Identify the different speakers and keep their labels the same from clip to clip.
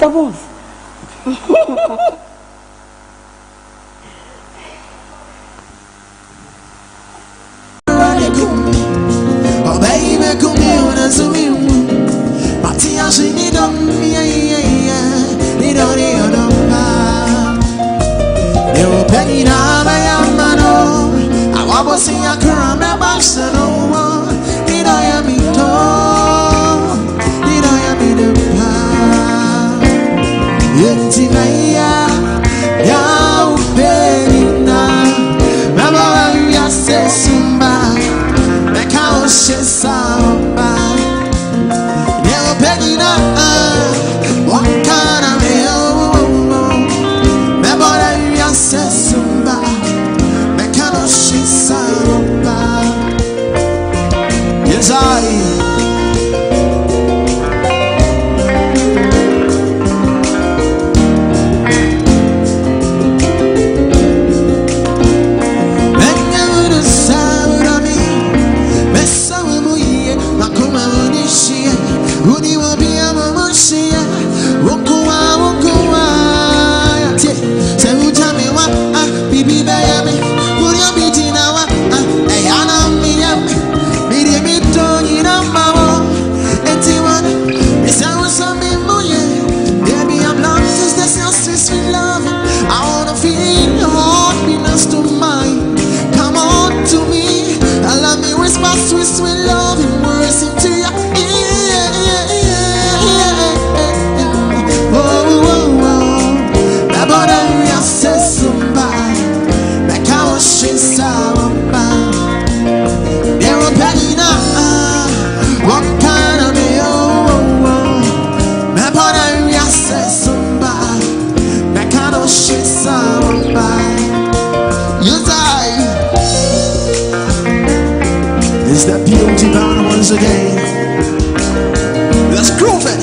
Speaker 1: Bonez.
Speaker 2: Oh baby, come here and so me. Matia she need on me, need on you. You penny na my amano. I was seeing a crumb about no. Need I am it all. Need I am it all. Yet ya penny na. Mama ya say sumba. The cow says samba. You penny na. What kind of sumba, me cano she samba. Yes, sweet love and words into your ear. That body ya says somebody. That cow she samba. There are penny now. What kind of that body ya says somebody. That cow she samba. It's that beauty bound once again. Let's groove it.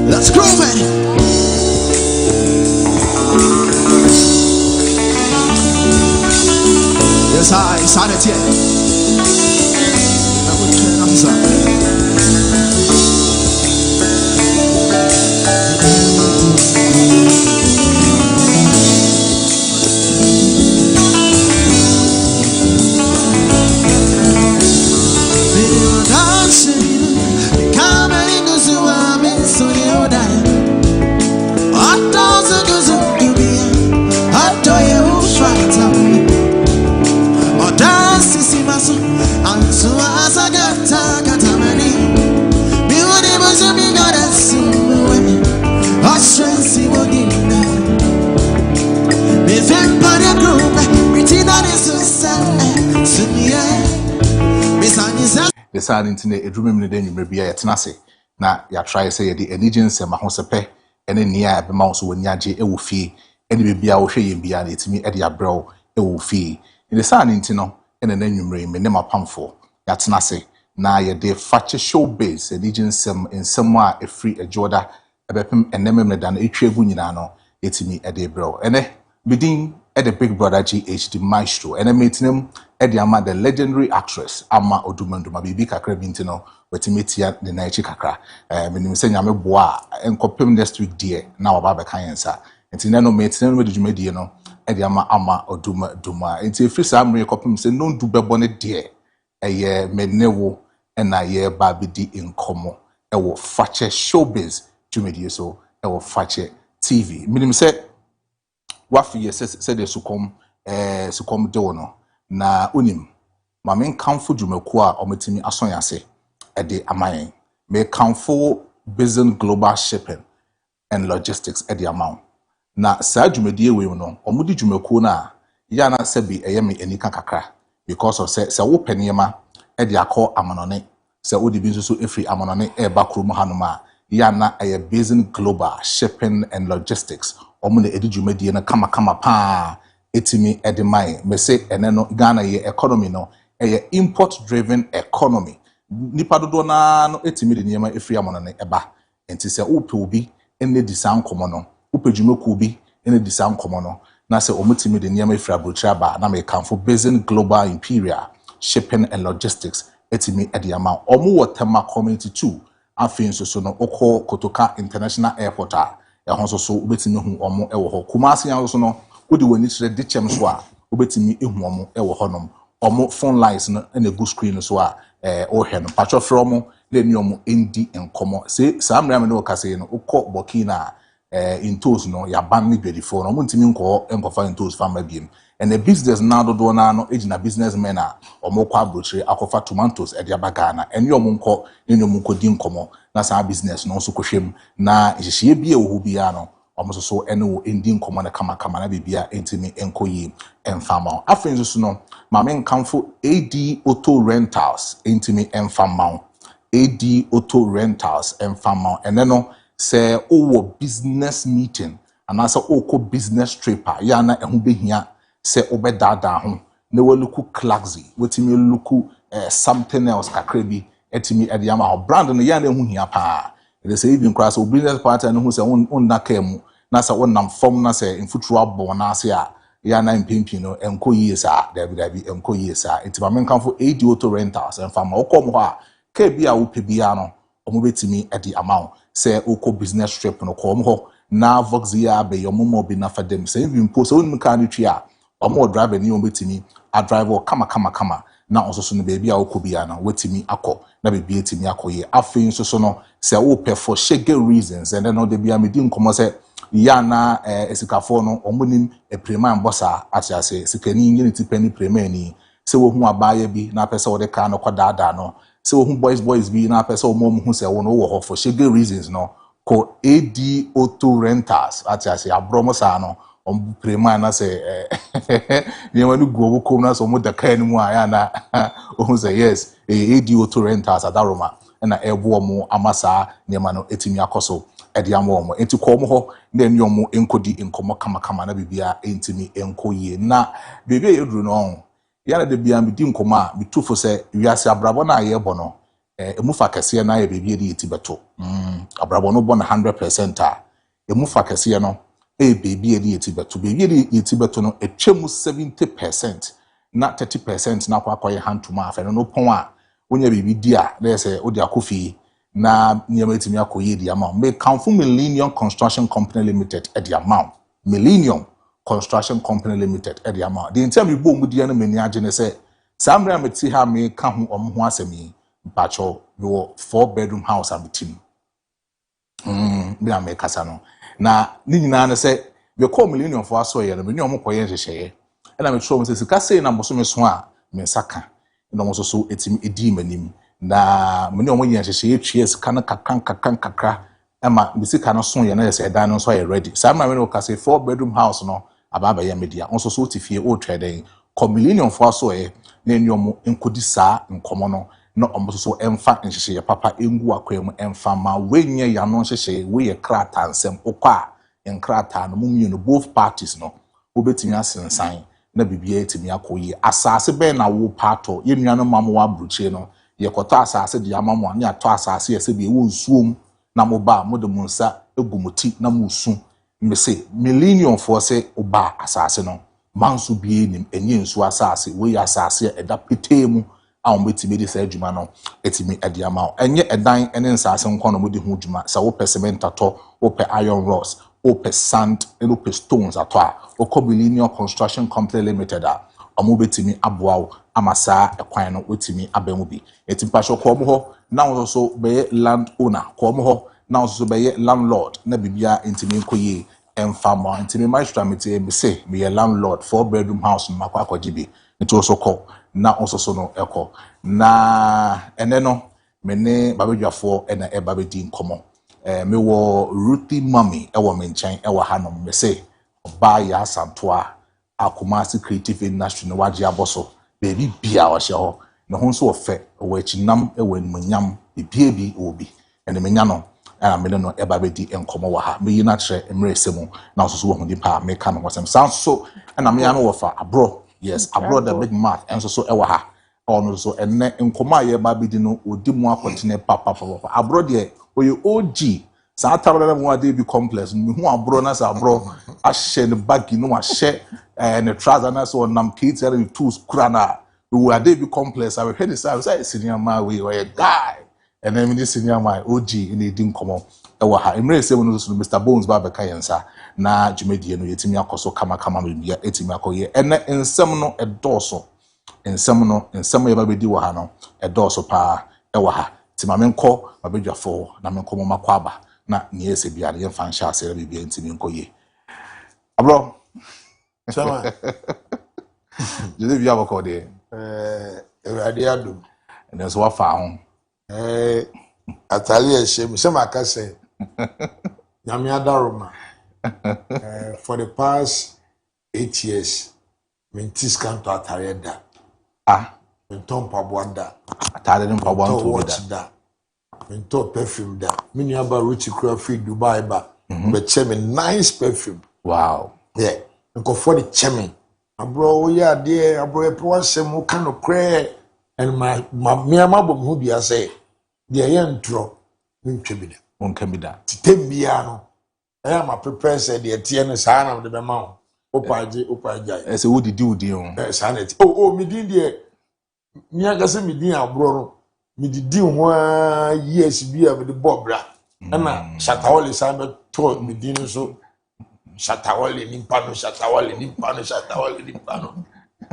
Speaker 2: Let's groove it. Yes, I said it yet. That would turn us up.
Speaker 3: The sad internet, a dream in the day, maybe a tenacity. Now, ya try say the allegiance and Mahosepe, and then near the mouse when Yaji, a woofy, and maybe I will show you beyond it to me at the Abro, a woofy. In the sad intino, and then you may name a pamphor. That's Nasi. Now, ya de Fakye Showbiz, allegiance in somewhere a free a Jorda, a bepim and name than a tribunano, it's me at the Abro. And eh, bidding at the Big Brother GH, Maestro, and I meet him. Ediama the legendary actress Ama Oduma Odoom bibi kakra bintino wetimetia the naichi kakra menim se nyame boa enkopem next week die na waba be kan yensa enti na no metin no djumedie no Ediama Ama Oduma Odoom enti free samre kopem se no du bebo ne die eye menewo na ye ba bidi inkomo ewo Fakye Showbiz dwumadie so ewo Fakye TV minim se wafi se de sukom de wono na unim ma men kanfo dwumaku a ometimi ason yase ede amayen me kanfo Business Global Shipping and Logistics ede amount na saa dwumadie we no omudi dwumaku na ya na sebi eyemi enika kakra because of se wo peniema ede akọ amanone se wodi bi nso efri amanone eba krom hanoma ya na eye Business Global Shipping and Logistics omo na edi dwumadie na kama pa etimi ede mai me se ene no Ghana ye economy no eye import driven economy nipa dodo na no etimi de niema efri amanone eba enti se wo pe obi ene di san komo no wo pe dwumaku obi ene di san komo no na se omutimi de niema efri abrochira ba na me kanfo Business Global Imperial Shipping and Logistics etimi ede ama omo wotema community 2 afin so no okọ Kotoka International Airport a ehon so obetimi hu omo ewo ho Kumasi yan so no wodi wani kire de chem so a obetimi ehu omo ewo honom omo phone lines no na go screen so a o hwe no patcho from le ni omo endi enkomo se samra me no kase no okọ Burkina intos no ya ban ni bedifo no muntimi nkofa intos fama biem and the business na do na no ejina businessmen a omokwa abrochire akofa tomatoes e dia bagana eni omonko ni omonko di nkomo na sa business no so kohwem na ihihie bi e wo bia no omososo ene wo endi nkomo na kama na bibia entimi enkoyi enfama afenzo so no ma men kanfo AD Auto Rentals entimi enfama AD Auto Rentals enfama ene no se owo business meeting anasa oko business trip ya na ehu behia se obedada ho na waluku claxy wetimi luku something else kakrebi etimi ediama ho brand no ya na ehu hia pa they say even cross business partner no hu se onna kemu na sa wonnam form na se infutru abo na ase a ya na mpempi no enko yesa dabi enko yesa etima menkanfo AD Auto Rentals enfama okom ho a ka bia wo pebia no omo betimi edi amount se oko business trip no kom ho na voxia be yomo bi na fadem se even post on ka ni twa omo driver ni obetimi a driver kama na ososo no baby a okobia na wetimi akọ na baby etimi akọye afin so no se wo pay for shege reasons and then the bia medi nkomo se ya na esikafo no omonim epreman bossa atiase sikani nyini tipani premani se wo hu abaaye bi na pese wo de ka no kodada no se wo hu boys bi na pese wo mom hu se wo no wo ho for shege reasons no ko AD Auto Rentals atiase Abro mo sa no prema na se ni wanu go ko na so mo da kan mu aya na o say yes AD Auto Rentals adaroma na ebo mo amasa ni ma no etimi akoso ede amo mo enti ko mo ho na eni omo enkodi enkomo kama na bibia entimi enkoye na bibia eduru no ya na de bia medi nkomo a bitufo se wiase abrabo na ayebo no emufa kase na ya bibia de etibeto abrabo no bo na 100% a emufa kase no baby edi etibeto baby edi etibeto no etwemu 70% na 30% na kwa hantuma afa no pon a wonya baby di a na say odi akofi na nyama etimi akoye di amount me kanfo Millennium Construction Company Limited edi amount Millennium Construction Company Limited edi amount the entire bo mu di na mani age ne say samra meti ha me ka ho omho asemi mpacho no 4-bedroom house abitim bi na me kasa no na ni nyina na se we call Millennium for aso ye na me nyom koye nhyehyeye e na me tro se sika sei na boso me so a me saka na mo so etimi edi manim na me nyom ye nhyehyeye twie sika na kakra ema me sika no so ye na se dan no so ye ready sa ma me no ka say 4-bedroom house no ababa ye media on so tifie o trade call Millennium for aso ye na nyom enkodi sa nkomo no no omoso emfa nhyehyeye papa engu akwam emfa ma wenye ya no nhyehyeye we ye krata nsem okwa enkrata no mumie no both parties no obetimi asensan na bibia etimi akoyi asase be na wo pato ye nua no mamo wa bruchie no ye koto asase de amamo ne ato asase ye se be wo nsuom na mo ba mo de munsa egumuti na musu mese Millennium for se oba asase no manso bie nim enye nsu asase we asase eda petemu a ombetimi de sa adwuma no etimi ade ama enye edan ene nsase nko no modi hu adwuma sa wo cement ato wo pe iron rods wo pe sand wo pe stones ato a wo Millennium Construction Company Limited a omo betimi aboa amasa ekwan no wetimi abamu bi etimi pa hwekọ mo ho now also be land owner come ho now also be landlord na bibia ntimi nkoye emfama ntimi maistra mete me say me landlord 4-bedroom house makwa akogibi nti also call na also so no eko na ene no me ne babedwafo na eba bedi nkomo me wo Ruthy mommy ewo me nchen ewo hanom me say oba ya santoa akomasi creative industry no waje aboso baby bia o hye ho na ho nso ofe o achinam ewo enmunyam bibia bi obi ene menya no ana me no eba bedi enkomo wa ha me yi na kire emre semu na so so wo hudi pa me ka no wasem san so ana me ya no wo fa abro yes abro the big mouth enso so ewo ha ono so enne enkomo aye ba bedi no odi mu akotene papa abro de oye OG sa tarara mu ade bi complex me hu abro na sa abro ahye ne bag no ahye ne trouser na so nam kit and tools kura na we ade bi complex I we head say senior man we or a guy and then this senior man OG in the din komo e wa ha emre say no so Mr Bonez ba be kayensa na dwumadie no yetimi akoso kama bia etimi akoye ene ensem no edoso ensem ye ba bedi wa ha no edoso pa e wa ha ti ma menko babedwafo na menko mo makwaba na niese bia ye fan sha ase bibia ntimi nkoye abro
Speaker 1: Chama
Speaker 3: jede bia bako de
Speaker 1: Ewurade adom
Speaker 3: ene so wa fa ho
Speaker 1: atali ehye se maka say nyame adaroma for the past 8 years mentis kanto atare da menton paboada
Speaker 3: atare no paboa nto
Speaker 1: da menton perfume da mini aba Ruthy kura free Dubai ba be cheme nice perfume
Speaker 3: wow
Speaker 1: yeah nko for the cheme abro ya de abro e po asem ka no kre and my me amabom hu bia say de ye ntro ntwe bi da tembia no ma prepare say de tie no saa na de be ma ho opaje
Speaker 3: ese wo didi o
Speaker 1: saa na mi din de mi agase mi din abro no mi didi ho years bia me de bobra na shatawole saa be to mi din so shatawole ni pano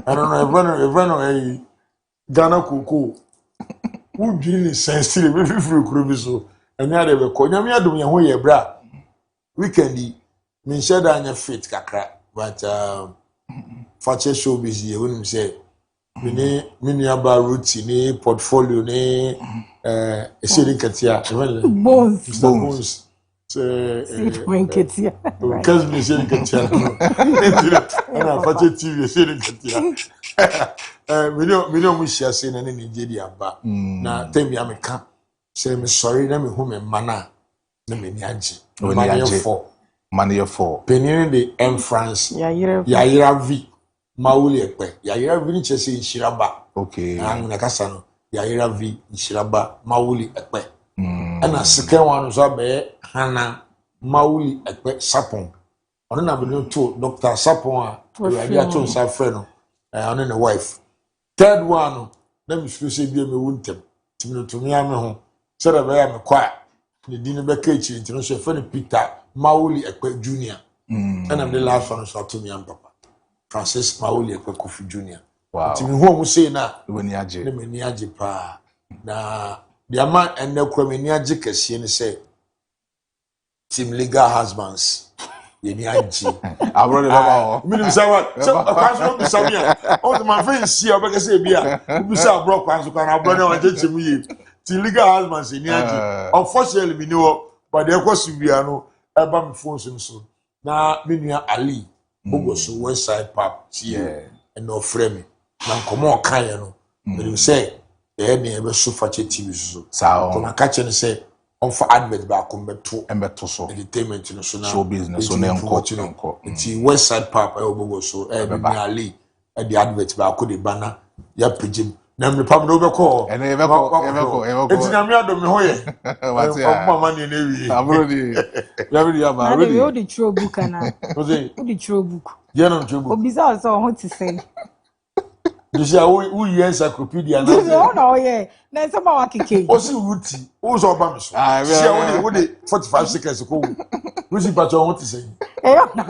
Speaker 1: I don't know everyone Ghana koko udwini sensitive be fifiri kuro bi so anya de be ko nyame adom ye ho ye bra weekend min sheda anya fit kakra but Fakye Showbiz ye wonim say mini aba Ruthy ni portfolio ni eseri katia
Speaker 4: Bonez
Speaker 1: Ketia because me eseri katia no Fakye TV eseri katia Mino mushia say na ni jedi aba na temi ameka say me sorry na me hu me mana na me ni age
Speaker 3: mania for
Speaker 1: penine de en France ya yira vi mauli ekpe ya yira vi ni chese nshiraba
Speaker 3: okay
Speaker 1: na kasa no ya yira vi nshiraba mauli ekpe ana sike wanu so be hana mauli ekpe sapon ono na be no to Dr. Sapon a ya ato nsa frɛ no ono ne wife third one na me feel say bia me wuntem timi to me ame ho say da be ya me kwa ne din be ka echi ntino so fe ne Peter Mauli Ekpe Junior and I'm the last one so to me am papa Francis Mauli Ekpe Kofi Junior
Speaker 3: wow
Speaker 1: timi ho mu say na
Speaker 3: when you age
Speaker 1: na me ni age pa na the man and the kwa me ni age kese ne say team legal husbands ye ni age
Speaker 3: abro de baba
Speaker 1: o minim say what so akwanso bi samia o the man friend see obeka say bia bi say abro kwanso kwa na abro na wa cheche mu ye team legal husbands ye ni age unfortunately me no but the question bia no eba me phone so na me nua Ali bogo so west side pap tie and no frame na nkomo kan ye no me say e be so Fakye TV so
Speaker 3: sa
Speaker 1: ko na ka che ne say on for advert ba ko
Speaker 3: embeto so
Speaker 1: entertainment no so na
Speaker 3: show business so na enko
Speaker 1: nti west side pap e bogo so e be nua Ali e the advert ba ko de bana ya pejim na me pam no be ko
Speaker 3: ene e be ko
Speaker 1: enti na me adom me hoye
Speaker 3: what's ya
Speaker 1: mama ni na wi
Speaker 3: abro di ya bi ya ba
Speaker 4: really o di throw book ana
Speaker 1: o
Speaker 4: di throw book
Speaker 1: ye no throw book
Speaker 4: obisa so ho ti say
Speaker 1: Disi a wo ye encyclopedia na
Speaker 4: Disi o na o ye na se ma wa keke
Speaker 1: o si Ruthy o so ba me so si a wo de 45 seconds ko Ruthy pa cho won ti say
Speaker 4: e yo na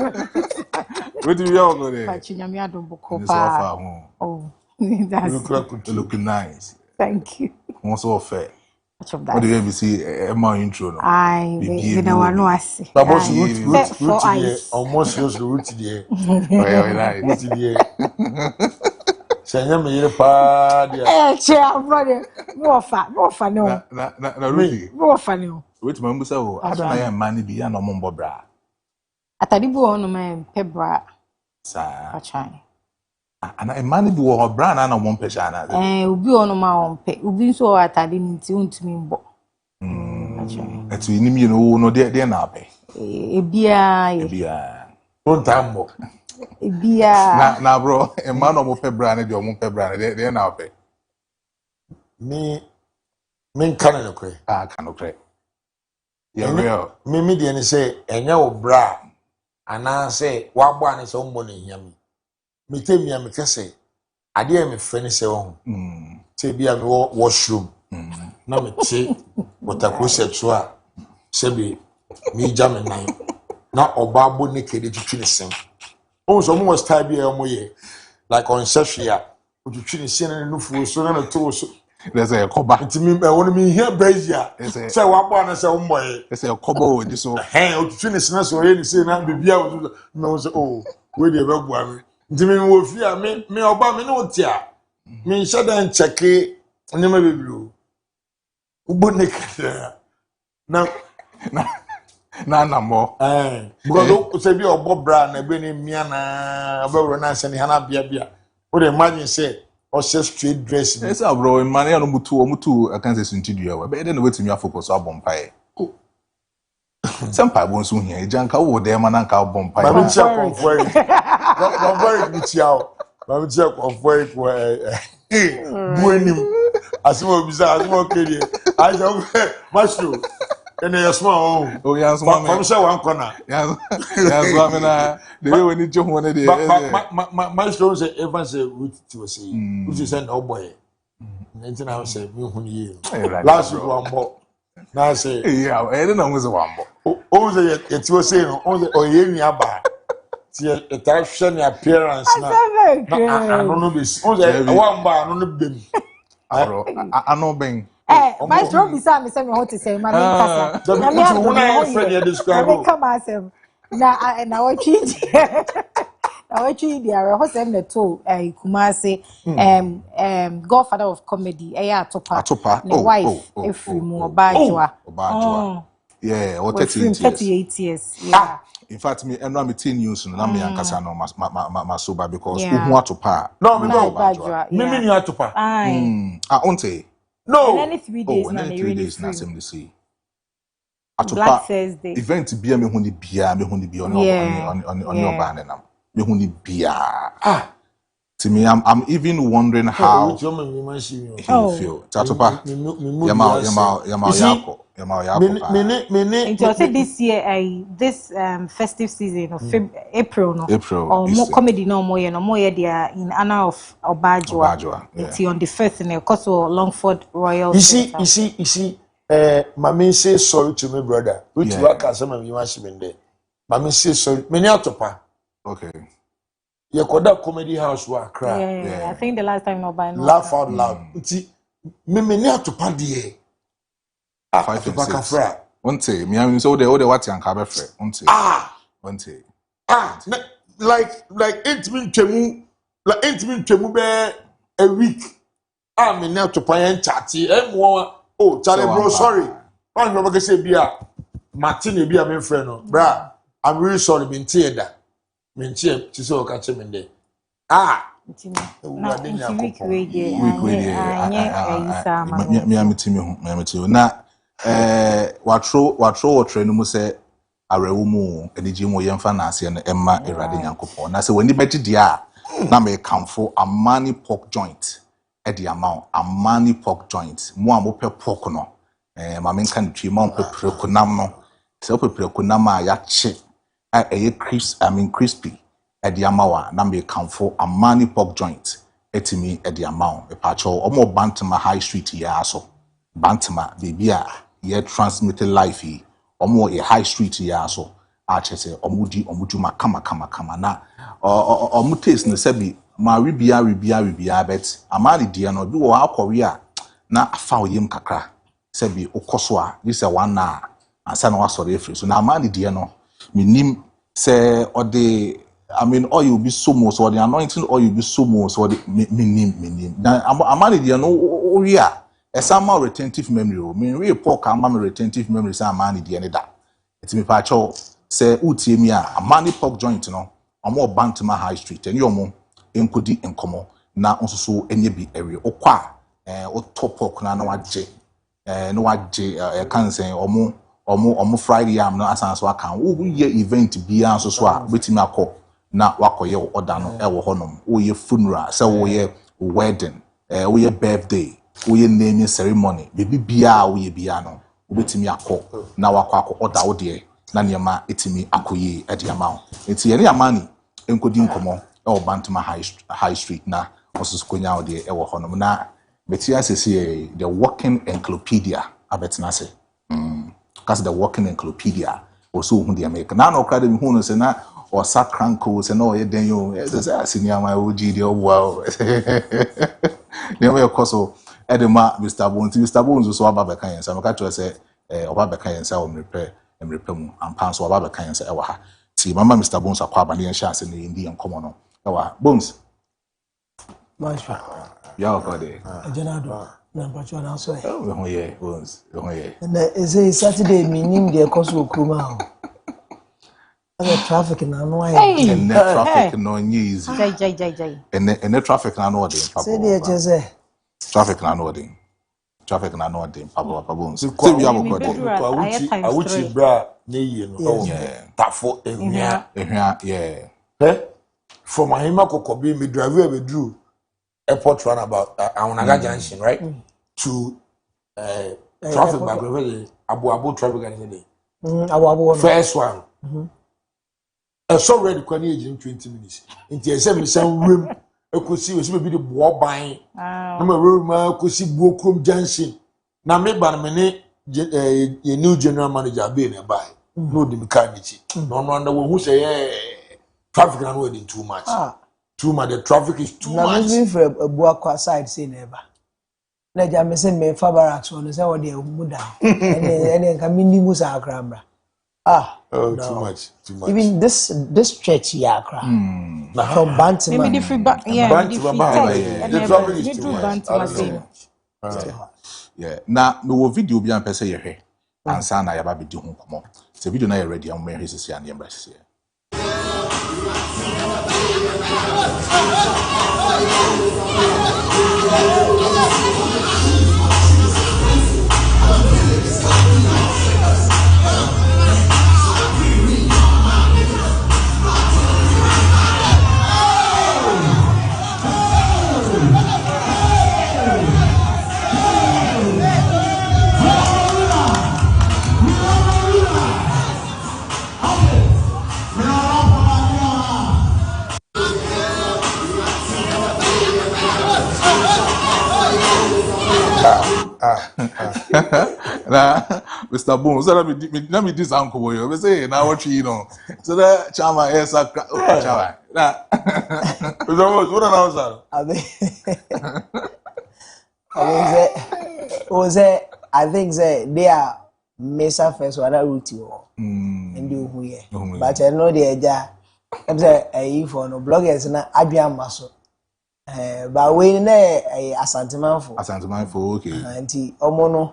Speaker 3: Ruthy we all go there
Speaker 4: Fakye nyame adom boko
Speaker 3: this
Speaker 4: pa
Speaker 3: offer
Speaker 4: oh that's
Speaker 3: looking nice
Speaker 4: thank you
Speaker 3: won so fair What do you see? My intro, no.
Speaker 4: I
Speaker 3: Bibi
Speaker 4: the one no I see.
Speaker 1: But boss
Speaker 3: Aye.
Speaker 1: root
Speaker 4: For
Speaker 1: here,
Speaker 4: ice.
Speaker 1: almost use root here.
Speaker 3: Oh, yeah,
Speaker 1: Root
Speaker 3: right.
Speaker 1: here. Send me here, pa, dear.
Speaker 4: Chair, brother. More fun, no.
Speaker 3: Na Ruthy.
Speaker 4: More fun.
Speaker 3: Wait, my mum say, "Oh, I don't know money be an omon bra."
Speaker 4: Atadibu on my pebra.
Speaker 3: Sa,
Speaker 4: Achai.
Speaker 3: and a money be or brand and omon peshana.
Speaker 4: Ubi on my own pay. Ubi so atadi to me bo. Achai.
Speaker 3: It's we need no dear now pay.
Speaker 4: Ebia.
Speaker 3: Bia.
Speaker 1: Don't tambo.
Speaker 4: Ebia.
Speaker 3: Na bro, a man omo pe brand the omon pe brand dear now pay.
Speaker 1: Me Canada kwe.
Speaker 3: Ah, cannot cray. Yeah, real.
Speaker 1: Me the say enya obra ana say wabo ani say umbo ne hiam. Me tell me am kese ade am frɛ ne sɛ wo te bia me washroom na me te water closet so a sɛ bi me gya me nan na oba abo ne kede twitwi ne sem o so mo was type bia mo ye like on sehwe a twitwi ne sem na nufu so na to so
Speaker 3: There's a coba.
Speaker 1: nti me won me here brazia sɛ wabo ana sɛ wo moye
Speaker 3: There's a coba with this.
Speaker 1: o twitwi ne sem na so ye ne say na bibia wo no so oh we dey be bua me nti me wo fi a me oba me no ti a me nhyɛ dan checke ne ma bebiro ubo ne kada
Speaker 3: na mo
Speaker 1: because say bi obo bra na be ne mia na obewro na se ne hana bia wo dey imagine say o say straight dress
Speaker 3: Yes, bro, in money no mutu I can say suntidu we be dey wait me focus on pai. Some pai won so here janka wo dey man nka bom pai.
Speaker 1: ma me check comfort comfort bi tia ma me check comfort ko buenim asimo bisa asimo kede ajo masho ene yasma
Speaker 3: Oh yeah, so man.
Speaker 1: from say one corner
Speaker 3: Yeah, so me na the way when you jump one dey.
Speaker 1: my show say even say Ruthy was say Ruthy say no boy nti na say me hu ye last week one boy na say
Speaker 3: Yeah, I don't know who's one bo.
Speaker 1: o say it was say no o say o ye nua ba ti e ta hwe ne appearance na I don't know this o say one ba no bem
Speaker 3: Abro, I know ben.
Speaker 4: My strong beside me say me how to say my name kasa.
Speaker 1: na me hu na e friend you describe
Speaker 4: I come asem. Na what change. Na what change there. How say me to Kumasi godfather of comedy. Atopa. The wife Efrimu Obajwa.
Speaker 3: Yeah, or
Speaker 4: 38 years. Yeah.
Speaker 3: In fact, me and me teen news no na me ankasa no ma soba because who atopa.
Speaker 1: no me no
Speaker 4: Obajwa.
Speaker 1: me ni atopa
Speaker 4: Aye.
Speaker 3: Onte.
Speaker 1: no
Speaker 4: And then 3 days
Speaker 3: and
Speaker 4: na
Speaker 3: then
Speaker 4: they
Speaker 3: 3
Speaker 4: really
Speaker 3: days na
Speaker 4: free.
Speaker 3: sem see.
Speaker 4: Black
Speaker 3: Atopa
Speaker 4: Thursday.
Speaker 3: event bia me hu ni bia on your ban nam. Me hu ni bia. To me, I'm even wondering how
Speaker 1: which woman me man she me
Speaker 3: he will feel. Atopa.
Speaker 4: Me It was this year, this festive season of April, no. Or more comedy, no more, no more. They are in honor of Obajwa. It's on the first, and of course, Longford Royal.
Speaker 1: You see. Mami say sorry to me, brother. Which work as some of you want me there. Mami say sorry. Many atopa.
Speaker 3: Okay.
Speaker 1: You could that comedy house were cry.
Speaker 4: Yeah. I think the last time nobody
Speaker 1: laugh out loud. See, me many atopa there.
Speaker 3: Atopa kafra. Onte, me am so the what yan ka be frɛ. Onte. Onte.
Speaker 1: Like 8 minutes twemu be a week. Me na atopa yan chati. Oh, Charlie bro, sorry. I'm going to say, Bia, Martin, be a my friend. Bra, I'm really sorry, Mintieda. Mintia, to so catch him in there.
Speaker 4: week radio.
Speaker 3: Na watro trend mu se arewu mu eniji mu yemfa na ase no emma erade nyankopon na se wani beti dia na me kamfo amani pork joint edi amount amani pork joint mu amope pork no ma me nka ntwi ma pepre kunam no se pepre kunam a ya che crispy edi amawa na me kamfo amani pork joint etimi edi amount e pa cho omo bantama high street ya aso bantama baby a ye transmitted life yi omo e high street ya aso a chese omuduma kama na omu taste ne sebi ma ribia bet amani dia no bi wo akori a na afa oyem kakra Sebi okoswa you say one na ansa na wasori free so na amani de no minim say or the I mean all you be so much or the anointing or you be so much or the minim na amani de no oria esama retentive memory o me we pork am retentive memory say amani de ne da etimi pa cho say utie mi a amani pork joint no omo Bantama High Street eni omo enkodi enkomo na onsoso enye bi area okwa o top pork na waje no waje kan say omo Friday am no asan so aka wo ye event bia nso so a betimi akọ na wakoye order no e wo honom wo ye funeral say wo ye wedding wo ye birthday wo ye naming ceremony bebi bia wo ye bia no wo betimi akọ na wakọ order wo de na niema etimi akoye e de ama enti ye ne amani enkodi nkomo e wo Bantama High Street na osusu konya wo de e wo honom na betia sese the working encyclopedia abetena se because the working encyclopedia also hu the American na no crowd me hu no se na or sacranco se no ye den yo say asenia my OG the wow ne we koso edema Mr. Bonez so aba be kan yensa maka to say oba be kan yensa o mrepe mu ampa so oba be kan yensa e wa ha ti mama Mr. Bonez akwa aba ne yensa ase ne ndi enkomo no e wa Bonez
Speaker 5: Masha.
Speaker 3: ya o de
Speaker 5: Ajenado. Na mpacho na so e.
Speaker 3: Oh yeah, Bonez. Oh yeah.
Speaker 5: Na eze Saturday minim de koso okruma o. Ana traffic na no aye.
Speaker 3: And net traffic no easy.
Speaker 4: Jai.
Speaker 3: And net traffic na no dey papa.
Speaker 5: Say dey chese.
Speaker 3: Traffic na no dey. Traffic na no dey papa Bonez.
Speaker 1: See,
Speaker 3: Say we have a
Speaker 1: I would bra ne ye no.
Speaker 3: Yeah.
Speaker 1: Tafo ehia.
Speaker 3: Yeah.
Speaker 1: From Ahima Kokobi me drive we drew airport runabout Awonaga Junction, right? To traffic back over Abu traffic and day.
Speaker 5: Abu
Speaker 1: First one. I saw ready kwani age in 20 minutes. Inti e say me san room ekosi we say be the boa ban. Na me room ekosi buo krom junction. Na me ban me ne ye new general manager be na buy. No the mechanic. No under who say traffic na no too much. Too much. The traffic is too much.
Speaker 5: Na me for Abuakwa side say never. Na ja me say me fa barracks on say what dey muda. Ene kan minimu sa akra.
Speaker 1: Oh,
Speaker 5: no.
Speaker 1: Too much.
Speaker 5: Even this church here, from Bantama.
Speaker 4: Maybe the free
Speaker 1: The traffic is too much.
Speaker 3: Yeah. Na no video bi an pese ye hwe. Ansa na ya ba be di ho komo. Se video na ye ready am me hwe sisi an ye mbra sisi. Na Mr. Bonez, so let me this uncle boy. We say now what you know. So that chama is a chama. Na
Speaker 1: What announcer?
Speaker 5: I think they are Mesa first one Ruthy and do who ye. But I know the idea. I'm say for no bloggers na adwan maso. But we na Asante
Speaker 3: for okay.
Speaker 5: Anti omono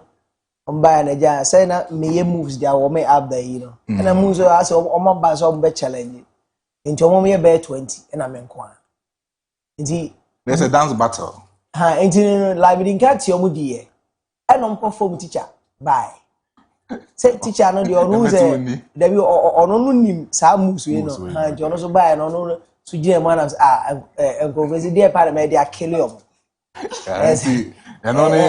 Speaker 5: omba na ja say na me moves dia wo me up there you know. And I moves as omo ba so be challenge. Nti omo me be 20 and I'm nko a. Nti
Speaker 3: there's a dance battle.
Speaker 5: Nti like we didn't catch omo di e. And on form teacher bye. Say teacher no the onu say there be ono no nim sa moves we no. Nti ono so bye no no so jam man as go visit there part me dia kill you.
Speaker 3: Yes. And only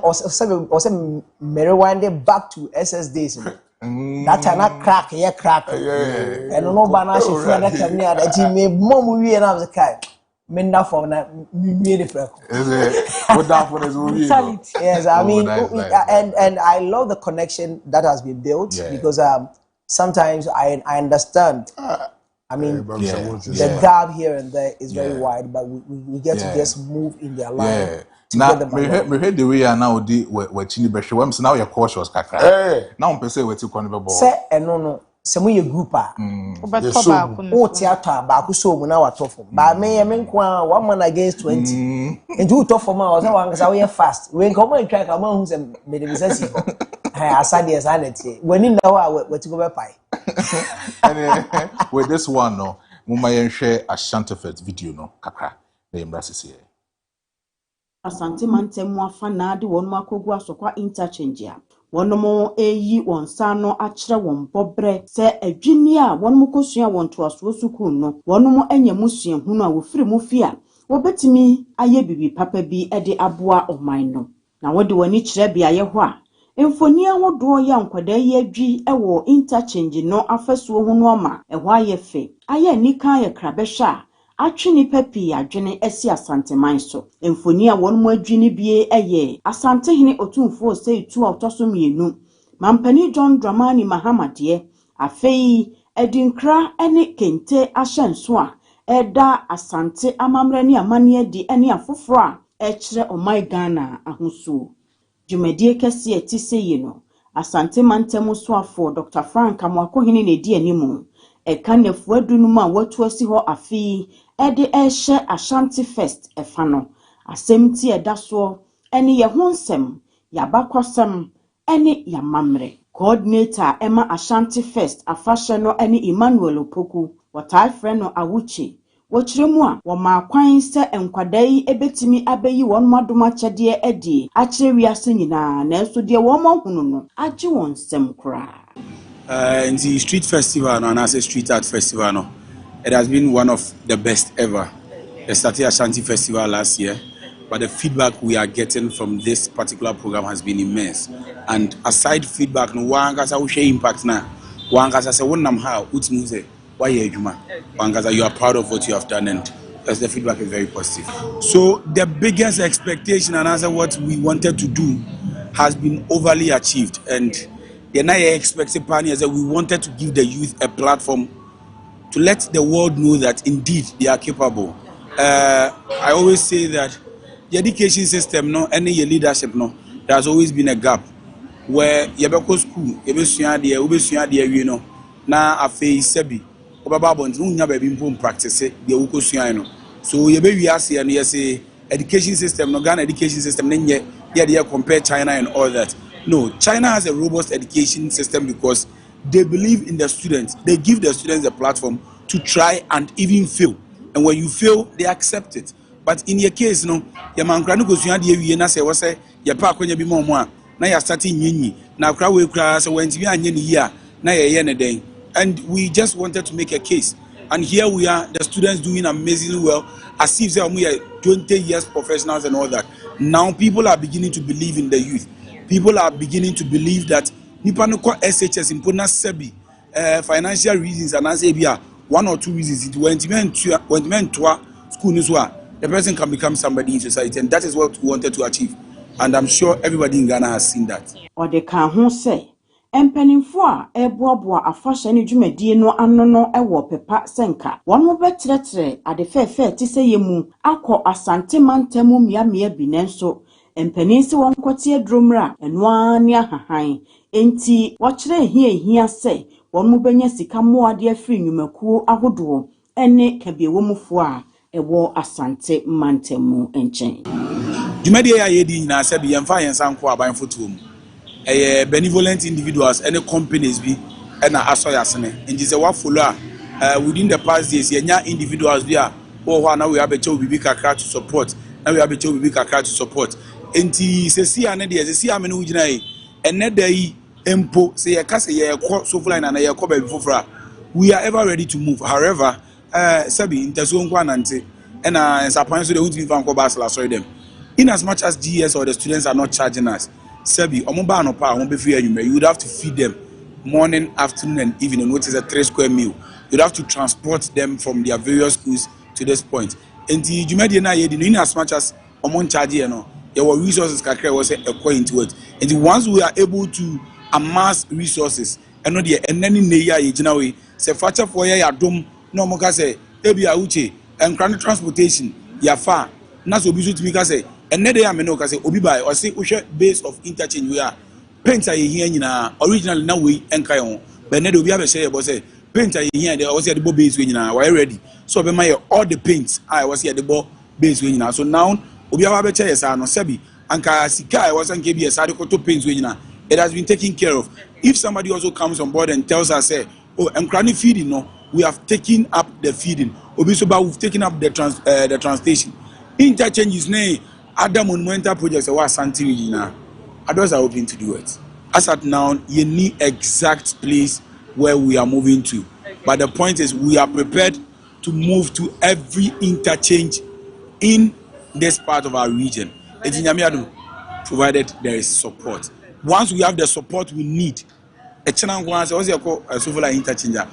Speaker 5: also rewind back to SS days. That time not crack. And no banana she friend that time near that me mom we and I was like men that for na me the freck.
Speaker 3: Is it what that for is movie?
Speaker 5: Yes, I mean and I love the connection that has been built because sometimes I understand. I mean, the gap here and there is very wide, but we get to just move in their life.
Speaker 3: Now, me heard the way I now di we chini be hwe. Wem now you're cautious kakra. Now person we ti kon be bo.
Speaker 5: Say no. Se mo ye group a.
Speaker 4: Obeto ba ku no.
Speaker 5: O theater ba ku so mu na wato fom. Ba me ye me nko a 1 man against 20. Nti u to fom a o say wan kasa we fast. We nko mo ntwa ka mo hu se me de bisasi. Ha asade esa na tie. Wani na wa we ti go be pai.
Speaker 3: And with this one no, mama yen share Ashanti Fest video no kakra. Na embrace here.
Speaker 6: Asante mantemu afa na ade wonum akogu asokwa interchange a wonum eyi wonsa no akyere won bobre se adwini a wonum kosua won toaso sukuu no wonum anyamusua hunu a wofiri mu fia wobetimi aye bibi papa bi ede aboa oman no na wode woni kyere bia ye ho a emfoni ahodo ya nkwada yi adwi ewo interchange no afasuo hunu ama eho aye fe aye nika ye krabehwa atwini papi adwene esi asante man so emfoni a won mu adwini bie eye asante hene otumfo sei tu otoso mienu mampani John Dramani Mahamade afei edinkra ene kente ahyenso a eda asante amamre ne amane di ene afoforo a ekire omai Ghana ahosuo dwumadie kese etiseyi no asante mantemu so afo Dr. Frank Amwakohene ne di animu eka nefu adunum a watu asi ho afi ede ehye Ashanti Fest efano asemti edaso ene ye honsem yabakosem ene yamamre coordinator Emma Ashanti Fest afashe no ene Emmanuel Opoku watai frɛ no awuchi wochiremu a wo ma kwan se enkwadai ebetimi abeyi won madoma kyede edi akyere wiase nyina na eso de wo mahunu no age won sem kra.
Speaker 7: In the street festival and as a street art festival, no, it has been one of the best ever. They started Ashanti Festival last year, but the feedback we are getting from this particular program has been immense. And aside feedback, no one has a impact now. One has a one how utmuze why you are proud of what you have done, and the feedback is very positive. So the biggest expectation and answer what we wanted to do has been overly achieved, and the now expected plan is that we wanted to give the youth a platform to let the world know that indeed they are capable. I always say that the education system, no, any leadership, no, there has always been a gap where yebeko school, you know, na afe sebi, obaba bonds, unya baby impom practice the ukosua no. So yebe we say and you say education system, no Ghana education system, then they compare China and all that. No, China has a robust education system because they believe in the students. They give the students a platform to try and even fail. And when you fail, they accept it. But in your case, no, your man granu goes you na say was your park when you be more now you're starting yini. Now crowd will cry so when you are year, now you're day. And we just wanted to make a case. And here we are, the students doing amazingly well, as if we are 20 years professionals and all that. Now people are beginning to believe in the youth. People are beginning to believe that Nipanoko SHS in Pona Sebi financial reasons and as a 1 or 2 reasons when school the person can become somebody in society, and that is what we wanted to achieve. And I'm sure everybody in Ghana has seen that.
Speaker 6: Or they can who say empanimfo a eboaboa afahye ne dwumadie no ano no ewo pepa senka won mo betretre ade fefe ti sɛ yemu akɔ asante mantemu miamia bi nenso empanisi won kwɔte adromra eno ne ahahan enti wɔkyerɛ ehia sɛ won mo benya sika moade afiri nwumakuo ahodoɔ ene kabiewomfo a ewo asante mantemu enchen
Speaker 7: dwumadie ya yedi nyina sɛ bi yɛmfa yɛnsanko aban fotom benevolent individuals and companies be and asoyasene and just a follow within the past days yenya individuals there or now we have a job bibi kakra to support now we have a job bibi kakra to support enti se si ane de se si amene ugina yi ene dai empo se ye kase ye kɔ so fly na ye kɔ ba bifofra we are ever ready to move. However sabi inteso nko anante and sapan so they won't be fan ko basla sorry them in as much as GS or the students are not charging us. Sebi, you would have to feed them morning, afternoon, and evening, which is a 3 square meal. You'd have to transport them from their various schools to this point. And the Jumediana, in as much as Omon Charge, there were resources that was acquired into it. And once we are able to amass resources, and not the and then in the year, say, Facha for ya dom, no more say, Ebi Auche, and transportation, ya far, Naso Bisu to me, say, and then I know say obi buy or say base of interchange we are painter here originally now we enkai on but then obi have say about say painter here there was the base we why ready so be my all the paints I was here the base we so now obi have better yes no sebi anka sika I was an KBS to paints we it has been taken care of. If somebody also comes on board and tells us say oh and chronic feeding no we have taken up the feeding obi so we've taken up the transportation interchanges nay other monumental projects are Santi region. Others are hoping to do it. As at now, you need exact place where we are moving to. But the point is, we are prepared to move to every interchange in this part of our region. Provided there is support. Once we have the support we need, interchanger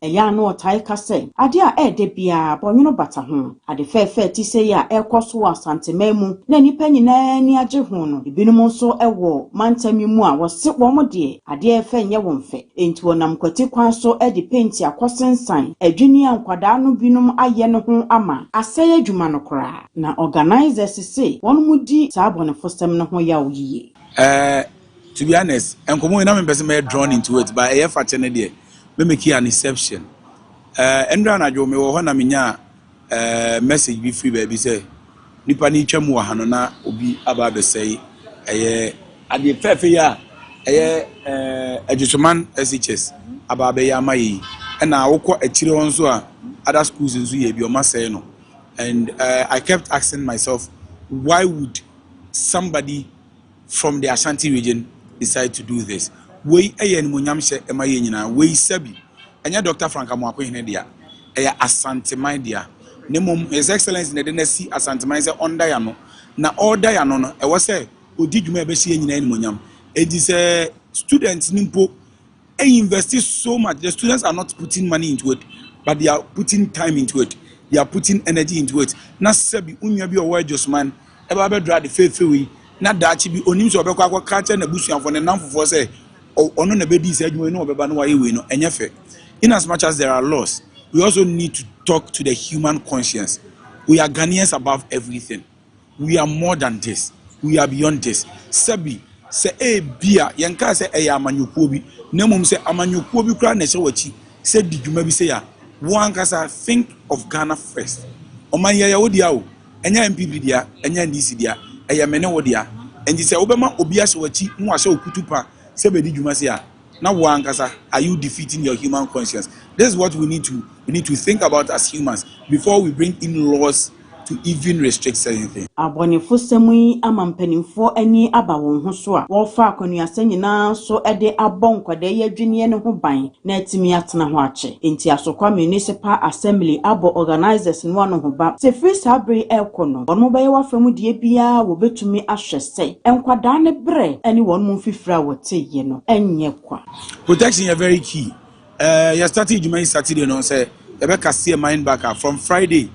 Speaker 6: ɛyɛ ano ɔtae ka sɛ ade a ɛɛde biara bɔnwono bata ho ade fɛɛfɛɛ ti sɛ yɛ a ɛkɔ so wɔ asantema mu na nipa nyinaa ni agye ho no ebinom nso ɛwɔ mantam mu a wɔse wɔn deɛ adeɛ ɛfɛ nyɛ wɔn fɛ enti wɔnam kwati kwan so ɛde penti akɔsensan adwini a nkwadaa no binom ayɛ no ho ama asɛe adwuma no koraa na organizers say wɔn mu di saa bɔnefosɛm no ho yaw yie.
Speaker 7: To be honest, and come on, I'm drawn into it, but I have there. We make an exception. And I do me oneaminya message be free baby say. Nipa ni chamu hanona obi ababe say at the fair ya educational SHS ababe ya mai and I woko a chiri onzo other schools in Zuye bi say no. And I kept asking myself, why would somebody from the Ashanti region decide to do this? We ayen munyamshe emaye nyina we sabi enya Dr. Frank Amwako hene dia eya Asante man dia nemom his excellence in the dynasty Asante man say under ya no na order ya no e wo say odi dwuma e be hye nyina ni munyam it is students nimpo invest so much. The students are not putting money into it, but they are putting time into it, they are putting energy into it. Na sabi unya bi owo adjustment e ba be dra the faith we na dachi bi onim so obekwa akwa culture na busuafo ne namfofo say ono na be di say adwuma no obeba no waye we no enyefe. In as much as there are laws, we also need to talk to the human conscience. We are Ghanaians above everything. We are more than this. We are beyond this. Sabi say bia yenka say amanyukuo bi nemum say amanyukuo bi kra na wachi say di dwuma bi say ya one kasa think of Ghana first. Omanye ya wodia o enya MPP dia enya NDC dia mene wodia and say obema obi ahye wachi mu ahye okutupa say be di dwuma say ya na one kasa are you defeating your human conscience? This is what we need to think about as humans before we bring in laws to even restrict anything.
Speaker 6: Abonefo semu amampanimfo ani aba won ho so a wo fa akwanuasa nyina so ede abon kwada ye adwene ne ho ban na atimi atena ho ache enti asokwa municipal assembly abo organizers no ano ho ba se free sabre ekono won mo baye wafamu die bia wo betumi ahwese enkwada ne bre ani won mo fifira wote ye no enye kwa
Speaker 7: protection is very key. You started July Saturday no say e be kase mind back from Friday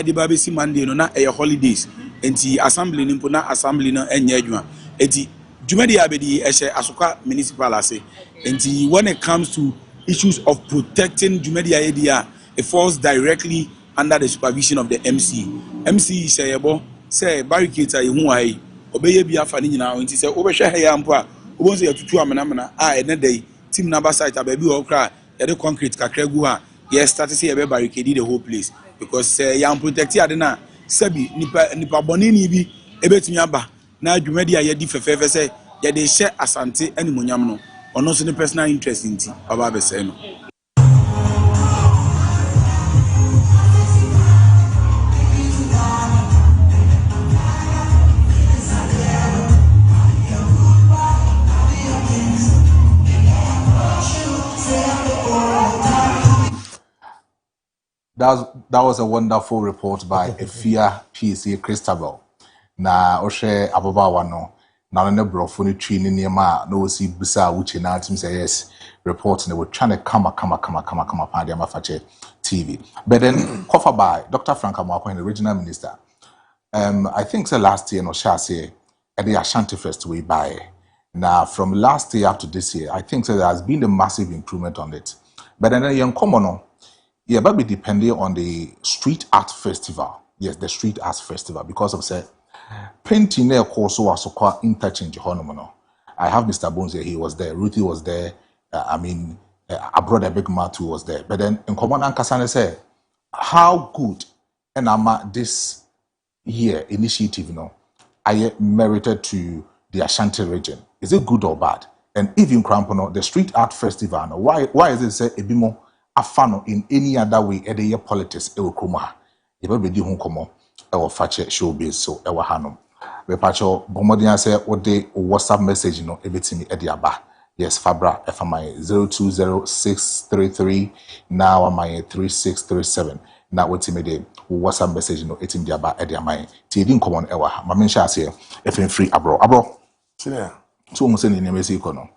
Speaker 7: the baby si Monday no na holidays enti assembly nimpo na assembly no enye adwuma enti dwumadi abedi ehye asoka municipal ase enti when it comes to issues of protecting dwumadi idea it falls directly under the supervision of the MC say yebo say barricade ehu ai obeye bia fa ni nyina enti say obehwe ha ya mpo a obonso yatutu amenamena ene dey team number site ababi o kra the concrete kakra gu ha yes start say yebe barricade the whole place because yam protect adena sabi nipa boni ni bi ebetumi aba na adwumadi aye di fefefe say ye de hye asante animonyam no ono so ne personal interest nti baba be say no.
Speaker 3: That was a wonderful report by Efia PCA Christabel. Na oshe ababa wano na ne brofo ni twi ni niema na osi bisa wuche na tim say yes report ne we trying to kama pa dia mafache TV. But then cover by Dr. Frank Amwako, the regional minister. I think so last year no shall say at the Ashanti Fest we buy. Now from last year up to this year, I think so there has been a massive improvement on it. But then young common yeah, but be depending on the street art festival. Yes, the Street Arts Festival, because of say painting there course was so interchange honomono. I have Mr. Bonez here, he was there, Ruthy was there, Abro the big Matu was there. But then in common Ankasane say how good and this year initiative, I merited to the Ashanti region. Is it good or bad? And even Crampono, the Street Art Festival, why is it say a bit more afano in any other way at the year politics Eukuma? If I be home come or Fakye Showbiz, so ewa hanum. We pacho Bomodian say what day WhatsApp message everything at the aba. Yes, Fabra FMI 020633 now my 3637. Now what's me the WhatsApp message it's in the aba at the amai. Tidin come on ewa. My mention here FM free Abro.
Speaker 1: Yeah.
Speaker 3: So almost in the Mexico no.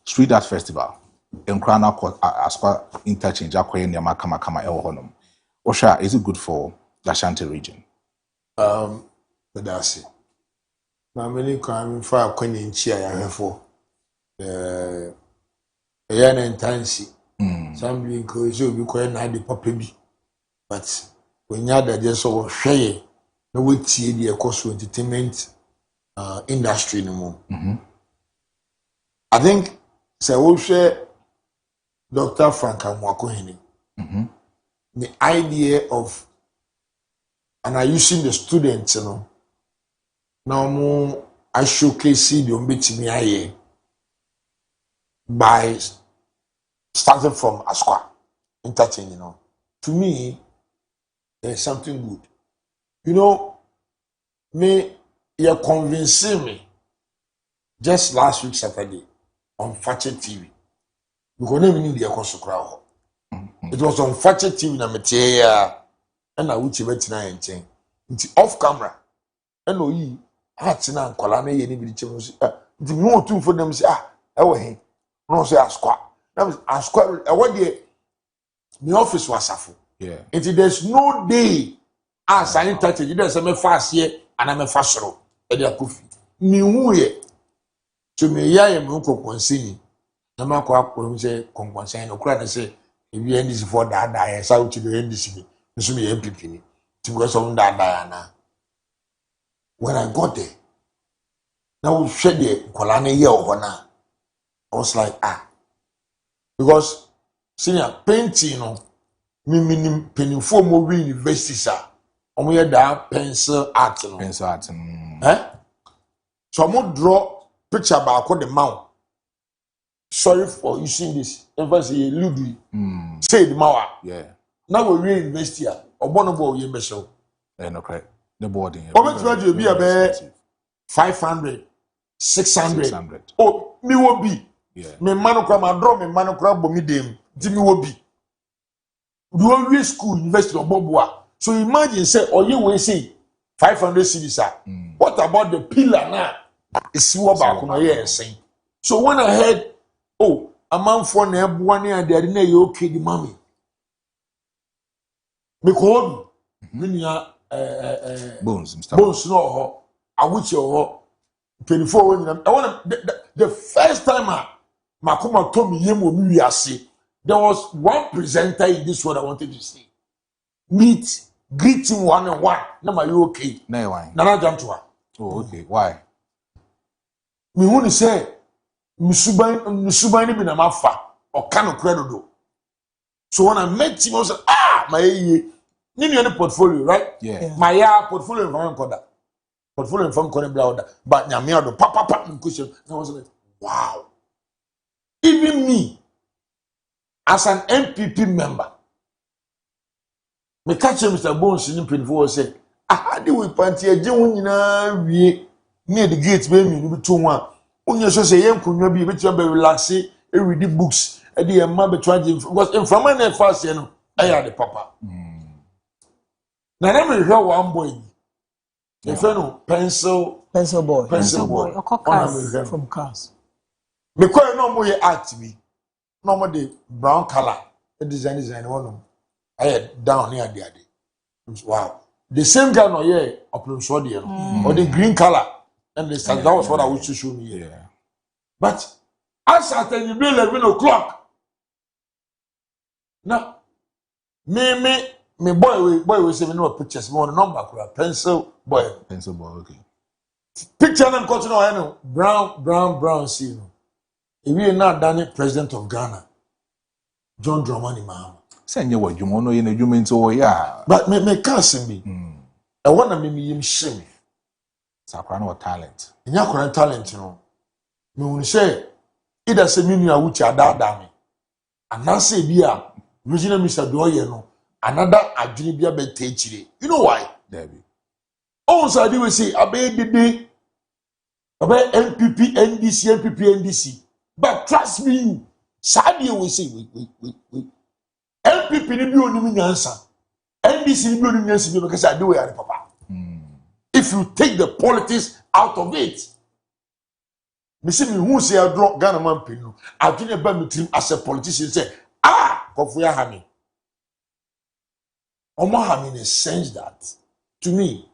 Speaker 3: Street Art Festival. Enkrana asqa interchange akwaye nyama kama ewo honum. Osha, is it good for the Ashanti region?
Speaker 1: But that's it. Now many come for Queen Chia Yahefo. Yan and Tansy. Some being cozy be quite not the puppy. But when you're there, just so shay, no way see the cost entertainment industry no more. I think so share Dr. Frank Amwakohini. The idea of and I using the students, now more I showcase the umbiti by starting from Asqua interchange, To me, there's something good. You're convincing me just last week Saturday on Fakye TV. Because never need the crowd. It was on Fakye TV na metia and I would bet na yen. It's off camera. And no yi hatina nkola na ye ni bi chem so. Nti me otu for them say ewo he. No say Asqua. That was Asqua what dey me office was afo.
Speaker 3: Yeah.
Speaker 1: Nti there's no day as I interchange there say me fast here and I me fasoro. E dey akofi. Me hu ye. So me ya ye me konkonsi. Na ma kwa akoro say konkonsi no kura na say if you end this for that I say what you end this me. So me MPP ni. Because of that Diana. When I got there, now we share the Kolane year over now. I was like, because senior painting, me penny for more university, sir. We had that pencil art,
Speaker 3: Pencil art.
Speaker 1: So I'm gonna draw picture about the mount. Sorry for using this. Emphasis, Ludwig. Say the mouth.
Speaker 3: Yeah.
Speaker 1: Now we real university. Obonobo ye mesho.
Speaker 3: Okay. The boarding.
Speaker 1: Obetu be about 500, 600. Oh, me will be.
Speaker 3: Yeah.
Speaker 1: Me manokra ma draw me manokra bo mi dem. Di me will be. We always school university of Boboa. So imagine say you will say 500 cedis. What about the pillar now? It's what back on here saying. So when I heard, a man for ne buane and they didn't you okay the mommy. Because when you are
Speaker 3: Bonez, Mr.
Speaker 1: Bonez no I wish you 24 when I want the first time Makuma told me there was one presenter in this world I wanted to see. Meet, greeting one on one. Now are you okay?
Speaker 3: No, why?
Speaker 1: Nana jump to her.
Speaker 3: Oh, okay. Why?
Speaker 1: Me want to say Musubani bin amafa or kind credit do. So when I met him, I was like, my any portfolio, right?
Speaker 3: Yeah.
Speaker 1: My portfolio from Koda. Portfolio from Koda, but Nyamia do papa cushion. I was like, wow. Even me, as an MPP member, me catch Mr. Bonez in Pinfo say, how do we party a genuine near the gates, baby, you be 2-1. When you say, young could be relax, read the books, and the mother tried to, because in from my first, I had the papa. Now, let me hear one boy. The fellow pencil boy.
Speaker 5: From cars.
Speaker 1: Me quite no more art me. No more the brown color. The design one. I had down here the other. Wow. The same guy no here upload sodium or the green color. And that was what I wish to show me here.
Speaker 3: Yeah.
Speaker 1: But as at 11 o'clock. Now, me me boy we say me no pictures me on number kura pencil boy
Speaker 3: okay
Speaker 1: picture na nkoto na no brown see no ewie na dane president of Ghana John Dramani Mahama
Speaker 3: say nye wadwuma no ye na dwuma nti wo ya
Speaker 1: but me can't be e wona me yim shame
Speaker 3: sakwa no talent
Speaker 1: nya kora talent no me won say ida se me nua wuchi adada me anase bi a regional minister do ye no another adwene bi abeta chire you know why
Speaker 3: David
Speaker 1: on side we say abedede abe NPP NDC but trust me sadi we say we NPP ni bi oni nyansa NDC ni bi oni nyansa bi because I do we are papa if you take the politics out of it me see me who say I draw Ghana man pinu adwene ba me trim as a politician say kofu ya ha me omo ha me in the sense that to me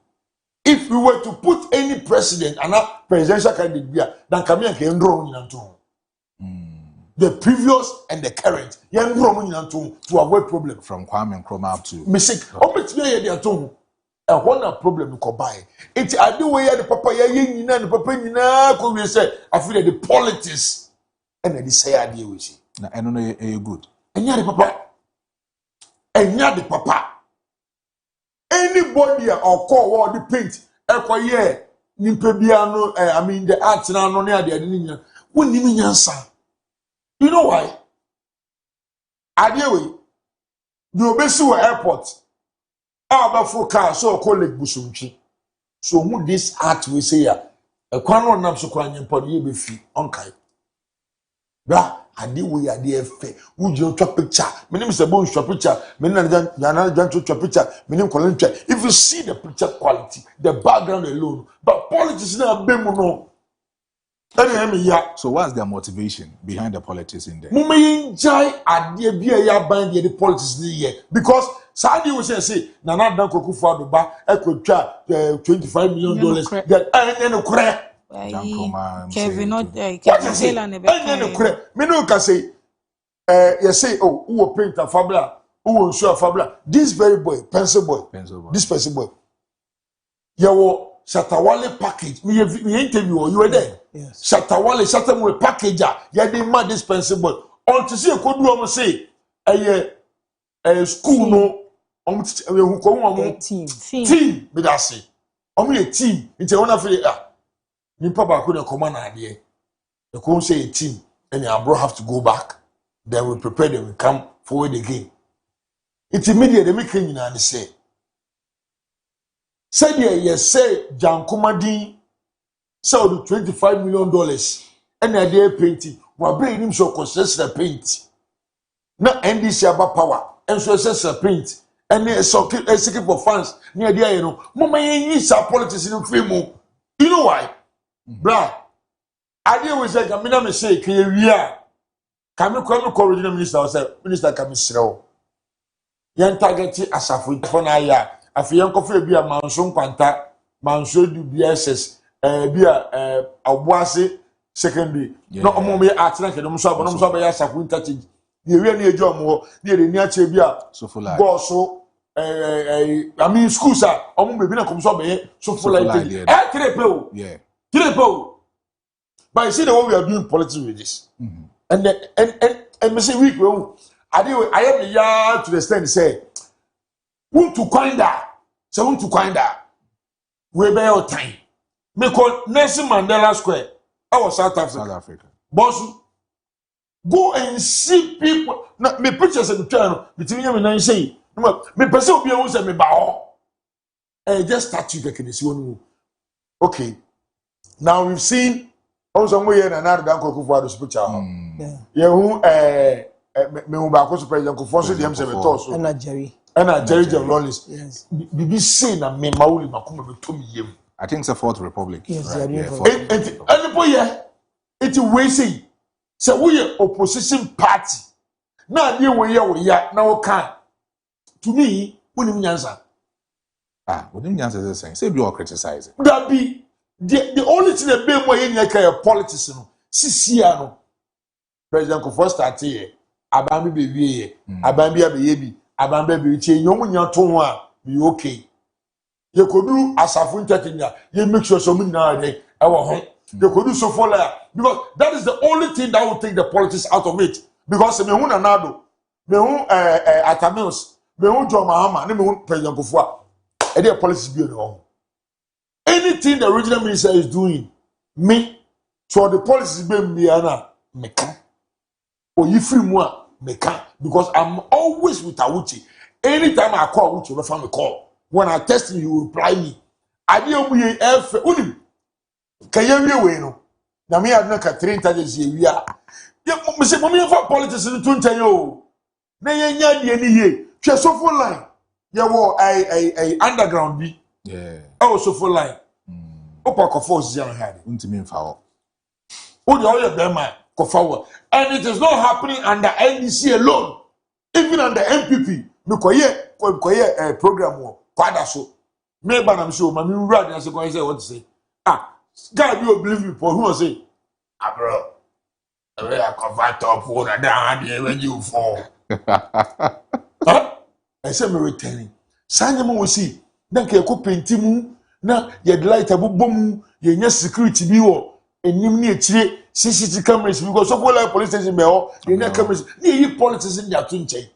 Speaker 1: if we were to put any president and a presidential candidate then come here can draw the previous and the current yan draw to avoid problem
Speaker 3: from Kwame Nkrumah up to
Speaker 1: mistake obetime ye dey aton e ho problem ko buy it ade we ya the papa ya nyina the papa nyina ko we say I feel the politics and the say ade we say
Speaker 3: na eno no e good
Speaker 1: enya the papa anybody or call what the paint ekoye nimpe bia no I mean the art na no ne ade ni nyina woni mi nyansa you know why ade we the obesu airport abafo car so colleague busumtwi so who this art we say ya ekwan no nam so kwa nyimpa ye be fi onkai bra ade we ade efe wujiro twa picture menim se bon twa picture menim na jan twa picture menim kolon twa if you see the picture quality the background alone but politics na be mu no
Speaker 3: so what's their motivation behind the politics in there
Speaker 1: mummy jai ade bia ya ban the politics ni here because Saudi was say na na dan kokufu adoba ekotwa $25 million that no kure
Speaker 4: Kevin not Kevin Taylor ne be
Speaker 1: no kure me no ka say you say oh who painter fabula who show fabula this very boy pencil boy this pencil boy yawo Shatawale package me interview you were there
Speaker 5: yes
Speaker 1: Shatawale package ya dey mad this pencil boy until say kodu am say school no who come team be that say a team it's one of nipa ba ko na command ade the come say a team and Abro have to go back then we prepare them we come forward again it's immediate they make nyina dey say said yes say Jankomadin sold $25 million and a day painting we bring him so consistent paint na NDC about power and so say paint and so seeking for fans near there you know mama yin sa politics in film you know why bra ade we say gamina me say ke wi kami ko original minister say minister kami srew yan target asafo for na ya afi yan ko fe bia manso kwanta manso du BSS bia aboase secondary no omo me atena ke no so ba ya asafo interchange ye wi na ejo omo ne re ni ache bia go so I mean schools are omo be na kom so be so full like trepe
Speaker 3: yeah
Speaker 1: trepe but you see the way we are doing politics with this and me say week we I am the yard to the stand say want to find that so want to find that we be your time me call Nelson Mandela Square our South Africa boss go and see people na me pictures in the channel between me and say me person obi won say me ba ho just statue that can see one okay now we've seen also we here na na dan kokufu ado picture yeah who me hu ba ko president kokufu so dem say me talk so
Speaker 5: na Jerry
Speaker 1: Lawless yes BBC na me mawuli makoma be to me yem
Speaker 3: I think it's a Fourth Republic
Speaker 5: yes
Speaker 3: right?
Speaker 1: And boy yeah it we say we opposition party na dey we ya na we can to me wonim nyansa
Speaker 3: wonim nyansa say say be all criticizing
Speaker 1: that be the only thing that be more yen yaka politics no sisia no president ko first start here abami be wie here abami be ye bi abambe bi tie nyom nya to ho a be okay ye kodu asafo ntetinya ye make sure so munna dey e wo ho ye kodu so for because that is the only thing that will take the politics out of it because me hu na nado me hu atamils me hu John Mahama ne me hu president Kofua e dey policies bi no anything the regional minister is doing me so the policies be me na meka oyi free mu a meka because I'm always with Awuchi anytime I call Awuchi refer me call when I text him, you reply me. I didn't be F. Unim. Can you we no? Na me adna ka 3 times we are. You say, "Mommy, for politics in 20 yo." Na nya de ni ye. Hwe so full line. Ya wo I underground bi.
Speaker 3: Yeah.
Speaker 1: Oh so full line. Opa ko force ya hade.
Speaker 3: Untimi mfa ho.
Speaker 1: O de all your bema ko forward. And it is not happening under NDC alone. Even under MPP. Me koye program wo. Father so me ba na so ma me wura dey say go say what say God you believe me for who say Abro we are cover top for that hand when you fall I say me returning sanya mo see na ke ko penti mu na ye light abobom ye nya security bi wo enim na ekire CCTV cameras because so go police station be ho ye nya cameras na yi politics in their twinche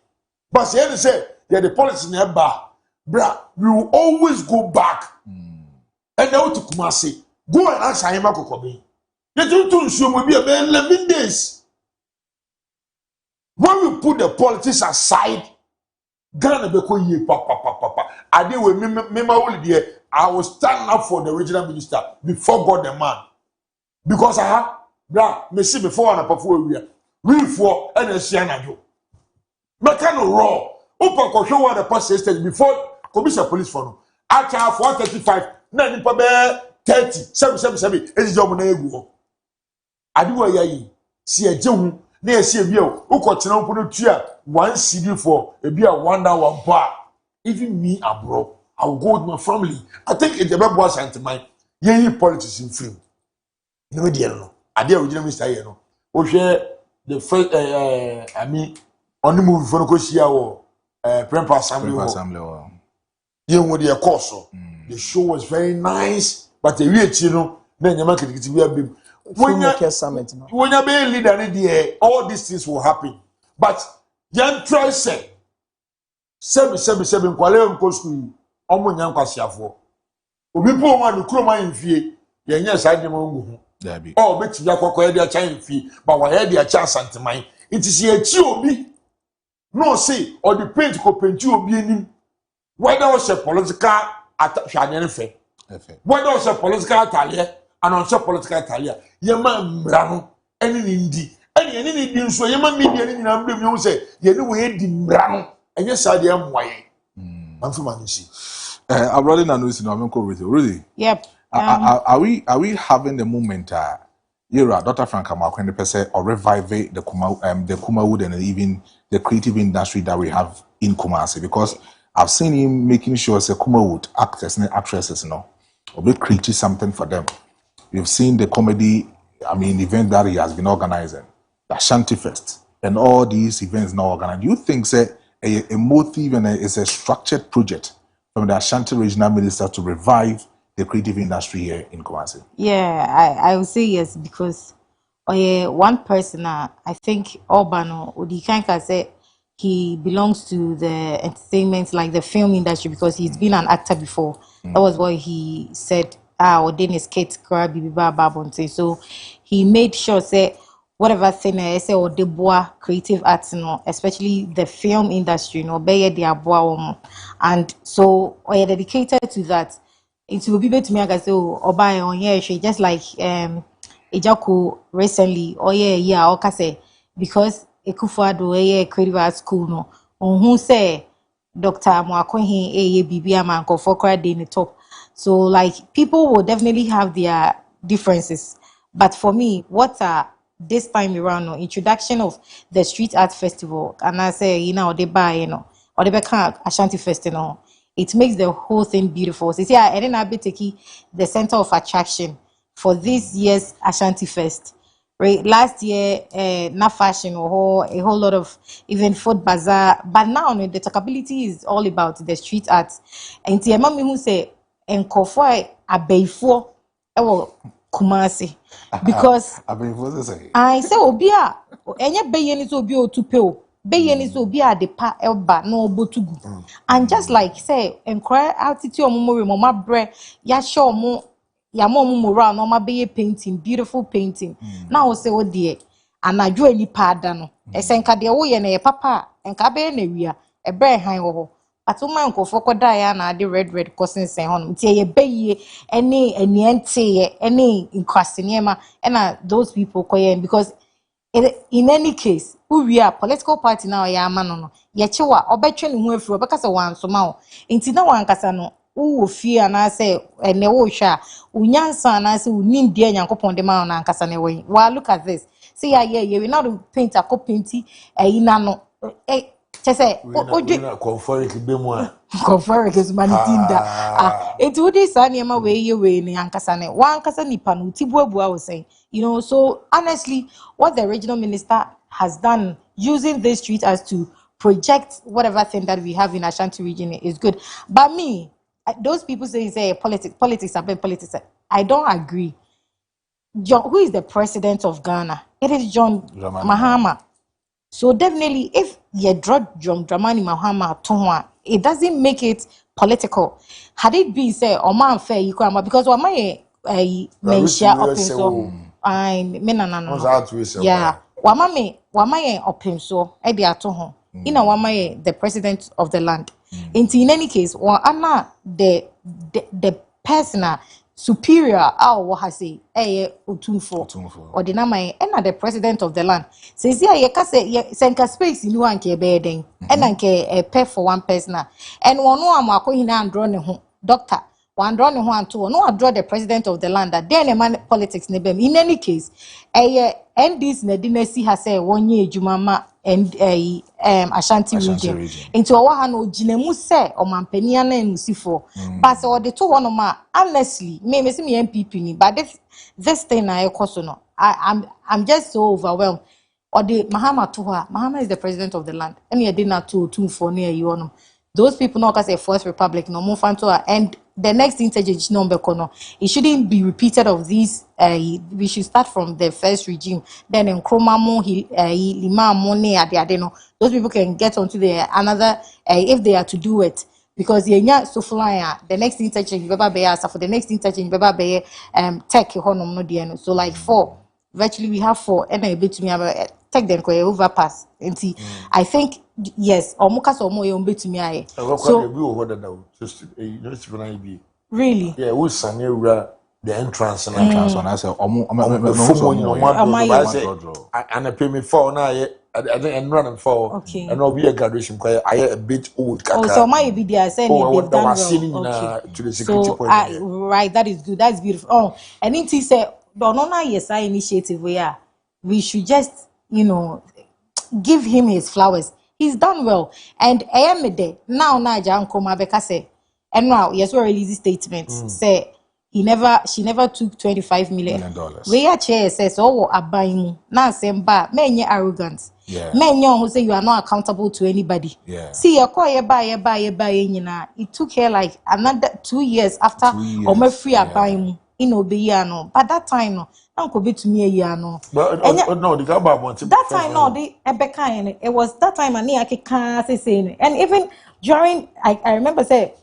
Speaker 1: but say ye the police na ba bra, we will always go back. And now to Kumasi, go and ask Ayema Kokobi. The two will be about 11 days. When we put the politics aside, Ghana beko ye papa. I did with me I will stand up for the regional minister before God the man. Because I have bra, me see before and before we are. Real for and a Sianajo. Mekano raw. Opa ko show one the past stage before commission police for no acha 435 na nipa be 30 777 ezi job na egu adiwa yayi si eje hu na esi ebi o ukotena mpo no tua 1 CD for ebi a 1 hour bar even me Abro I will go with my family I think it be boss antiman yeyi politics in film no dey no ade original minister here no o hwe the first I mean on the movie for no ko sia wo Prempa Assembly. The course. The show was very nice, but the real chino, then you make it we have been. When you be leader in the air, all these things will happen. But young try say 777 kwale nko school omo nyan kwasiafo. Obi po ma no kroma mfie, ye nya sa dem ngu.
Speaker 3: Dabi.
Speaker 1: Oh, beti yakwa de acha mfie, but wa ye de acha asanteman. It is ye chi obi. No say or the paint ko paint obi enim. Whether was a political attack, whether was a political Italia and also political Italia, Yaman Brano, any Indi, any Indian, so Yaman media in Amblem, you say, you know, we did Brano, and yes, I am why. I'm from Manisi.
Speaker 3: I'm running a news in America with you, really.
Speaker 4: Yep.
Speaker 3: Are we having the moment, Dr. Frank Amakwen, per se, or revive the Kumawood and even the creative industry that we have in Kumasi? Because I've seen him making sure that Kumawood actors and actresses, or be creating something for them. You've seen the comedy, event that he has been organizing, the Ashanti Fest, and all these events now organized. Do you think that a motive and is a structured project from the Ashanti regional minister to revive the creative industry here in Kumasi?
Speaker 4: Yeah, I would say yes, because one person, I think Obano Odikanka said he belongs to the entertainment, like the film industry, because he's been an actor before. That was what he said. Dennis Kate Babonte. So he made sure say whatever thing I say or the bois creative arts, especially the film industry, and so I dedicated to that. It will be better to me like say buy on here just like Ejako recently okay because Ekufuado creative arts school no on who say Dr. Mwakohi Bibi man for credit in the top. So like people will definitely have their differences. But for me, what this time around introduction of the street art festival, and I say, they buy, or they become Ashanti Festival, it makes the whole thing beautiful. So yeah, and then I'll be taking the center of attraction for this year's Ashanti Fest. Right, last year, na fashion or a whole lot of even food bazaar, but now the talkability is all about the street art. And the mama who say enkofo abeifo ewo Kumasi because I say obia enye beye ni so obi otupe o beye ni so obi adepa elba no obotugu and just like say enquire attitude omomori mama bre ya show mo ya mom moral no ma be painting beautiful painting na wo say wo de anadwo ani pada no esenka de wo ye na ye papa enka be na wia e bre han wo ho atuma nkofo koda ya na de red cousin sen ho no tie ye beye ene eniente ye ene inkwaseniema na those people koye because in any case we are political party now ya ama no ye chewa obetwe ne ho afiro obekasa wansoma o enti na wankasa no wo fie na say ene wo hwa unyansa na say unim dia nyankopon de ma na ankasa ne we wa look at this see ya we now paint a painti ina no chese oje
Speaker 1: confority be mu a
Speaker 4: confority is manitinda enti wo dey sa ne ma we ne ankasa ne wa ankasa nipa no tibuabua wo say so honestly what the original minister has done using this street as to project whatever thing that we have in Ashanti region is good. But me, those people say politics, I don't agree. Who is the president of Ghana? It is John Mahama. So definitely, if you draw John Dramani Mahama, it doesn't make it political. Had it been say, Oman fair, you come because Oman mention up so I no. Yeah, Wama open so edi ato ho. Ina Wama the president of the land. In any case, the person superior what has say Otumfo or the name and the president of the land. Says yeah, you can say senka space in one ke bedeng and anke a pay for one person and one no amako hina and draw ne ho doctor. One draw one two no draw the president of the land that then a man politics nebem. In any case, and this Nedinesi has said 1 year Jumama and Ashanti region. Into our hand Jinemu say or Mampenia and Musifo. But or the two one of my honestly, maybe see me MPP, but this thing I no. I'm just so overwhelmed. Or the Mahama is the president of the land. And you did not two for near you. Those people know because a First Republic no more fan to and the next interchange number kono. It shouldn't be repeated of these. We should start from the first regime. Then in Kromamo, Lima, Mone, Adiadeno. Those people can get onto the another if they are to do it. Because so fly the next interchange baba be for the next interchange baba be tech honum no dieno. So like 4. Virtually we have 4 and a bit to me take them overpass. And see, I think yes, or mukas or more bit to me. So really,
Speaker 1: yeah, we sang the entrance and
Speaker 3: and I said,
Speaker 1: and I pay me for now. I think and running for
Speaker 4: okay,
Speaker 1: and I'll be a graduation choir. I a bit old.
Speaker 4: Oh, so my be there saying they've done well.
Speaker 1: To the security
Speaker 4: so,
Speaker 1: point.
Speaker 4: Right, that is good. That's beautiful. Oh, and it is a Donona Yesa initiative where we should just, give him his flowers. He's done well. And I am a day. Now Naja Uncle Mabeka say, and now yes, we release a statement. Say she never took $25 million. We are chair says, oh, abayimu. Now same bar, men arrogant. Men who say you are not accountable to anybody. See, you call buy, it took her like another 2 years after or free abayimu. No, but that time no, Uncle bit to me a year no.
Speaker 1: But no, the Gaba wanted
Speaker 4: that time no, the Ebeka it was that time and I can't say and even during I remember say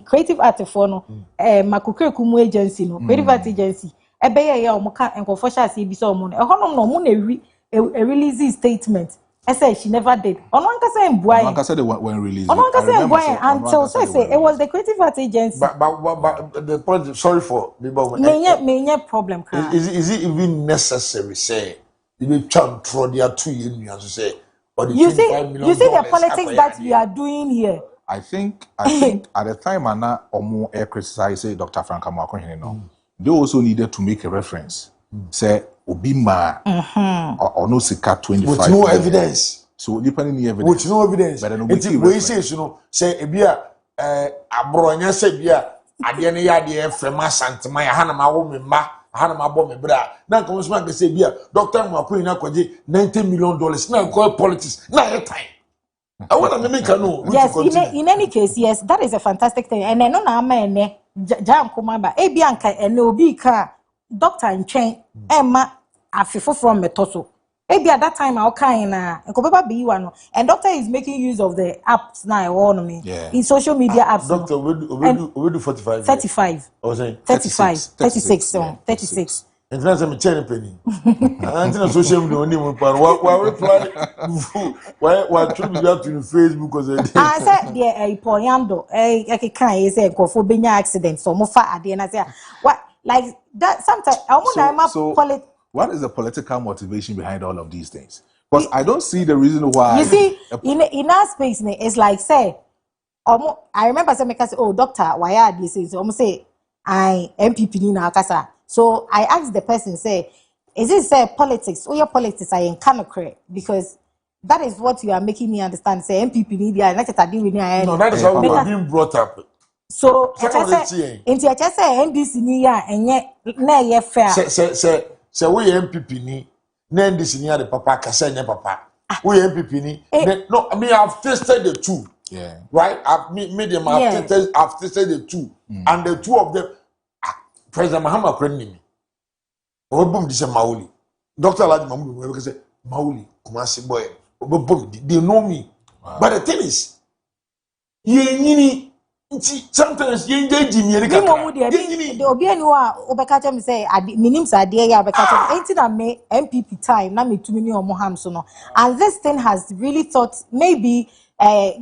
Speaker 4: creative art for no Makukure Kumu agency no creative art agency ebeye ya omuka enkoforsha se bi so omo no honom no mo na release statement. I said she never did.
Speaker 3: Onwanka said when released.
Speaker 4: Until say it was the creative art agency.
Speaker 1: But the point. Sorry for the
Speaker 4: problem.
Speaker 1: Is it even necessary? Say you be trying to throw their 2 years to say.
Speaker 4: You see the politics that we are doing here.
Speaker 3: I think at the time Anna Omo air criticize Dr. Frank Amakohene no. They also needed to make a reference. Say Obima or no sika 25
Speaker 1: with no evidence.
Speaker 3: So depending on evidence.
Speaker 1: With no evidence.
Speaker 3: But then
Speaker 1: we say say ebia Abro nya say bia ade ne ya de efrema santima ya hana ma wo memma hana mabo me bra na nka wonso ma say bia doctor Mwakuni na kwaje $90 million na call politics na e time. I want to make
Speaker 4: yes, in any case, yes, that is a fantastic thing. And then no na ama jam komaba e bia nka ene obi ka doctor nchen Emma afifo from metoso. Maybe at that time I'll kind and doctor is making use of the apps now on me in social media apps.
Speaker 1: Doctor, we do 45.
Speaker 4: 35.
Speaker 1: I was saying
Speaker 4: 36.
Speaker 1: And that's a chain penny. And social media only why reply why should be up to Facebook because
Speaker 4: I said a poyando I can say for being accident so more fat and I say what like that sometimes I want to call it.
Speaker 3: What is the political motivation behind all of these things? Because I don't see the reason why.
Speaker 4: You see, in our space, it's like say, I remember some say, "Oh, doctor, why are these things?" So say, "I MPP ni na kasa." So I asked the person, say, "Is it say politics? Oh, your politics I can correct because that is what you are making me understand." Say MPP ni dia na chata di we ni aye.
Speaker 1: No, that is how we are being brought up.
Speaker 4: So I just say NDC ni ya enye na ye fair.
Speaker 1: Say we MPP ni na NDC ni the papa kasa nye papa. We MPP ni no, I mean I've tasted the two.
Speaker 3: Yeah.
Speaker 1: Right? I've made them I've tasted the two. And the two of them President Mahama Krenimi. Obum dise Mauli. Dr. Alhaji Mahmoud we say Mauli Kumasi boy. Obum they know me. Wow. But the thing is sometimes you engage in the
Speaker 4: obi enu a obeka me say minim sa de ya obeka enti na me MPP time na me tumi ni omo ham so no and this thing has really thought maybe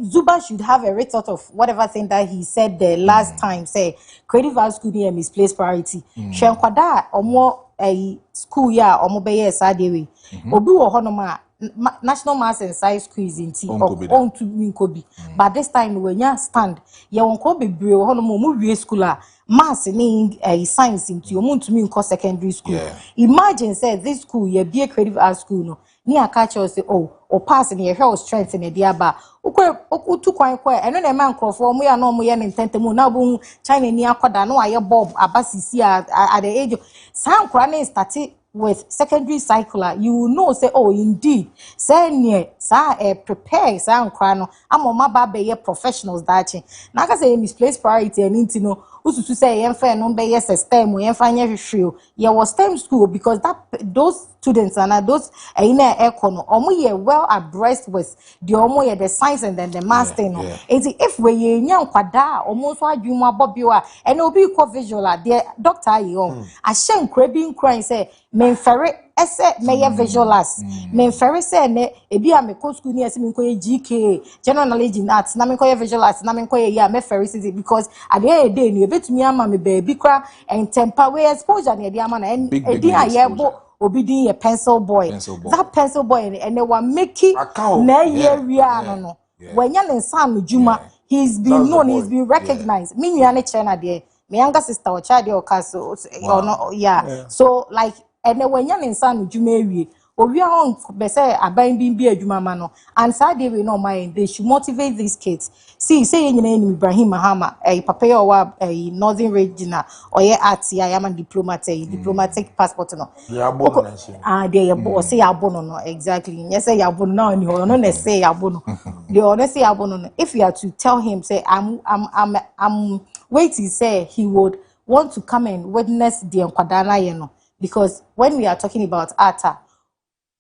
Speaker 4: Zuba should have a rethought of whatever thing that he said the last time say creative arts school near misplaced priority hwenkwada omo school ya omo be yes adewe obi wo hono National Mass and Science Quiz in tea on to Minkobi. But this time when you stand, you won't go be brave on movie school, mass in science into your moon to me in secondary school. Imagine say this school, you be a creative arts school, no near catch or say, oh, or passing your health strength in a diaba. Too quite, and when a man call for me, I know me and intentamo now boom China near Quadano, I Bob Abassi at the age of Sam Cranny started. With secondary cycler, you will know say, oh, indeed, say near, prepare, say, crano, I'm on my baby professionals that Naka say misplaced priority and intino, who's to say, and fair no be yes, STEM, we and find show. Yeah, was STEM school because those students and those in a econo, omo well abreast with the science and then the master. If we young quada, almost what you ma bobua, and obi co visual, dear doctor, you I shan't crabbing crying say, men ferry ese meye visualize men ferry say ne ebi a me ko school ni ese me ko GK general knowledge in arts na me ko visualize na me ko ya me ferry say because at the end day ni ebetumi ama me baby kra and temper we exposure na e ama na e di ayebo obi din ye pencil boy that pencil boy and they were making na yeria no when yan nsan juma he's been known he's been recognized me nua ne chena de my younger sister or child or castle or no so like and then when you're in San Jumewi, or we are on Bessa, a binding be a Jumamano, and Saturday we know mind, they should motivate these kids. See, saying your name Ibrahim Mahama, a papaya or a northern regional, or I am a diplomatic passport. No, they are say abono, exactly. Yes, say abono, and you don't say abono. They honestly abono. If you are to tell him, say, I'm waiting, say he would want to come and witness the Nkwadana, you know. Because when we are talking about ATA,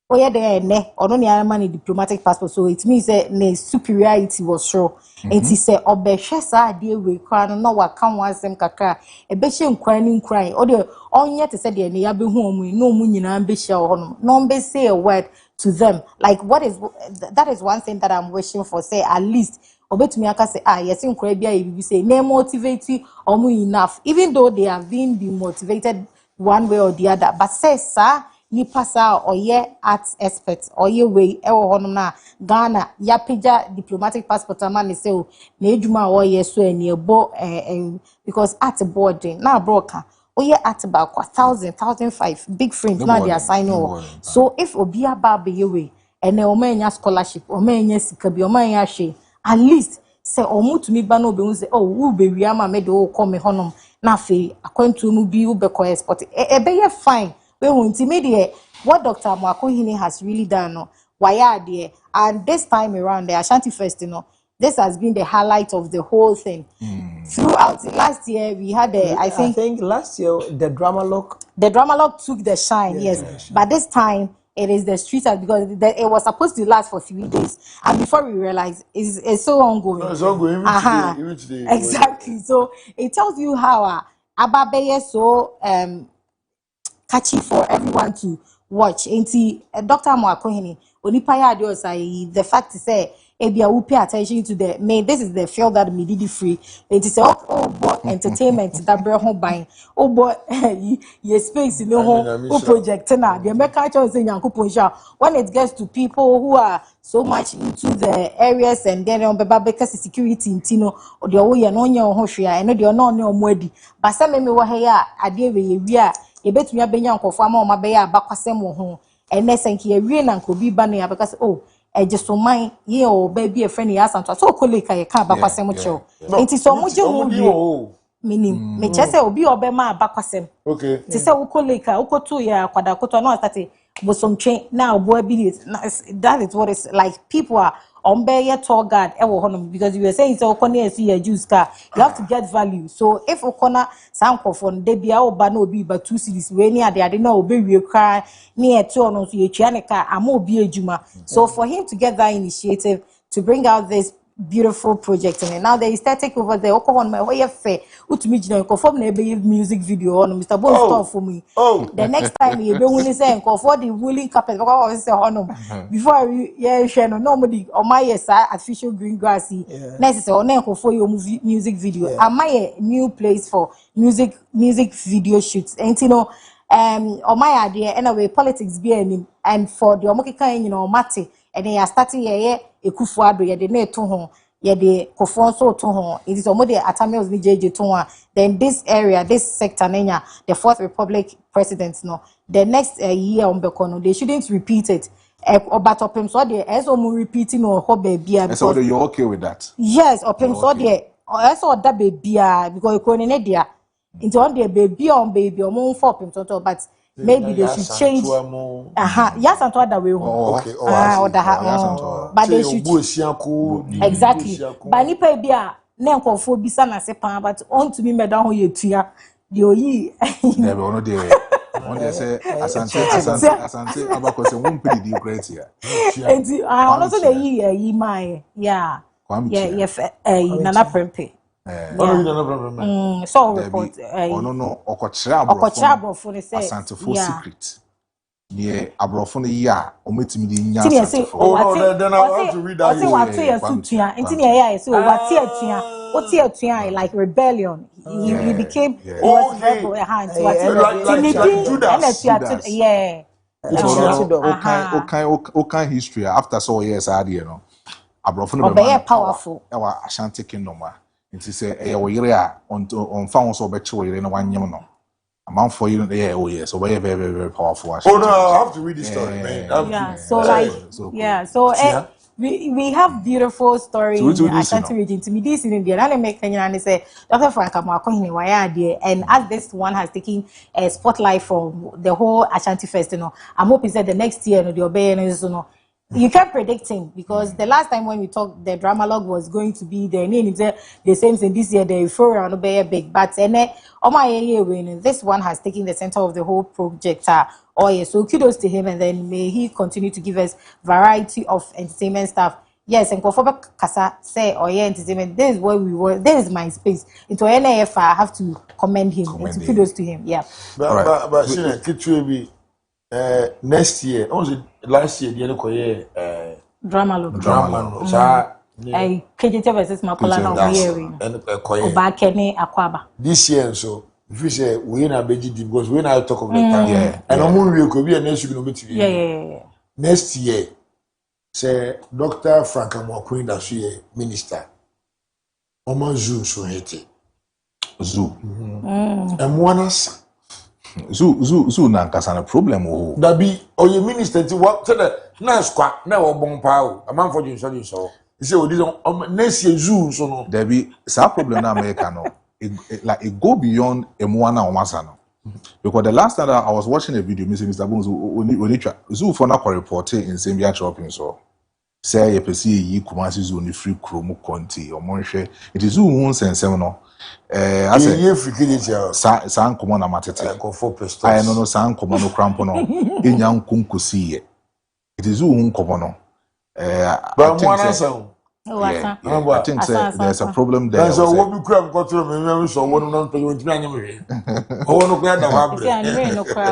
Speaker 4: oh yeah, there ne or no near diplomatic passport, so it means that ne superiority was sure. And he said, "Obeshesa dear we crown no wa come once them kakra a beshin crying or the on yet said the ne be home we no moon ambitious or no be say a word to them. Like that is one thing that I'm wishing for. Say at least obet me aka say yes in Caribbean you say ne motivate you or enough, even though they have been demotivated one way or the other, but says sir nipa sa or ye arts experts or ye way na Ghana yapija diplomatic passport man say o na eduma or ye so eni ebo because at boarding na broker or ye at about 1,000, big frames now they are signing so if obi aba be ye way and o manya scholarship o manya sika bi o manya she at least say omu to me ba no be say oh wo be wi ama me de o come honom na fe akwantu mu bi ubeko export be ye fine we won't immediate what Dr. Mwakohini has really done no why there and this time around the Ashanti Fest this has been the highlight of the whole thing. Throughout last year we had I think
Speaker 5: last year the drama lock
Speaker 4: took the shine, yes. But this time it is the street art because it was supposed to last for 3 days, and before we realize it's so ongoing.
Speaker 1: No, it's ongoing even today.
Speaker 4: Exactly. So it tells you how Ababe is so catchy for everyone to watch. Ain't Dr. Mwakohini Onipa ya the fact to say Ebia will pay attention to the main. This is the feel that me did free. It is oh boy entertainment that bring home buying. Oh boy, you space in the home project now. The American choice in when it gets to people who are so much into the areas and then on because security in Tino or the way and on your hoshia and the no mwedi. But some me wa here adie we are a bet me abenya nkofama o mabeya bakwasem wo ho. And next and here we na nkobi ba na because just so mine ye o baby a friend ya santo so koleka ye ka bakwasem cho enti so mo je wo minim me che se obi obema bakwasem
Speaker 1: okay
Speaker 4: ti se wo koleka wo koto ya kwada koto no start bosomtwe na obo abi that is what it's like. People are on be tour guard because you were saying so okone see your juice car you have to get value. So if okona sanko for de bia oba na obi ba 2 cities we ni ade na obi wie kra ni eto ono so ye twa ne ka ama obi ejuma. So for him to get that initiative to bring out this beautiful project and now there is static over there okon my way fair utumi gina conform na ebe music video on Mr. Bonez stop for me the next time you be when say for the willing carpet because say honum before yeah share no normally on my yes artificial green grassy next say on for your music video am I a new place for music video shoots and you know on my idea anyway politics be and for the omokika you know mate and they are starting here Ekufuado ye de na to ho ye de kofonso to ho it is omo de atamios ni jeje to ho then this area this sector nenya the Fourth Republic presidents no the next year on bekono they shouldn't repeat it but opem so de as omo repeating or ho baby
Speaker 3: so you're okay with that
Speaker 4: yes opem so de as o da baby because ekoni ne dia into on the baby omo for opem so but maybe they should change. Yes, and other way.
Speaker 1: Okay.
Speaker 4: But they should exactly. But ni pe bia na nkofo bisa na sepan but on to me me down here tua the oyi.
Speaker 3: Never ono dey. On dey say asante abako say won pedi di great here.
Speaker 4: And I also dey yi my yeah. Nana Prempe. So report
Speaker 3: no okochira abrofo ne say asantefo secret yeah abrofo no ya ometimi di nya asantefo
Speaker 1: then I have to read that
Speaker 4: you what say sutua enti ne ya so what say atua o tie atua like rebellion he became he was rebel hand like Judas yeah
Speaker 3: okay history after so years ade no abrofo no
Speaker 4: be powerful
Speaker 3: e wa Ashanti kingdom nti say e wo yire a on fa won so be che wo yire no wanyem no amount for you yeah oh yes so very very very powerful
Speaker 1: oh no I have to read this story man
Speaker 4: yeah so like yeah so we have beautiful story in Ashanti region to me this in India and make Kenya and say Dr. Frank Amoakohene why there and as this one has taken a spotlight from the whole Ashanti Fest you know I'm hoping that the next year the obeying you know you can't predict him because the last time when we talked, the drama log was going to be the same thing this year. The euphoria will be big, but this one has taken the center of the whole project. So kudos to him, and then may he continue to give us variety of entertainment stuff. Yes, and Kofoba Kasa say, entertainment. This is where we were. This is my space. Into NAF, I have to commend him. Kudos to him. Yeah.
Speaker 1: But next year, also last year, the other
Speaker 4: drama log. KJT versus Makola now hearing. Obakene Akwaba.
Speaker 1: This year, so if you say we na beji because we na talk of the time, and we could be a next year.
Speaker 4: Yeah.
Speaker 1: Next year, say Dr. Frank Amoakohene that's here minister. Oman Zoo so hete.
Speaker 3: Zoo.
Speaker 1: And one us.
Speaker 3: Zoo na nkasa na problem o
Speaker 1: da bi oye minister ti what tell na squad na wo bon pa o am for you so you say odi next year zoo so no
Speaker 3: da bi sa problem na America no it go beyond Emuana or Masano. Because the last time I was watching a video, Mr. Bones, Zoo for now reported in Zambia shopping so. Say you perceive ye Kumasi Zoo free chromo conti or Monshe. It is Zoo wounds and seminal. I say,
Speaker 1: ye free
Speaker 3: San Comona Matete. I know no San Comano Crampono in young Kunkusi. It is Zoo Comono.
Speaker 1: But one sound.
Speaker 3: Yeah, I think there's a problem there.
Speaker 1: So what we could have got to remember so one not to you.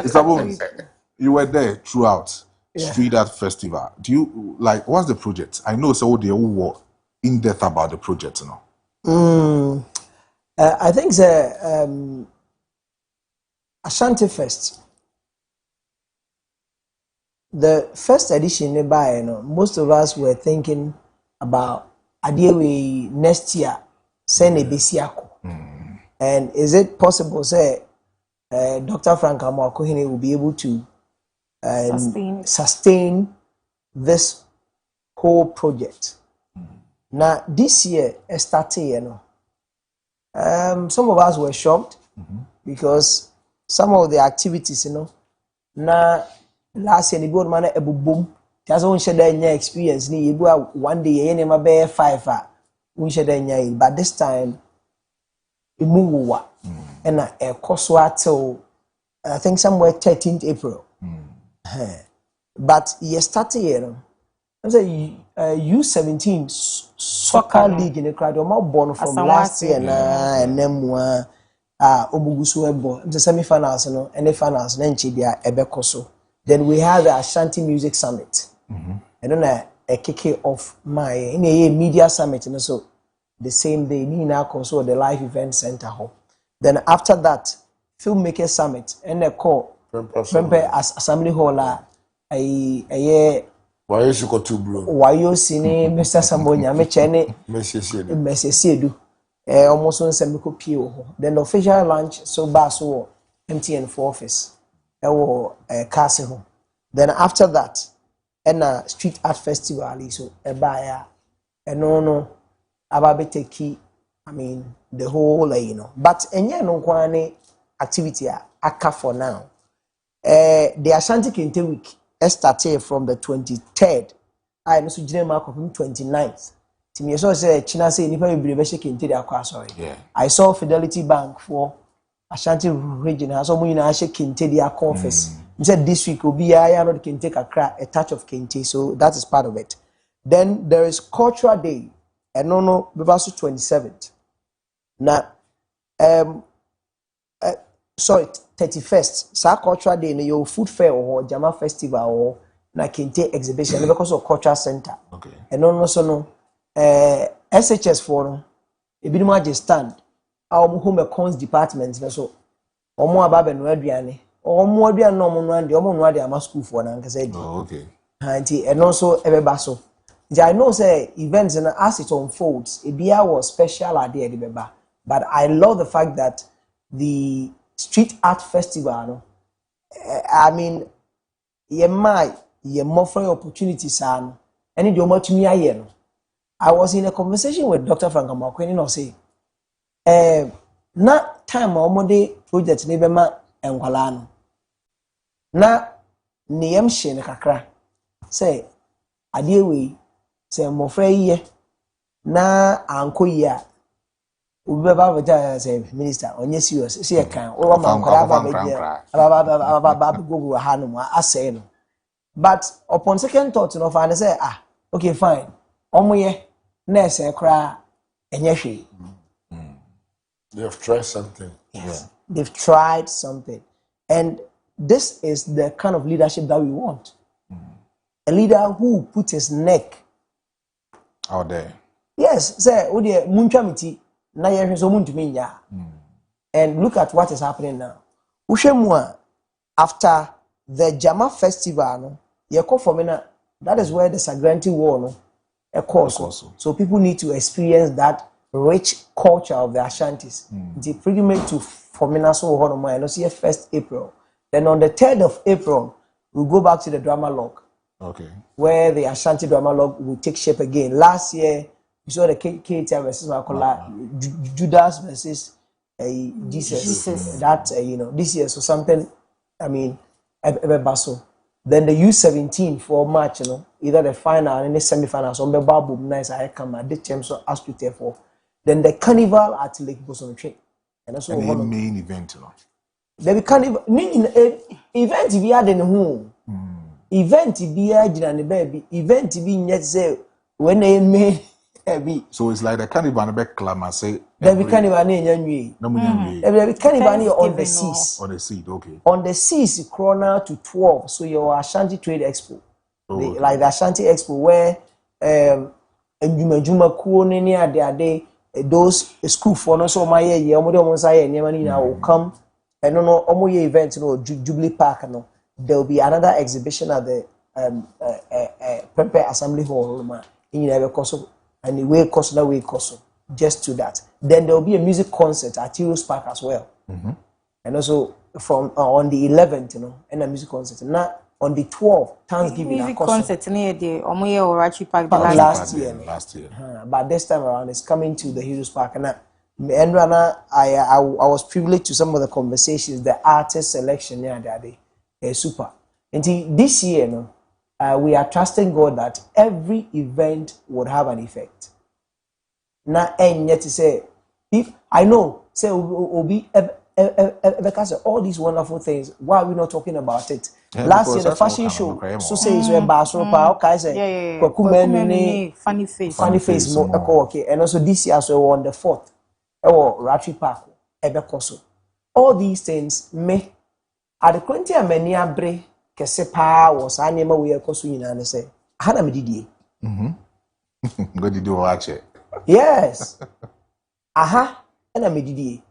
Speaker 3: Mr. Bones, you were there throughout Street Art Festival. Do you like what's the project? I know so they all were in depth about the project now.
Speaker 5: I think the Ashanti Fest. The first edition nearby, most of us were thinking about Adewe next year, send a Besiako. And is it possible, say, Dr. Frank Amoakohene will be able to sustain this whole project? Now, this year, started, some of us were shocked because some of the activities, now last year, the good man, a boom. Just one share that experience. Ni you go one day you never bear 5 one share that but this time it move and a cost till I think somewhere 13th April. But you started here. I say U17 soccer league in the crowd. You're more born from last year and then Obugusu Ebo. The semi-finals, and the finals. Then Chidia Ebekoso. Then we have the Ashanti Music Summit. I don't know a kick off my in a media summit and so the same day me now console the live event center home. Then after that, filmmaker summit and a call as assembly hall a year
Speaker 1: why you got to bro
Speaker 5: why you see Mr. Sambonia mechene Messi almost on some pio. Then the official launch so basso MTN for office a castle. Then after that and a street art festival so a buyer and no ababe key. I mean the whole but enye no kwane activity aka for now. The Ashanti Kente week started from the 23rd. I no so gire mark of 29th. Timi so say China say nipa bebre be shake Kente dey akwa sorry. I saw Fidelity Bank for Ashanti region has so much na shake Kente dey akwa office. You said this week will be I can take a touch of Kente, so that is part of it. Then there is Cultural Day, and no, Bebasu 27th. Now, sorry, 31st. So Cultural Day, your food fair or Jama Festival or na Kente exhibition because of Cultural Center.
Speaker 3: Okay.
Speaker 5: And no, SHS forum. A bit more just stand. Our home accounts department, so or more about Benwediane. Or more be a normal one, the Omo Nadi school for an
Speaker 3: okay.
Speaker 5: And also Ebebaso. I know say events and as it unfolds, Ibia was special idea the Beba. But I love the fact that the street art festival, I mean, ye more free opportunities and any do much me I was in a conversation with Dr. Frank Amoakohene say, not time or project Nebema and Walano. Na niyam hye ne kakra say adewe say mofra yiye na anko yi a obi baba baja say minister onye serious say e kan o ma nkora baba gogo ha no asay no but upon second thought no fa say okay fine omoye na ese kra enye hwe.
Speaker 1: They have tried something.
Speaker 5: Yes. Yeah. They've tried something and this is the kind of leadership that we want. A leader who puts his neck
Speaker 3: out there.
Speaker 5: Yes, say, Munchamiti, and look at what is happening now. Ushemwa, after the Jama Festival, that is where the Sagranti War occurs. So people need to experience that rich culture of the Ashantis. It's pretty much to Fomina so Honomai, and see 1st April. Then on the 3rd of April, we'll go back to the drama log.
Speaker 3: Okay.
Speaker 5: Where the Ashanti drama log will take shape again. Last year, we saw the KTR versus Makola, Judas versus Jesus. That this year, so something. I mean, Basso. Then the U17 for March, either the final and the semi-finals on the Babu nice I come at the champs or ask you for. Then the carnival at Lake Boson Tree. And that's
Speaker 3: one of the main event,
Speaker 5: There be carnival event if you had in home. Event if you had in the baby. Event if you yet say when they made.
Speaker 3: So it's like the carnival back clam say
Speaker 5: there be carnival in January. There be carnival on the seas.
Speaker 3: On the sea, okay.
Speaker 5: On the seas, Corona to 12. So your Ashanti Trade Expo, like the Ashanti Expo, where Juma Kuo those school for no so my year, almost I will come and no event, Jubilee Park. No, there will be another exhibition at the Pepe Assembly Hall in Never and the way cost just to that. Then there will be a music concert at Heroes Park as well. And also from on the 11th, and a music concert. Now on the 12th, Thanksgiving
Speaker 4: music concert near the Omoye Park
Speaker 5: last year. But this time around, it's coming to the Heroes Park. And I was privileged to some of the conversations. The artist selection is super. And this year, we are trusting God that every event would have an effect. Now, and yet to say, if I know, say, Obi, because all these wonderful things, why are we not talking about it? Last year, the fashion show, so say it's where Basro, okay, say, funny face, okay, and also this year, so on the 4th, Ruthy Park, Ebekoso. All these things may, at the 20th, many abre. Kese pa was anima we ekoso nyina ne say hana me didie
Speaker 3: go didi o ache
Speaker 5: yes aha na me didie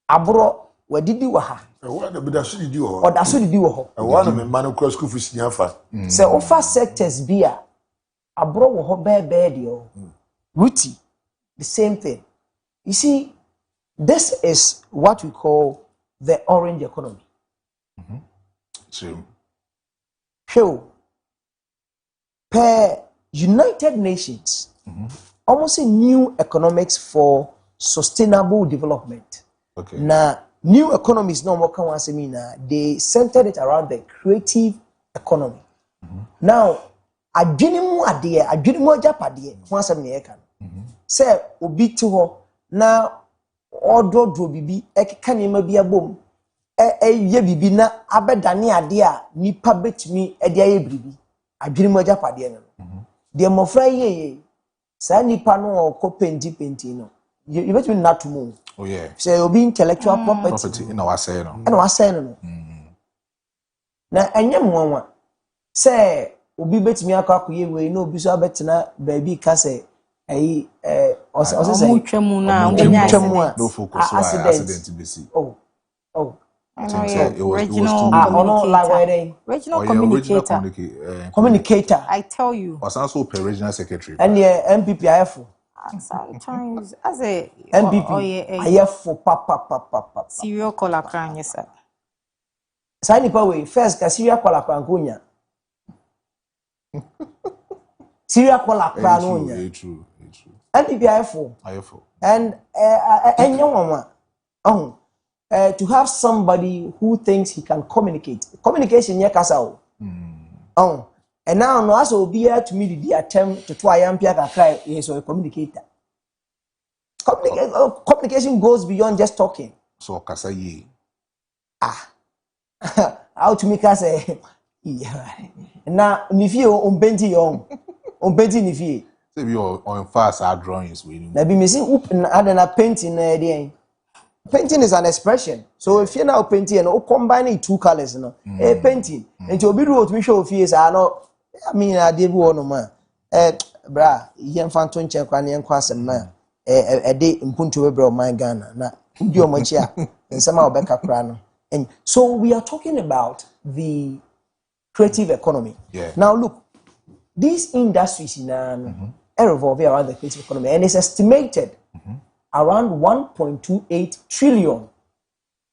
Speaker 5: abro wadidi wa ha
Speaker 1: wa na bida so didi wo
Speaker 5: o da so didi wo ho
Speaker 1: wa na me man cross school fees nyafa
Speaker 5: say offer sectors bia abro wo ho be de o Ruthy the same thing. You see, this is what we call the orange economy.
Speaker 3: True.
Speaker 5: Show per United Nations, almost a new economics for sustainable development.
Speaker 3: Okay.
Speaker 5: Now, new economies no more they centered it around the creative economy. Now, adwinimu japade once a year say obi to ho na odrodro bibi ekeka nima bia bom ye bibi na abedane ade a nipa betimi ede aye bibi adwinimu japade no de mofra ye sa nipa no okopenti no you betimi natumu.
Speaker 3: Oh yeah.
Speaker 5: Say obi intellectual property
Speaker 3: na wasay no.
Speaker 5: Na wasay no. Na enye mwanwa say obi betimi akwakoye we na obi so abetena baabi ka say ayi ose say
Speaker 4: mutwemu na onya
Speaker 3: no focus accident bc.
Speaker 5: Oh
Speaker 4: regional
Speaker 5: communicator.
Speaker 4: I tell you.
Speaker 3: Was also per regional secretary.
Speaker 5: And the MPPIF.
Speaker 4: Sometimes as a
Speaker 5: MPP IF papa
Speaker 4: serial caller cran yes sir.
Speaker 5: Sani pa we first ka serial caller cran konya. Serial caller cran konya.
Speaker 3: True.
Speaker 5: MPPIF. And anyone to have somebody who thinks he can communicate. Communication ye kasa o. And now no as obi to me the attempt to try and kakra is a communicator. Communication goes beyond just talking.
Speaker 3: So kasa ye.
Speaker 5: How to make us say na nifi ombenti yon. Ombenti nifi.
Speaker 3: Say we on fast our drawings we.
Speaker 5: Na be missing up na painting na dey. Painting is an expression. So if you're now painting and combining two colors, painting. And to be able to show face, I mean, I did one man. Bra, young Fanton Chequani and Quassam man. A day in Punto Ebro, my Ghana. Now, your mochia and somehow Becca Crano. And so we are talking about the creative economy.
Speaker 3: Yeah.
Speaker 5: Now, look, these industries revolve around the creative economy, and it's estimated. Around 1.28 trillion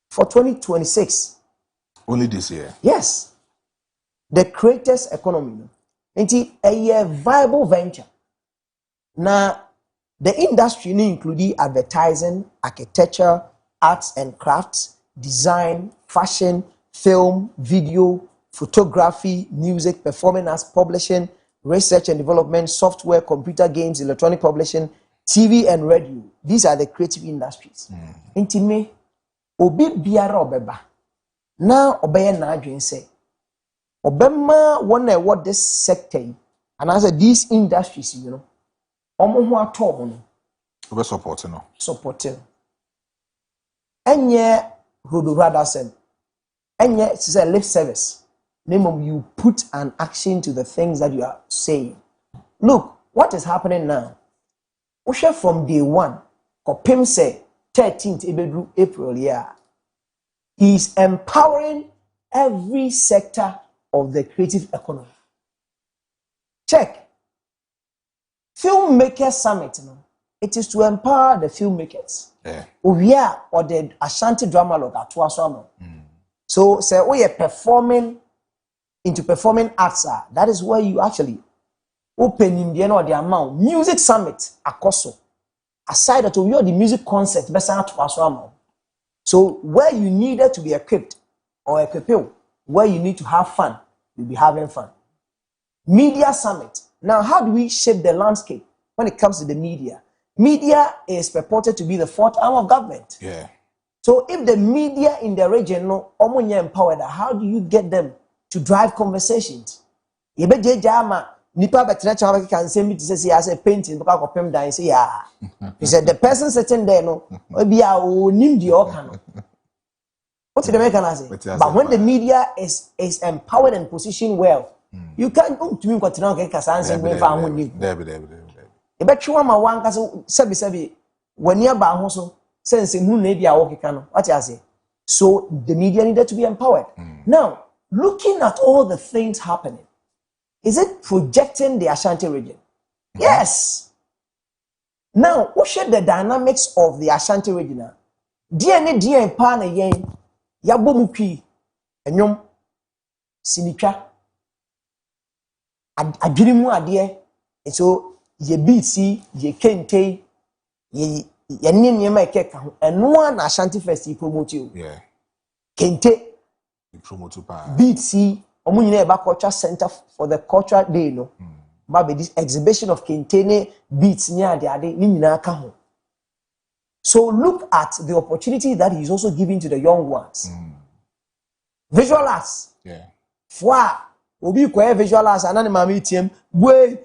Speaker 5: for 2026.
Speaker 3: Only this year?
Speaker 5: Yes. The greatest economy. It's a viable venture. Now, The industry include advertising, architecture, arts and crafts, design, fashion, film, video, photography, music, performing arts, publishing, research and development, software, computer games, electronic publishing, TV and radio. These are the creative industries. Inti me obi biara obeba na obeye na adwen say obema one what this sector and as these industries, you know, omo ho ato no
Speaker 3: we supporting
Speaker 5: enye rodo rather sen enye it is a lip service. Name you put an action to the things that you are saying. Look, what is happening now? Usha from day one, kopim say 13th April year. He is empowering every sector of the creative economy. Check. Filmmaker Summit, it is to empower the filmmakers.
Speaker 3: Yeah.
Speaker 5: We are or the Ashanti drama log at Tuasano. So say we are performing into performing arts. That is where you actually open in the end of the amount. Music Summit akoso. Aside that we are the music concert best at Tuasano. So where you needed to be equipped or equipped, where you need to have fun, you'll be having fun. Media Summit. Now, how do we shape the landscape when it comes to the media? Media is purported to be the fourth arm of government.
Speaker 3: Yeah.
Speaker 5: So if the media in the region no empowered, how do you get them to drive conversations? He said the person sitting there no be a nim the okano. What did the American say? But when the media is empowered and positioned well, you can't go to me continue get kasanse me fa ho ni. E be twa ma wan ka sebi when you ba ho so sense hu na bia wo keka no. What you say? So the media needed to be empowered. Now, looking at all the things happening, is it projecting the Ashanti region? Yes. Now, what should the dynamics of the Ashanti region? DNA pa na yen yabo mu kwi enyom sinitwa adwiri mu ade so ye beats ye kente ye nyema ekeka ho eno na Ashanti Fest promote you.
Speaker 3: Yeah.
Speaker 5: Kente
Speaker 3: promote pa
Speaker 5: beats omo nyina eba culture center for the cultural day no. But this exhibition of kente ne beats nya ade ni nyina aka ho. So look at the opportunity that he's also giving to the young ones. Visual arts.
Speaker 3: Yeah.
Speaker 5: Fwa obi kwa visual arts anani mama tiem boy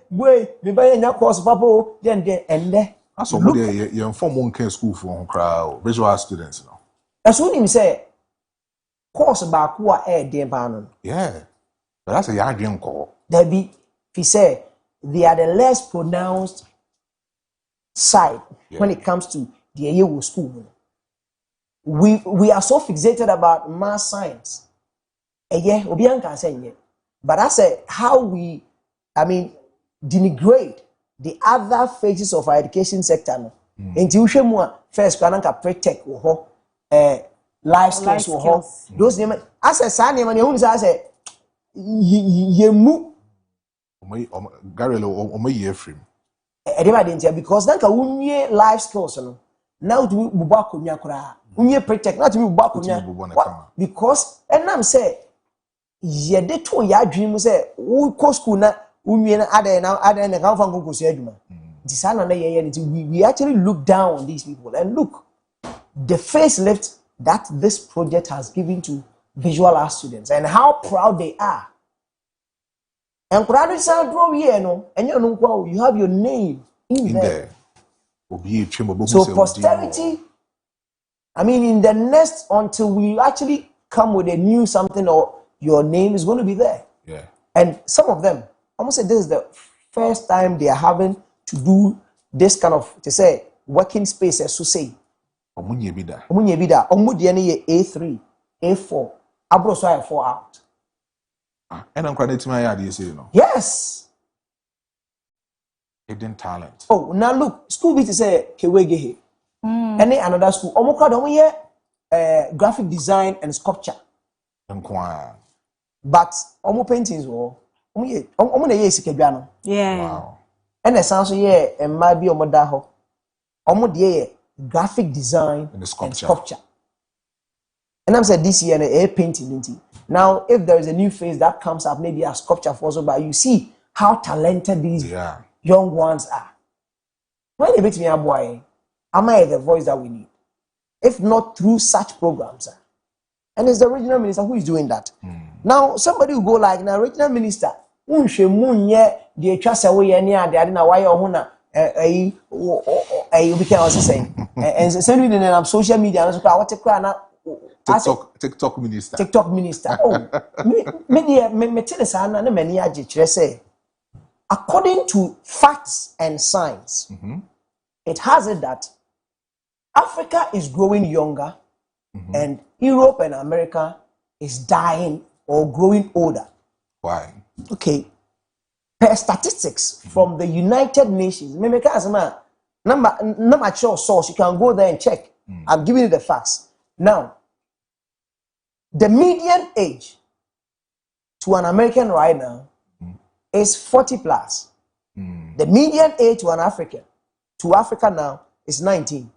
Speaker 5: me buy nya course papo then ende.
Speaker 3: That's what you inform one can school for crowd visual arts students no.
Speaker 5: That's what him say. Course ba ko a den ba no.
Speaker 3: Yeah. But that's a young dream call.
Speaker 5: There be he say they are the less pronounced side when it comes to the Yewo school. We are so fixated about math science. Obian can say but that's how we denigrate the other phases of our education sector no. Until first kananka pre-tech wo life skills. Those name as a son name you say yemu
Speaker 3: Garelo year frame.
Speaker 5: Because nanka unye life skills no. Now to buba konya kura. Unye pre-tech now to buba konya. Because enam say ye de to ya dream say wo ko school na unye na ada na kan fa nko so adwuma. Disana na ye we actually look down on these people and look the facelift that this project has given to visual arts students and how proud they are. And proud sound draw here no and you have your name in there. So posterity, in the next until we actually come with a new something or your name is going to be there.
Speaker 3: Yeah. And
Speaker 5: some of them, almost say this is the first time they are having to do this kind of, to say, working space as to say. Omunye bida. Omudie ni A3, A4. Abro so 4 out.
Speaker 3: And I'm credit my idea, say no.
Speaker 5: Yes.
Speaker 3: Hidden talent.
Speaker 5: Oh, now look, school bit say Kewege. Any another school. Omuka do graphic design and sculpture. But omu paintings wo. Omu na ye sika bia no.
Speaker 4: Yeah.
Speaker 3: Wow.
Speaker 5: And the sounds ye emma bi omoda ho. Almost the graphic design and sculpture. And I'm saying this year a painting. Now, if there is a new face that comes up, maybe a sculpture for but you see how talented these young ones are. When they meet me a boy, am I the voice that we need? If not through such programs. And it's the regional minister who is doing that. Now, somebody will go like, now, regional minister, the trust away any other than why you became also saying, and sending in social media, and what a crown.
Speaker 3: TikTok minister.
Speaker 5: TikTok minister. Oh, according to facts and science, it has it that Africa is growing younger and Europe and America is dying or growing older.
Speaker 3: Why?
Speaker 5: Okay. Per statistics from the United Nations, number source, you can go there and check. I'm giving you the facts. Now, the median age to an American right now is 40 plus. The median age to an African, to Africa now, is 19.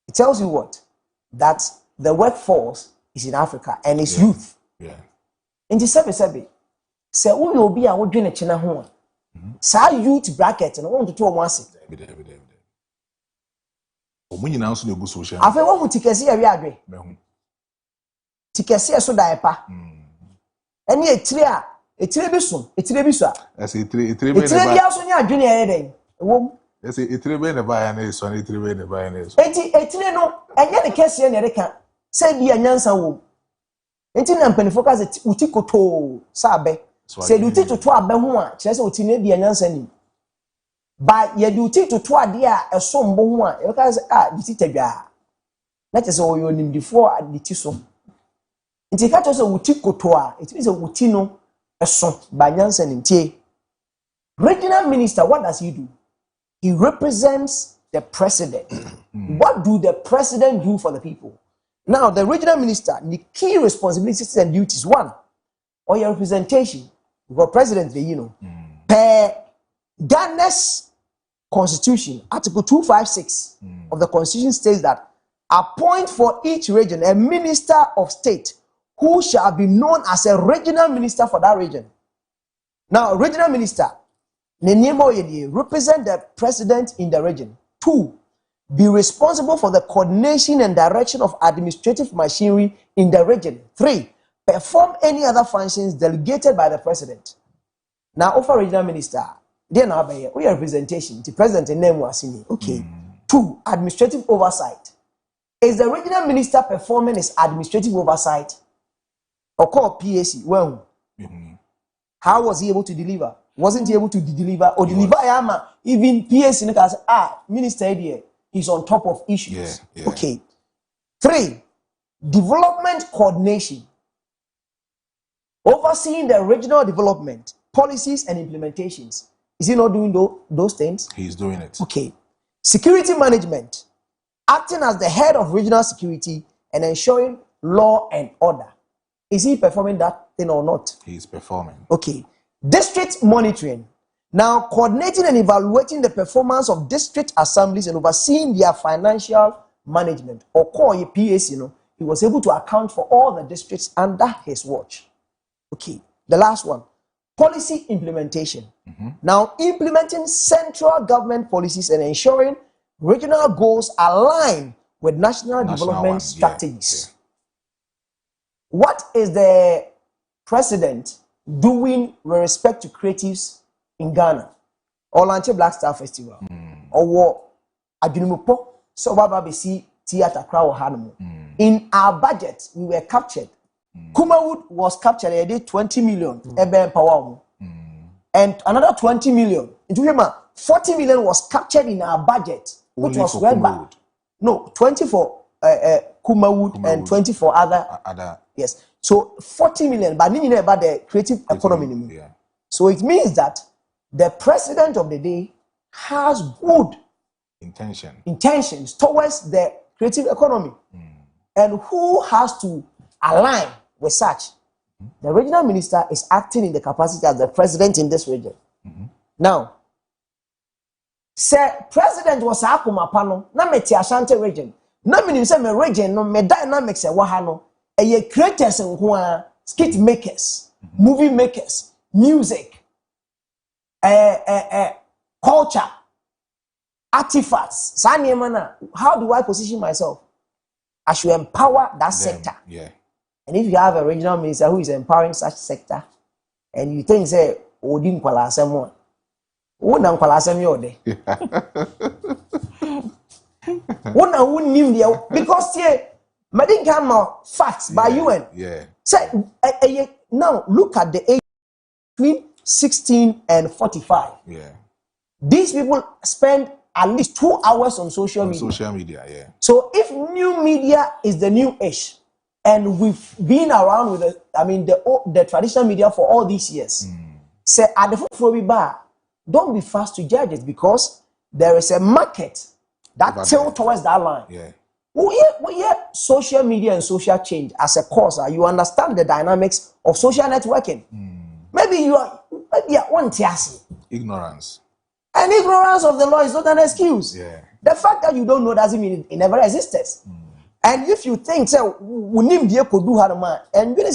Speaker 5: It tells you what? That the workforce is in Africa and it's youth. In the sebe, say who will be a would a china home. Sa youth bracket and I want to do once. I feel what tikesi every agree. Tikesi so daipa. Any a trebisun, a trebisa.
Speaker 3: I say
Speaker 5: three also near junior heading.
Speaker 3: I say it remain a buy and so it remain a buy and so.
Speaker 5: No, and yet the case in the said the anyansa womb. Until I'm penny focus it utiko sabe. Said you teach to 12 behua, chess would need the anyansa. But ye do teach to 12 dear a son bohua, because you teach a guy. That is all you need before at the tiso. It is also utiko toa, it is a utino, a son by Yansen in tea. Regional minister, what does he do? He represents the president. What do the president do for the people? Now, the regional minister, the key responsibilities and duties, one, or your representation, because president, per Ghana's constitution, Article 256 of the constitution states that appoint for each region a minister of state who shall be known as a regional minister for that region. Now, regional minister, represent the president in the region. 2, be responsible for the coordination and direction of administrative machinery in the region. 3, perform any other functions delegated by the president. Now, offer regional minister, then I'll be your representation. The president and name was in. Okay. 2, administrative oversight. Is the regional minister performing his administrative oversight? Or called PAC? Well, how was he able to deliver? Wasn't he able to deliver or deliver? Even PAC in the minister here, he's on top of issues. Okay. 3, development coordination. Overseeing the regional development, policies and implementations. Is he not doing those things?
Speaker 3: He's doing it.
Speaker 5: Okay. Security management. Acting as the head of regional security and ensuring law and order. Is he performing that thing or not?
Speaker 3: He's performing.
Speaker 5: Okay. District monitoring. Now, coordinating and evaluating the performance of district assemblies and overseeing their financial management. Or call a PAC, he was able to account for all the districts under his watch. Okay. The last one. Policy implementation. Now, implementing central government policies and ensuring regional goals align with national development strategies. What is the president doing with respect to creatives in Ghana? Olanche Black Star Festival. Or Adunimupo, so Baba see theater crowd Hanamo. In our budget, we were captured. Kumawood was captured, they did 20 million, and another 20 million. Into him, 40 million was captured in our budget, which was read back. No, 20 for Kumawood and 20 for other. Yes. So 40 million, but you know about the creative economy.
Speaker 3: Yeah.
Speaker 5: So it means that the president of the day has good intentions towards the creative economy. And who has to align with such? The regional minister is acting in the capacity as the president in this region. Now, say president was akoma pano na meti Ashanti region na minim say me region no me dynamics e wa ha no e creators nko a skit makers movie makers music culture artifacts sanema how do I position myself? I should empower that sector.
Speaker 3: Yeah.
Speaker 5: And if you have a regional minister who is empowering such sector and you think say Odin kwala asem wona nkwala asem yode wona wonnim dia because here madin come facts by UN.
Speaker 3: Yeah.
Speaker 5: Say now look at the age between 16 and 45.
Speaker 3: Yeah.
Speaker 5: These people spend at least 2 hours on social media.
Speaker 3: Social media, yeah.
Speaker 5: So if new media is the new age, and we've been around with the traditional media for all these years, say at the football bar, don't be fast to judge it because there is a market that tilts towards that line.
Speaker 3: Yeah.
Speaker 5: We hear social media and social change as a cause. You understand the dynamics of social networking. Maybe you are one tiasi.
Speaker 3: Ignorance.
Speaker 5: And ignorance of the law is not an excuse.
Speaker 3: Yeah.
Speaker 5: The fact that you don't know doesn't mean it never existed. And if you think, say, could do harma, and you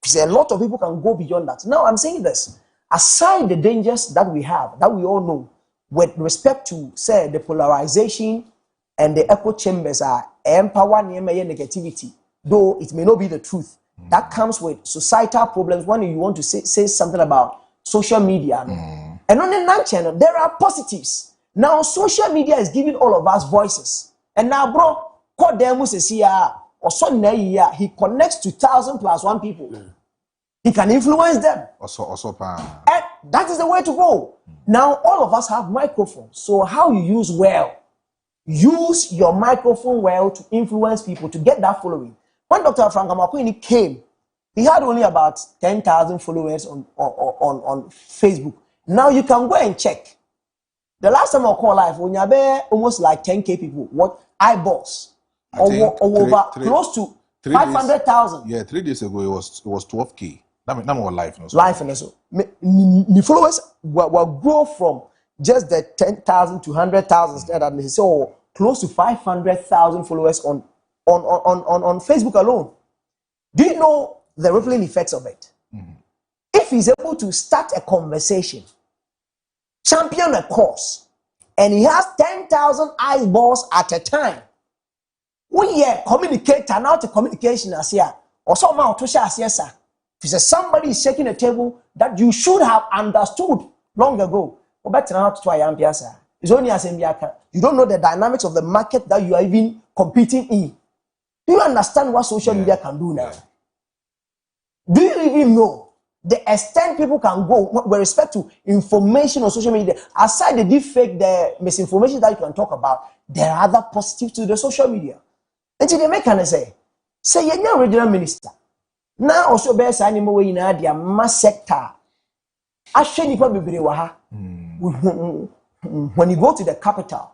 Speaker 5: say, a lot of people can go beyond that. Now, I'm saying this. Aside the dangers that we have, that we all know, with respect to, say, the polarization and the echo chambers are empower negativity, though it may not be the truth. That comes with societal problems when you want to say something about social media. And on the non-channel, there are positives. Now, social media is giving all of us voices. And now, bro, he connects to 1,000+1 people. He can influence them. And that is the way to go. Now, all of us have microphones. So how you use use your microphone well to influence people, to get that following. When Dr. Frank Amakwini came, he had only about 10,000 followers on Facebook. Now you can go and check. The last time I called live, when you're almost like 10K people, what eyeballs, over close to 500,000.
Speaker 3: Yeah, 3 days ago it was 12K. That more live.
Speaker 5: Live and so the followers will grow from just the 10,000 to 100,000. And they say close to 500,000 followers on Facebook alone. Do you know the rippling effects of it? If he's able to start a conversation, champion a cause, and he has 10,000 eyeballs at a time, we communicate, turn out to communication as here, or somehow to share yes, sir. If somebody is shaking a table that you should have understood long ago, or better now to try and piazza. It's only as you don't know the dynamics of the market that you are even competing in. Do you understand what social media can do now? Do you even know the extent people can go with respect to information on social media? Aside the deepfake, the misinformation that you can talk about, there are other positives to the social media. And so they make an say you're regional minister. Now also bear sign way in the mass sector. When you go to the capital,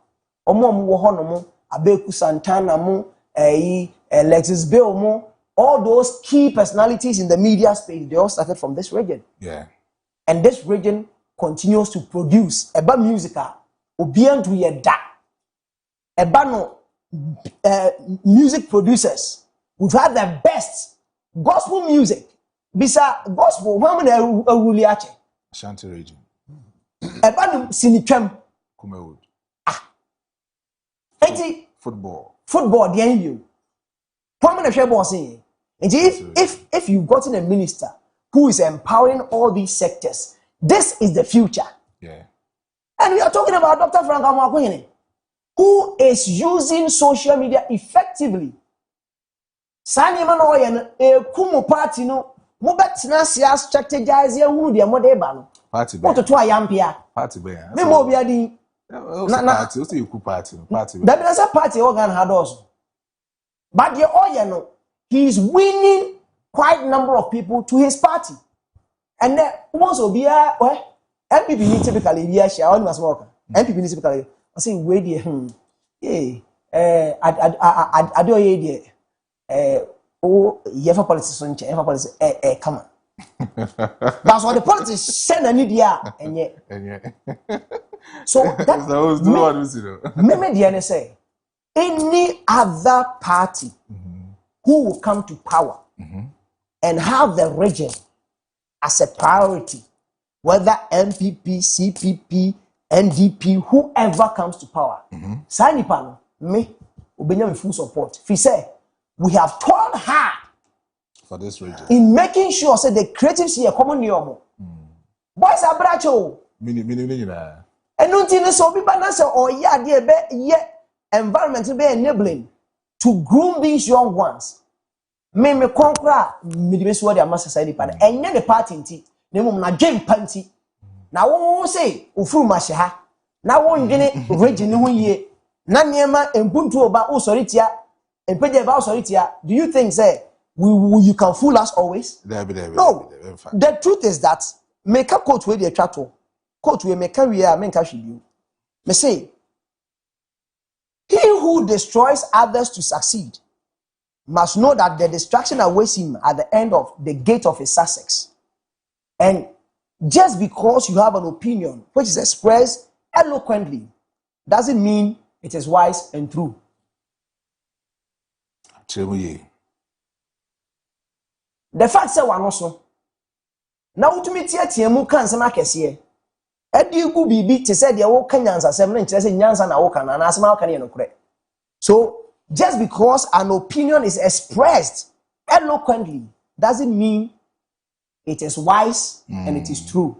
Speaker 5: Abeku Santana, Alexis Bill, all those key personalities in the media space, they all started from this region.
Speaker 3: Yeah.
Speaker 5: And this region continues to produce eba musical, obian to ye da. Eba no music producers. We've had the best gospel music. Bisa gospel, how many are
Speaker 3: Ashanti region.
Speaker 5: Eba no sinitwem.
Speaker 3: Kumewood.
Speaker 5: Football, the end you. How many people saying? And if you've gotten a minister who is empowering all these sectors, this is the future.
Speaker 3: Yeah.
Speaker 5: And we are talking about Dr. Frank Amakwini, who is using social media effectively. Sani manoyen kumu party no mubetina sia strategize ya hu de modeba no.
Speaker 3: Party be.
Speaker 5: What to ayampia.
Speaker 3: Party be.
Speaker 5: Me mo bia din.
Speaker 3: Party, also you party.
Speaker 5: That is a party organ had also. But the oil, he is winning quite a number of people to his party. And then once will be MPP need typically be a share on my smoker. MPP need typically I say wait there. I do you have a politician, come on. That's what the politics send an idea and yet. So that maybe the NSA say any other party who will come to power and have the region as a priority, whether MPP, CPP, NDP, whoever comes to power, Sani Pano, me, Ubenya full support. If he say we have toiled hard
Speaker 3: for this region
Speaker 5: in making sure say the creatives here common yomo. Boys are bracho. And until so be balance or environment be enabling to groom these young ones. Me conquer me the what their master society pan and the party nti na mum na dwen panti na wo say ofuru mahye na wo ndwene region ho yie na niema empuntu oba o soritia empeje ba o soritia. Do you think say you can fool us always? No. The truth is that make a coach with the chatto coach we make career make a you me say he who destroys others to succeed must know that the destruction awaits him at the end of the gate of his success. And just because you have an opinion which is expressed eloquently doesn't mean it is wise and true. The fact that one also now ultimately tiemu kan sema kese edi gu bibi te say de wo kan nyansa sem na nkyere say nyansa na wo kan na asema wo kan ye no kure. So just because an opinion is expressed eloquently doesn't mean it is wise and it is true.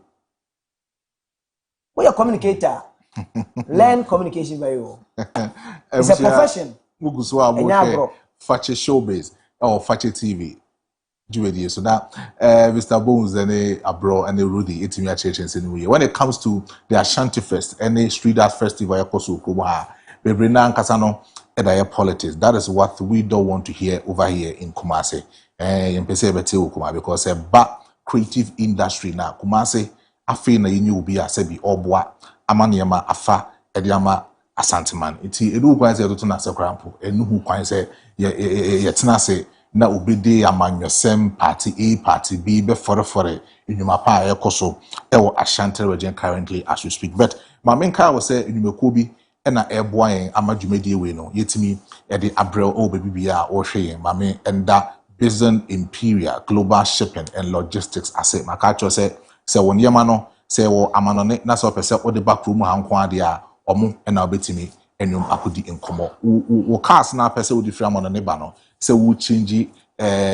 Speaker 5: We are communicator. Learn communication very well. It's a profession.
Speaker 3: Fakye Showbiz or Fakye TV. So now, Mr. Bonez and Abro and Ruthy, it's me a church in when it comes to the Ashanti Fest, any street art festival, we bring down Kasano and politics. That is what we don't want to hear over here in Kumasi. In Pesebete because a back creative industry now. Kumasi, afe na yini ubi asebi obwa amaniama afa ediama asanteman. Iti edu kwanse edo na sekrampo enuhu kwanse ye tenase na obede amanyosem party A party B be fore enyuma pa ekoso ewo Ashanti region currently as we speak. But my main car was say enyumeko bi na eboa yen amadwumedie we no yetimi e de Abro o baby bia o hwe yen mame enda Business Imperial Global Shipping and Logistics ase makacho say won yema no say wo amanone na so pese o de backroom hanko ade a omo na obetimi enum akodi enkomo wo cars na pese wo di free amanone ba no say wo change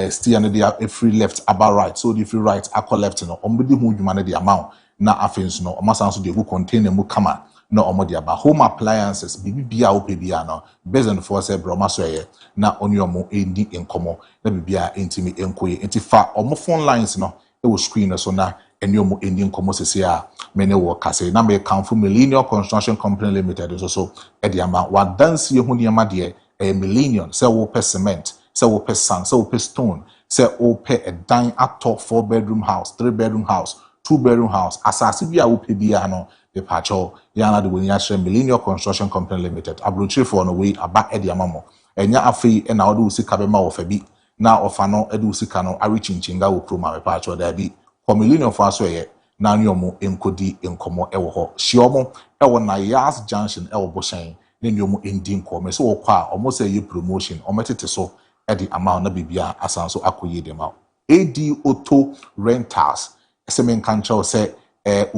Speaker 3: steer no dey free left about right so the free right akọ left no omo di hu dwuma no dey amount na afenso no omo san so dey go container mu kama na omo dey aba home appliances bibi bia wo pe bia no business for say bro maso ye na oni omo endi enkomo na bibia entimi enkoye entifa omo phone lines no e wo screen so na eni omo endi enkomo sese a mene wo kase na me Kamfu Millennium Construction Company Limited so e dey ama wa dance ye hu niam de millennium say wo per cement say wo per sand say wo per stone say wo per a dine atop 4-bedroom house 3-bedroom house 2-bedroom house asase bia wo pe bia no the pacho yana de woni ahre Millennium Construction Company Limited Abro for no way aba e dey ama mo enya afei e na wo de usika be ma wo fa bi na ofa no e de usika no ari chinchinga wo kroma me pacho da bi for Millennium for aso ye na nyomo enkodi enkomo e wo ho hiomo e wo na Yas Junction e wo boshan na nyomo endi nkomo so wo kwa omo say ye promotion ometete so e de ama na bibia asanso akoye dem ma AD Auto Rentals semen kancha say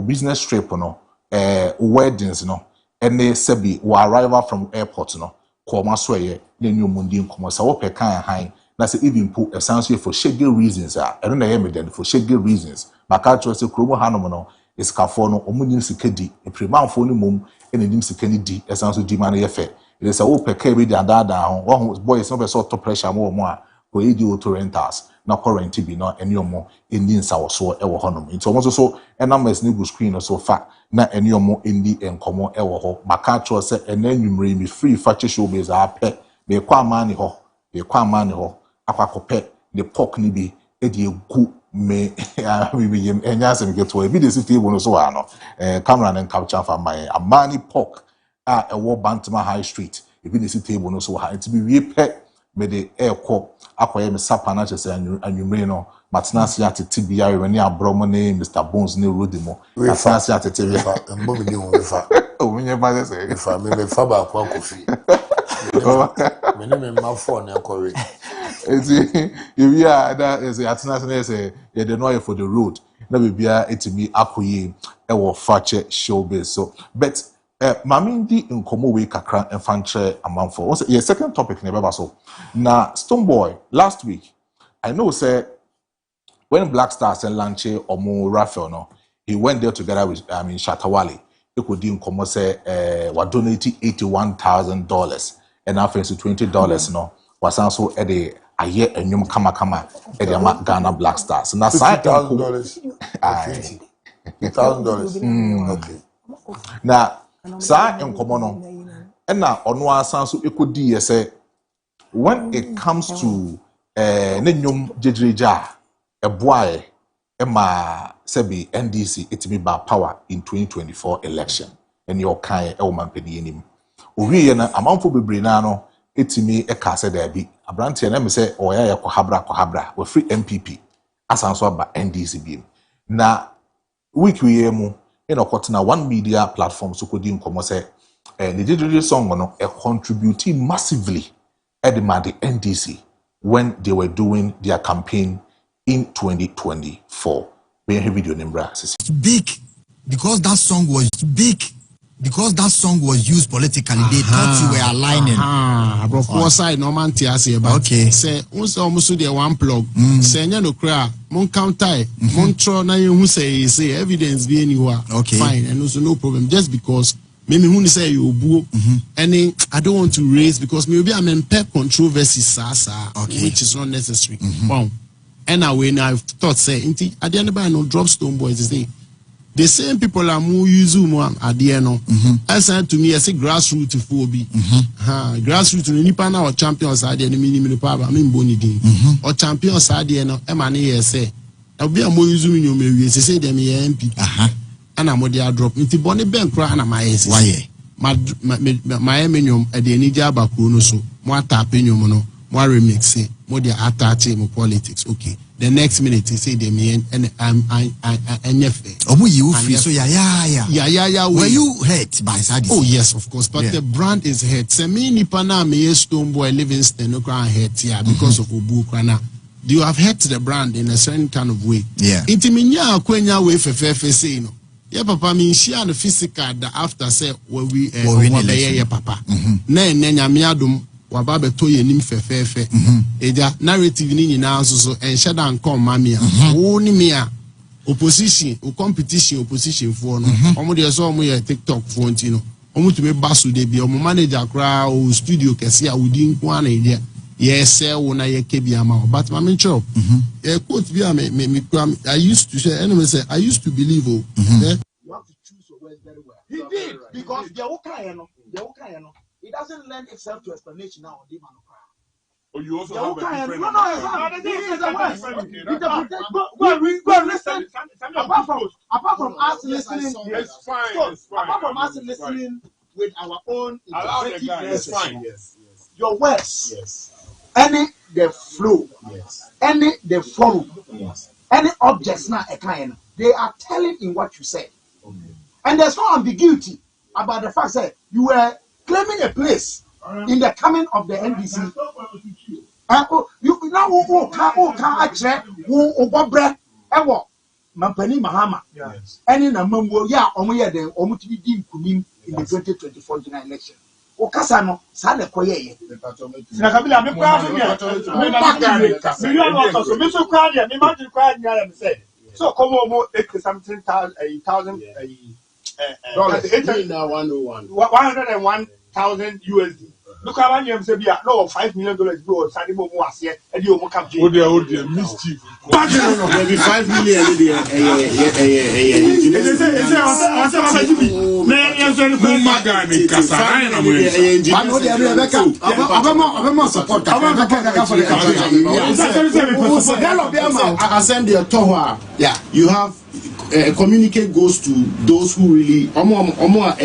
Speaker 3: business trip no weddings no ene sebi wo arrival from airport no ko ma so ye na nyomo ndi nkomo sa wo pe kan han na say even po essentially for shaggy reasons eno na ye meden for shaggy reasons maka cho say kromo hanom no iskafo no omunim sikedi epremanfo no mum enenim sikani di essentially di man ye fe ile say wo pe ka bi dada ho wo boys no be so top pressure mo a ko AD Auto Rentals na current bi no ene omo endi nsawoso e wo honom nti omo so numbers ni go screen no so fa na ene omo endi enkomo e wo ho maka cho say ene nwumre mi free Fakye Showbiz ape be kwa amani ho akwakope the pork ni bi e de egu me we enya sem get to bi the city bo no so ano camera and capture for my amani pork e wo Bantama High Street e bi the city bo no so ha it bi we pe me de ekọ akoye me sapa na chese anwumre no Matinasi atete bia when Abro money Mr. Bonez ne Ruthy mo. Matinasi atete bia.
Speaker 1: Mbo mi we fa.
Speaker 3: Oh, me never say.
Speaker 1: Fa me fa ba kwa kofi. Me ne me ma phone e kore.
Speaker 3: If you are that is Atinasi say you dey know for the road. Na bibia etimi akoye e wo Fakye Showbiz. So but mami di nkomo we kakra enfanche amanfo. What's your second topic ne beba so. Na Stonebwoy last week I know say when Black Stars and Lanche Omo Raphael no, he went there together with Shatawale. He could do nkomo say wa donate $81,000 and after $20 no was also at the a year enyum kama at the Ghana Black Stars. Na
Speaker 1: $50,000. $1,000. Okay.
Speaker 3: Na sa nkomo no and na ono asan so ekodi say when it comes to ne nyum jejeja eboae ema sebi NDC itimi ba power in 2024 election and your kind e womanpedi enim owie na amanfo bebre na no itimi e ka se da bi abrante na me se oya ya kwahabra we free MPP asanso aba NDC bi na week we mu in okotena one media platform so kodi nkomo se the jejeje song no e contribute massively at the NDC when they were doing their campaign in 2024. Video
Speaker 2: big because that song was big because that song was used politically. They thought you were aligning.
Speaker 8: Bro, four side no man tiasi about. Okay. Say once almost the one plug. Say no cry. Mon counter. Mon tro na you say evidence be anywhere. Okay. Fine, and also no problem. Just because maybe who say you boo. And I don't want to raise because maybe I'm in pep controversy, which is not necessary. Wow. And when I thought say, at the end of the no drop Stonebwoy is the same people are more using at the end. I said to me, I say grassroots to phobia. Grassroots to nipa na or champions at the end minimum power. I mean Bonidi or champions at the end. Emani say, I'll be a more using you. Maybe say them MP. And I'm there drop into Bonnie Ben Cran and my ass. Why? My minium at the Nidia Bakuno so more tapping you mono. More remix, more the attach more politics. Okay. The next minute he say them and
Speaker 2: you feel so yeah. Were you hurt by Sadie?
Speaker 8: Oh yes, of course. But the brand is hurt. Se me nipa na me Stonebwoy Livingston no cry hurt here because of Obu Krana. You have hurt the brand in a certain kind of way. Yeah. Intiminya akwenya way fefe say no. Yeah, papa me share the physical that after say we papa. Na nyame adom wababe toye nim fefefe eja narrative ni nyina so enhyeda nkom mamia wo ni me a opposition o competition opposition for no omo de so omo ye TikTok for ntino omo to me basu de bi omo manager kra o studio kese a wudi nko ana eja yes wo na ye ke bi ama but ma me chop quote bi I used to say anyway say I used to believe you have to choose your words very well. He did because the okay no it doesn't lend itself to explanation now.
Speaker 9: Oh, you also have a different...
Speaker 8: Go listen. Apart from us listening,
Speaker 9: it's fine.
Speaker 8: Apart from us listening with our own interpretive,
Speaker 9: it's fine. Yes.
Speaker 8: Your words, any the flow, any the forum, any objects now a client, they are telling in what you said, and there's no ambiguity about the fact that you were claiming a place in the coming of the NDC. You now who can actually who obobre ewo Mampani Mahama. Any number ya omoye de omutbi di nkunim in the 2024 general election. Okasa no sa le koyeye. Sina kabila me kwa so me you are also me so kwa dia me imagine kwa nya me say. So come on 80-something thousand $101,000 USD. Look how many say be no $5 million go sani mo mu ase e di o mo capture.
Speaker 9: Oh dear mischief.
Speaker 8: No be 5 million you have communicate goes to those who really are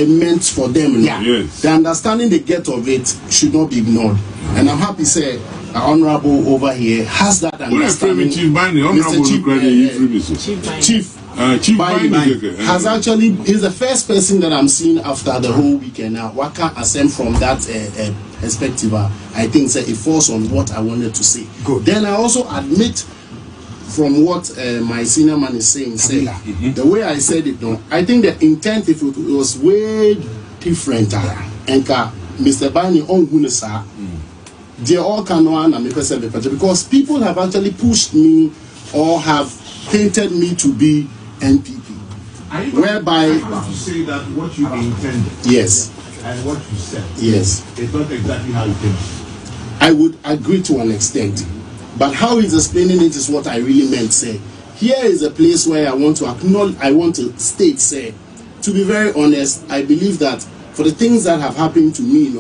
Speaker 8: meant for them. Yes. The understanding they get of it should not be ignored. And I'm happy say honorable over here has that understanding.
Speaker 9: Chief Binding, honorable Chief Binding
Speaker 8: has actually is the first person that I'm seeing after the whole weekend. Now, what can ascend from that perspective? I think it falls on what I wanted to say.
Speaker 1: Good.
Speaker 8: Then I also admit from what my senior man is saying, the way I said it, no, I think the intent, if it was way different, and Mr. Binding on Gunesa. They all can one and because people have actually pushed me or have painted me to be NPP. Whereby
Speaker 9: to say that what you intended,
Speaker 8: yes,
Speaker 9: and what you said,
Speaker 8: yes,
Speaker 9: it's not exactly how you came.
Speaker 8: I would agree to an extent, but how he's explaining it is what I really meant. Say, here is a place where I want to acknowledge, I want to state, say, to be very honest, I believe that for the things that have happened to me,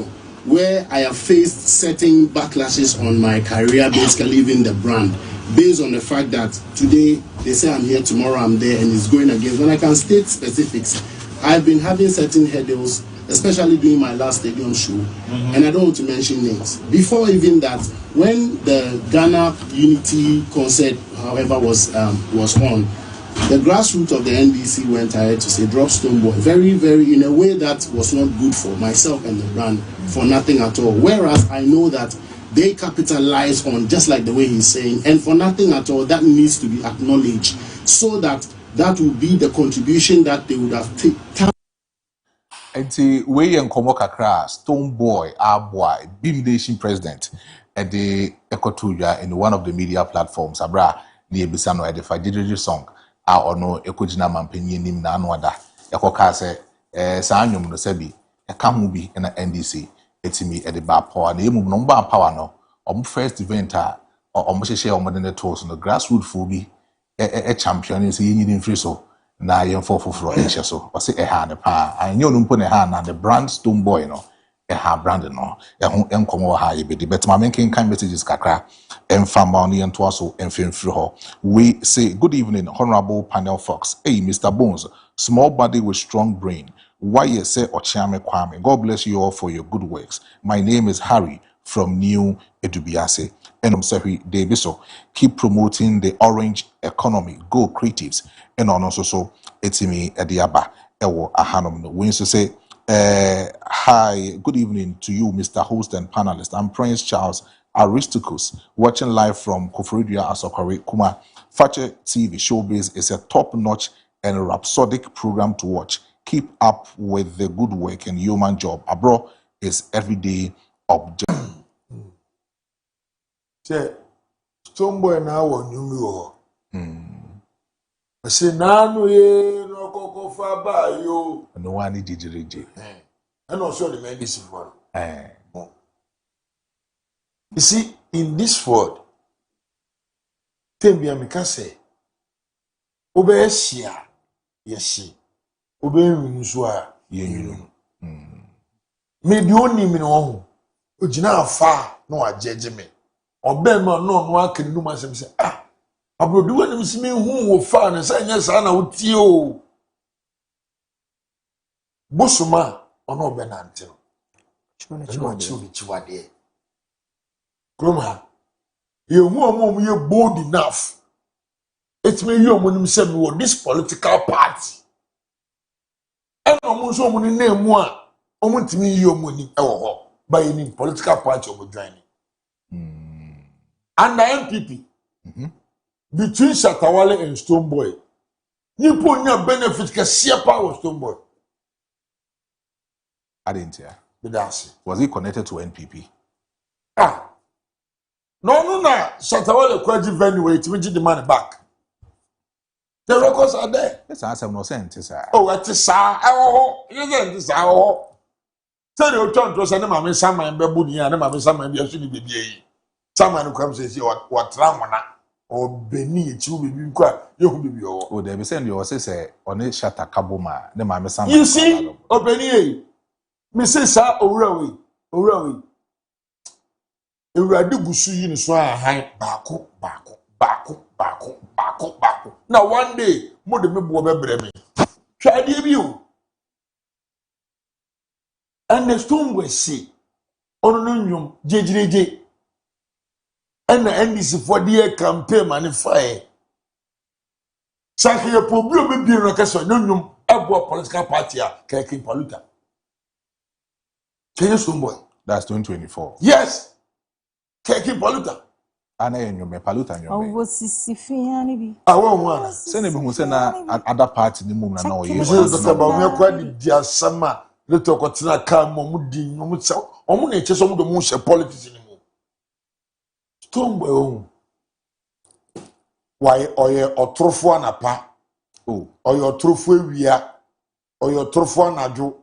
Speaker 8: where I have faced certain backlashes on my career, basically leaving the brand, based on the fact that today they say I'm here, tomorrow I'm there, and it's going against. When I can state specifics, I've been having certain hurdles, especially during my last stadium show, and I don't want to mention names. Before even that, when the Ghana Unity concert, however, was on, the grassroots of the NDC went ahead to say drop Stoneboy, very, very, in a way that was not good for myself and the brand, for nothing at all. Whereas I know that they capitalize on, just like the way he's saying, and for nothing at all, that needs to be acknowledged, so that that would be the contribution that they would have taken.
Speaker 3: Enti we enkomo kakra Stoneboy Aboy Beam Nation president at the Ekotuya in one of the media platforms Abra near Bisano at the Fajiri song or no Ekojina Mampini nim na anwada Ekoka se Sanyum no sebi Ekamubi in the NDC etimi at the bar power na emu no ba power no first event or share the tours no grassroots phobi a champion is yin free so na yen for ehye so o se eha ne pa anyo no mpo ne ha na the brand Stoneboy no eha brand no eho enkomo ha yebedi but ma menken kan messages kakra emfama no yen to aso emfemfiri ho. We say good evening honorable panel folks. Hey Mr. Bonez, small body with strong brain, why you say Ochiame Kwame, God bless you all for your good works. My name is Harry from New Edubiase. And I'm sorry, Daviso. Keep promoting the orange economy. Go creatives. And also so it's me Ediaba Ewo Ahanom. We used to say hi, good evening to you, Mr. Host and panelist. I'm Prince Charles Aristicus, watching live from Koforidia Asokore Kuma. Fakye TV Showbiz is a top-notch and rhapsodic program to watch. Keep up with the good work and human job. Abro is everyday object.
Speaker 1: Say, Stoneboy now on you. I say, Nanu ye no coco fa ba yo.
Speaker 3: No one need to
Speaker 1: And also the medicine one. You see, in this word, Tembia Mika say, Obe Shia, yes, Obe Winsua,
Speaker 3: you.
Speaker 1: Maybe only me no Ujina far no a judge me. Obe no one can do myself say, Abro do when see me who will fan and say, yes, I know you. Bosuma or no Benantil. Chiwade. Groma, you won't you bold enough. It's me, you when himself with this political party. And almost so many name one, almost me, you money by any political party of joining. And the MPP between Shatawale and Stoneboy, you put your benefit can see a power of Stoneboy.
Speaker 3: I didn't hear.
Speaker 1: Was
Speaker 3: he connected to NPP?
Speaker 1: No, Shatawale Kwaji venue to the money back. The records are there.
Speaker 3: Yes, I have no sense.
Speaker 1: Oh, at the sa, oh, you get this. Oh, tell your tongue to send him some and baboon, and I'm some and you're shooting baby. Someone who comes and says, what Ramana or Benny, you will be quiet. You will be your.
Speaker 3: Oh, they be saying your sister on a shatter kabuma. The mamma some.
Speaker 1: You see, oh, Benny, Mrs. O'Reilly. Ewurade gusu yi ni so ahan baako. Now one day mo de me bo bebre me. Twade bi o. And the Stoneboy say ono no nwom jejireje. And the NDC for the campaign manify. Sakaya problem be no kaso no abo political party Keke Paluta. Can you boy?
Speaker 3: That's 2024.
Speaker 1: Yes. Keke Paluta.
Speaker 3: Ana enyo me Paluta enyo me.
Speaker 4: Owo sisifia ni bi.
Speaker 1: Awo wana.
Speaker 3: Se ne bi hu se na other party ni mum na na oye.
Speaker 1: Mse Dr. Bawumia kwa di diasama leto kwatina ka mo di mo tsa omo na eche so mo do mo hye politics ni mo. Stomboy o. Why oye otrofo anapa.
Speaker 3: Oh,
Speaker 1: oye otrofo ewia. Oye otrofo anadwo.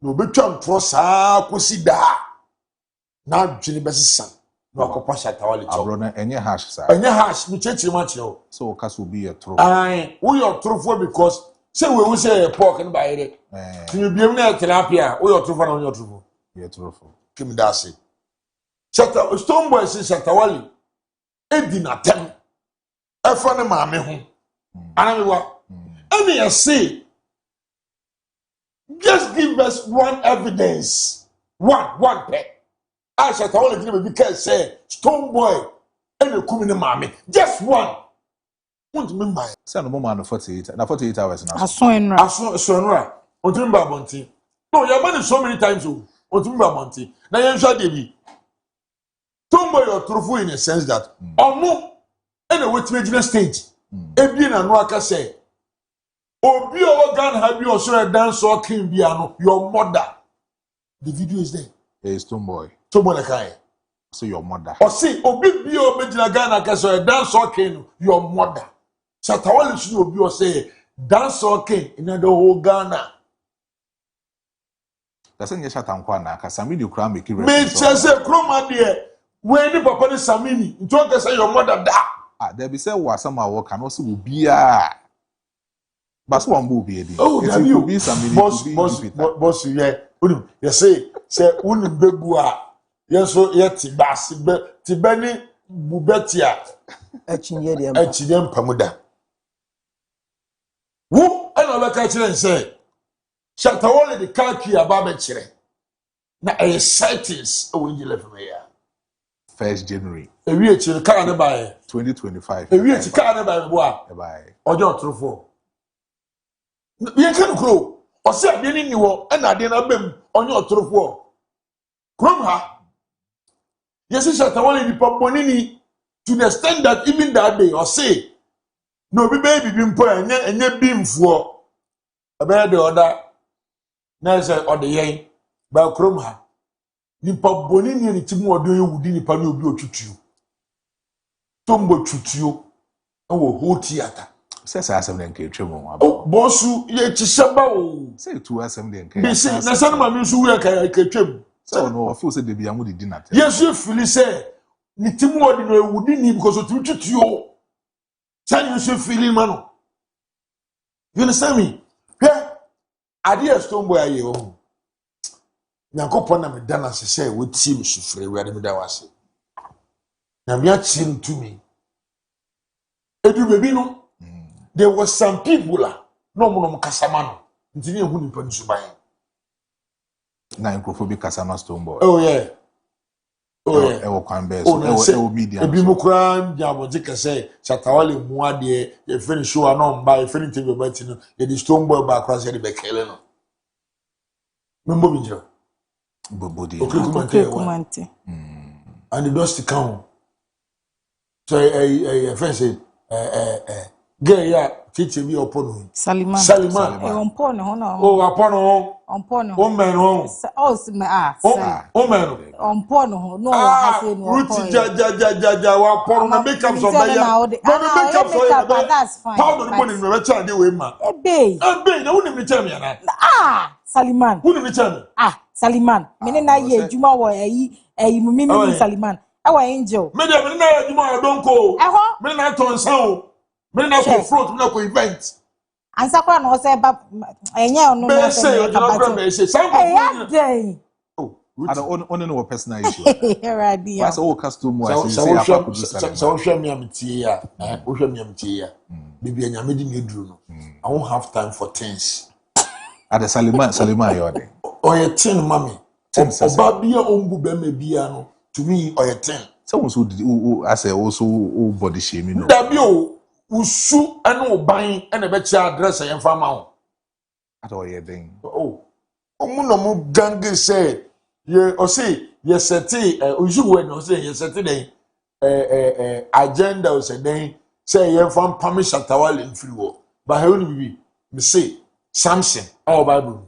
Speaker 1: Na obetwa ntro saa kosi da. Na adwene besesa. Na akopɔ Shatawale cho.
Speaker 3: Abro na enye hash sa.
Speaker 1: Enye hash mi chechi ma chiro.
Speaker 3: So o kaso bi e tro.
Speaker 1: Ai, we your trofo because say we say pork no buy it. You be na tilapia, we your trofo na we your trofo.
Speaker 3: Ye trofo.
Speaker 1: Kim da say. Stoneboy say Shatawale edi na tem. Efa ne maame ho. Ana me wa. Any you say just give us one evidence. One pay. I Shatawale did because say Stoneboy and kumi ne maame. Just one. Won't remember.
Speaker 3: Say no more na 48 hours na.
Speaker 1: Asonra. Otumba Bonti. No, your man is so many times. Otumba Bonti. Na yensha debi. Stoneboy your truthful in a sense that omo and a wetime stage. Ebi na no aka say. Obi o gan have you so a dance or king biano your mother. The video is there.
Speaker 3: Hey Stoneboy.
Speaker 1: Stoneboy kai.
Speaker 3: So your mother.
Speaker 1: Or see obi bi o bejina gan aka so a dance or king your mother. Shatawale should obi o say dance or king in the whole Ghana.
Speaker 3: That's nye Shatankwa na ka Samini kura make
Speaker 1: Me chese kroma de we ni papa ni Samini nto ka say your mother da.
Speaker 3: Ah there be say wasama wo kan also wo bia. But so one will be edi.
Speaker 1: Oh,
Speaker 3: it will be Samini
Speaker 1: boss yeah. Unim you say unim begu a yeso ye tibasi be tibani bubetia
Speaker 5: Achinye de
Speaker 1: achide mpamuda. Wo ana ba ka kire nse Shatawale de kaki aba be kire na a sightings o wi level me ya
Speaker 3: 1st January
Speaker 1: ewi e kire ka ne ba
Speaker 3: 2025
Speaker 1: ewi e ka ne ba bo a
Speaker 3: bye
Speaker 1: ojo otrofo ye kan kro o se ade ni niwo na ade na bam onye otrofo krom ha yes Shatawale di poponi ni to the extent that even that day or say no be baby bimpo enye bimfuo abaya de order na say or the yen ba krom ha nipa boni ni timu odo yewudi nipa ni obi otwutuo tombo twutuo wo whole theater
Speaker 3: say asem den ka etwemu
Speaker 1: oh bossu ye chisaba o
Speaker 3: say tu asem den ka
Speaker 1: be say na sanma mi nso wi ka twem
Speaker 3: so no feel say de bia mu di na
Speaker 1: yesu fili say ni timu odi no ewudi ni because o twutuo say you so feeling man. You understand me? Yeah. Idea Stoneboy aye o. Nyankopon na me dana se say we team sufre we ade me da wase. Na me achim to me. Edu baby no. There was some people no mo kasama no. Ntini ehu ni pa nsuban.
Speaker 3: Na enkrofo kasama Stoneboy.
Speaker 1: Oh yeah. Oh yeah.
Speaker 3: Ewo kwan be so ewo media.
Speaker 1: Ebi mo kran jabo jika say Shatawale mu ade e finish show no mba e finish TV bati no e di Stoneboy ba cross e be kele no. Membo binjo.
Speaker 3: Bobodi.
Speaker 4: Kumante.
Speaker 1: And the dust count. So a friend say gay ya teacher be upon
Speaker 4: Saliman.
Speaker 1: Upon no. Oh man oh.
Speaker 4: Oh me
Speaker 1: Oh man.
Speaker 4: On no I say no.
Speaker 1: Ruthy ja wa porn na make up so be ya. No make up so ya.
Speaker 4: That's fine.
Speaker 1: How do you put in the child dey we ma?
Speaker 4: Ebe
Speaker 1: na woni me tell me na.
Speaker 4: Saliman.
Speaker 1: Woni me tell me.
Speaker 4: Saliman. Me na ye adwuma wo ayi mimi Saliman. Ewa angel.
Speaker 1: Me dey me na adwuma odonko. Me na tonsan o. Me na ko float me na ko event.
Speaker 4: Ansa kwa no say ba enye ono
Speaker 1: no say be say
Speaker 4: say
Speaker 3: oh I don't on no personal issue.
Speaker 4: Already.
Speaker 3: What's all custom was say apa ko
Speaker 1: so hwe me amtie ya wo hwe me amtie ya bibia nyame di me duru no I won't have time for things
Speaker 3: at the Salima yode
Speaker 1: oye tin mami oba bia ombu be me bia no to me oye tin
Speaker 3: Someone who I say also body shaming. No.
Speaker 1: Dabio usu ene oban ene be chia address en fama ho.
Speaker 3: At all ye thing.
Speaker 1: Oh. Omu no mu gange say ye o say ye seti usu we no say ye seti den agenda o say den say ye fam pami shatawale mfiri wo. Ba he oni bibi me say Samson our Bible.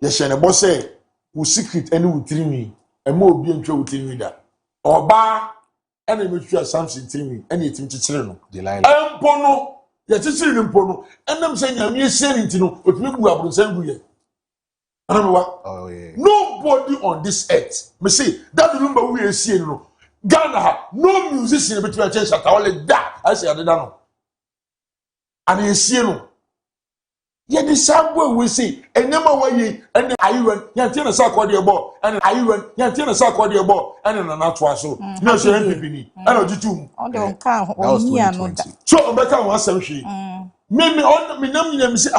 Speaker 1: Ye shene bo say wo secret ene wutirimi e ma obi antwa wutirimi da. Oba ene me twa Samson tirimi ene etim chichire no.
Speaker 3: Delilah.
Speaker 1: Empo no ye chichire no mpo no enam say nyame ehie nti no otumi bu abronsan gu ye.
Speaker 3: Oh yeah.
Speaker 1: Nobody on this earth. Me say that remember we ehie no. Ghana no musician between change Shatawale da. I say adeda no. And ehie no. Ye the same way we say enyama waye and ayiran yantie na sakwa de ebo and ayiran yantie na sakwa de ebo and na natwa so na so MPP ni and ojitum
Speaker 4: on the kan oni anu da
Speaker 1: so obeka won asem hwe me on me nam nyam say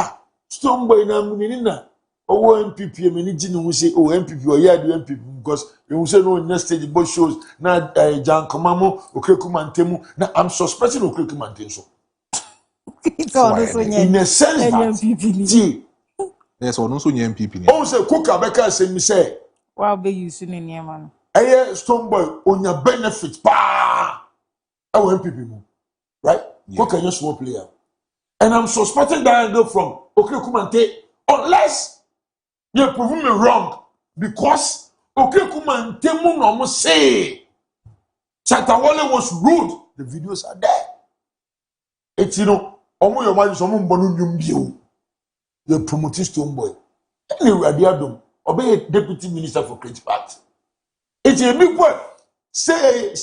Speaker 1: Stoneboy na munini na owo MPP me ni gini hu say MPP o ya de MPP because you say no next stage both shows na Jan Komamo Okrekumantemu na I'm suspecting Okrekumantemu so in a sense that
Speaker 3: yes, or no so MPP.
Speaker 1: Oh, say Kuka Beka say me say.
Speaker 4: Wow, be you soon in man.
Speaker 1: Aye, Stoneboy on your benefit, pa. I want MPP, right? Kuka just small player, and I'm suspecting that I go from Kumante unless you prove me wrong because Kumante mo no say Shatawale was rude. The videos are there. It's omo your man so mo mbonu nyum bio you promote Stoneboy anyway Adom obey deputy minister for creative art it's a big boy say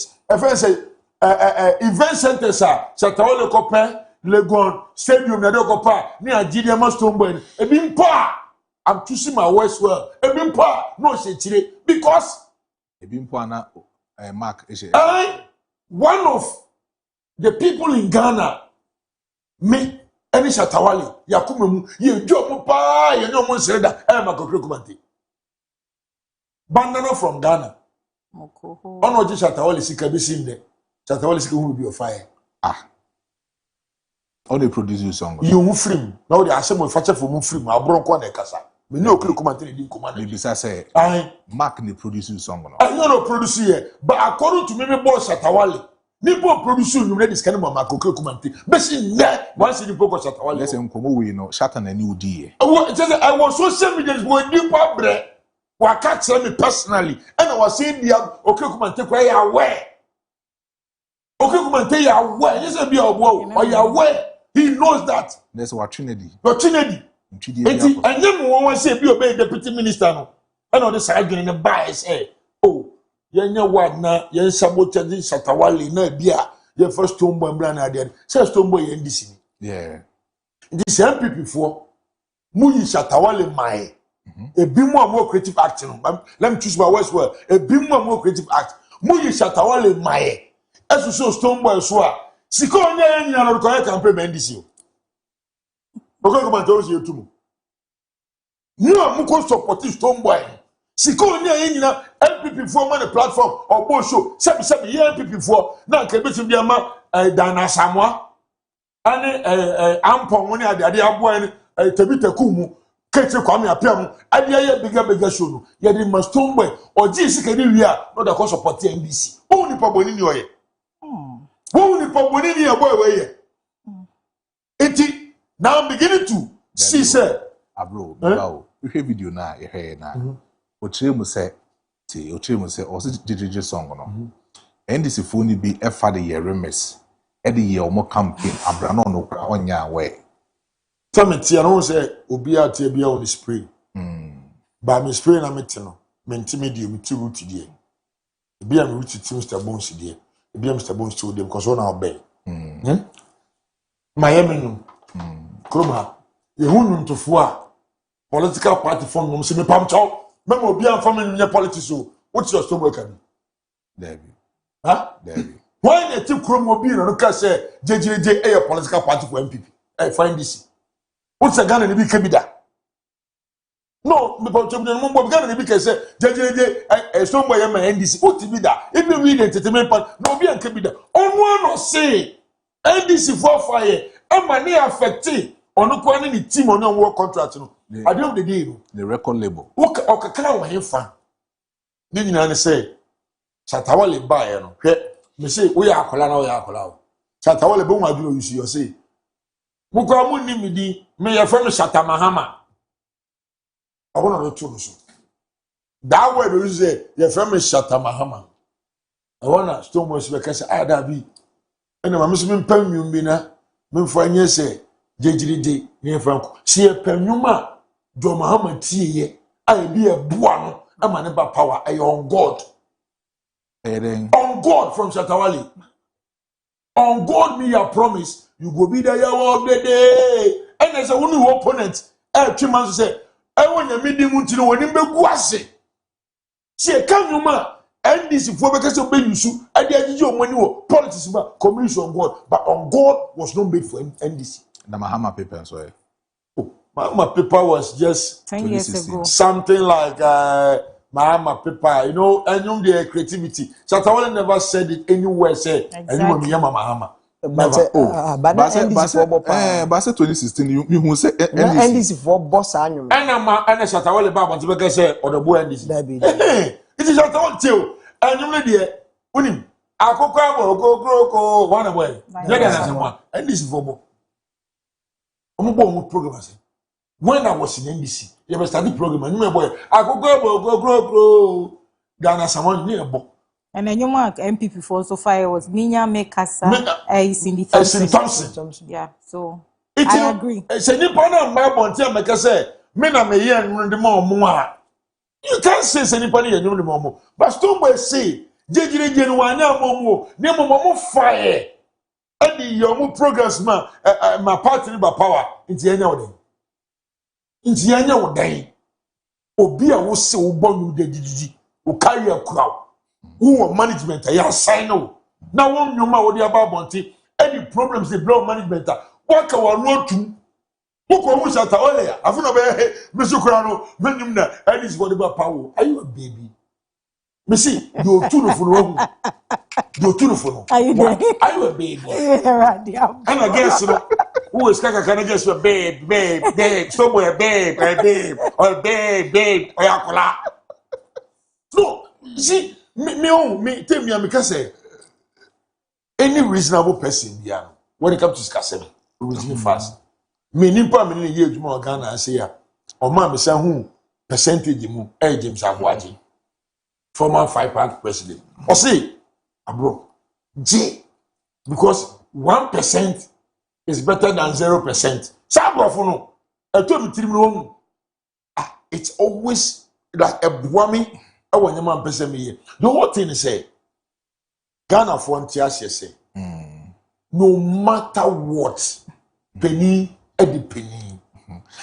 Speaker 1: event center sir Shatawale kope Legon stadium na de kopa ni agide ma Stoneboy e bi mpa I'm choosing my words well e bi mpa no se chire because
Speaker 3: e bi mpa na mark
Speaker 1: one of the people in Ghana me any Shatawale yakumemu ye dwomo pa ye nyomo nsreda Okrekumante bandana from Ghana ono ji Shatawale sika be sinde Shatawale sika hu be fire
Speaker 3: how they produce you song
Speaker 1: you mu film now they asem fache for mu film Abro ko na kasa me ni Okrekumante ni command
Speaker 3: me bisa say mark ni produce you song no
Speaker 1: I no produce here but according to me boss Shatawale Nipo produce you ready scan mama Okrekumante besi ne once you go Shatawale
Speaker 3: let's say nkomo we no shatan ani udi e
Speaker 1: I was social media go nipa bre wa catch me personally and I was saying the Okrekumante kwa ya aware Okrekumante ya aware you say be obo or ya aware he knows that
Speaker 3: that's what Trinity
Speaker 1: enti anyem won say be obey deputy minister no and on the side getting the bias yenya wadna yen sabotage Shatawale na bia ye first Stoneboy mbra na ade say Stoneboy yen disini this MPP for mu yi Shatawale mai e bi mu am creative act no let me choose my words well e bi mu am creative act mu yi Shatawale mai esu so Stoneboy so a sika onya yen nyina no ko campaign men disi Okrekumante o si etumu ni am ko support Stoneboy sika onya yen nyina MPP for man platform or show sebi MPP for na nke betim bia ma Dana Samoa ane ampon woni ade aboa ni tabitaku mu kete kwame apiam ade ye bigger show no ye di Stoneboy oji sika ni wi a no da ko support NBC who ni paboni ni oye who ni paboni ni boy we ye eti now I'm beginning to see say
Speaker 3: Abro now we video na ye he na o chire mu say o se jejeje song no NDC phone bi e fa de ye remes e de ye omo campaign abra no no kra onya we
Speaker 1: famity no say obi atie bia on spray ba me spray na meti no menti media me ti root die bia me root ti Mr Bonez die bia Mr Bonez to dem cause na obey Miami no kroma ye hunu ntofo a political party form no se me pam chaw memo obi am family nye politics so what's your Stoneboy can
Speaker 3: David
Speaker 1: David why the team krom obi no ka say JJJ a political party for MPP find this what's a Ghana ni bi kebida no people to be mumbo gana bi kese jejeje somebody ma NDC uti bi da even we the entertainment part no bi anke bi da onu no say NDC for fire e ma ni affect onu ko ni team onu work contract no at the end of the day no
Speaker 3: the record label
Speaker 1: okakara wo hefa ni nyina ne say Chatawale buy no hwe me say wo ya akola na wo ya akola wo Chatawale be waduro yusu yo say mukwa mu ni midi me ya fam Shatamahama ogono no tu so that word you say ya fam Shatamahama I wanna stone was be kase ada bi ena ma meso mpamwum bi na memfa nye se jejiride ne fanko si e pamwuma do Mahama tieye ai bi e bua no ama ne ba power ay on God. On God from Shatawale. On God me your promise. You go be the year of the day. And as a only opponent, 2 months say, I want your meeting to know when you guase. See, can you ma? And this is for because of Benusu, and the idea of money politics about commission on God, but on God was not made for NDC.
Speaker 3: The Mahama paper, sorry.
Speaker 1: Oh, Mahama paper was just
Speaker 4: 10 years ago.
Speaker 1: Something like Mahama paper, you know, and their creativity. Chatawale never said it anywhere. Say, anyone Mahama.
Speaker 5: But
Speaker 3: NDC 2016, you who say
Speaker 5: NDC for boss annual.
Speaker 1: And Chatawale Baba to make say or the boy NDC. It is Chatawale too. And you lady, unim. Akoko go one away. NDC for bo. Omo program say. When I was in NDC, you must study program. And you boy, I go Ghana someone near bo.
Speaker 4: And then you mark MPP for so far was Minya Mekasa, Cindy Thompson. Yeah, so I agree.
Speaker 1: Say you pana my bontia Mekasa, Mena me yen the more. You can't say anybody and you the more. But Stone boy say, Jejiri Genuana Momo, Nemo Momo fire. And the young progress man, my party by power into any of them. Inti anya wo dan obi a wo se wo bonu de dididi wo carry a crowd wo management ya sign no na wo nyoma wo de aba bonti any problems the blow management waka wa rotu wo ko mu Chatawale ya afuna be me sukura no menim na any is for the power are you a baby me see you too no for you too no for
Speaker 4: are you there?
Speaker 1: Are you a baby
Speaker 4: And
Speaker 1: I guess no. Who is Kaka can I just babe, somewhere babe, or babe, or yakola. No, see, me, tell me, I say, any reasonable person, yeah, when it comes to discussing, we will see fast. Me, nimpa, me, years more Ghana, I say, or mamma, say, who percentage, James Abuaji, former 5-pack president, or say, Abro, J, because 1% is better than 0%. Sabrofono, I told me 3 million. It's always like a boami. I want your man person me. The whole thing is say, Ghana for Antiasia say, no matter what, penny at the penny.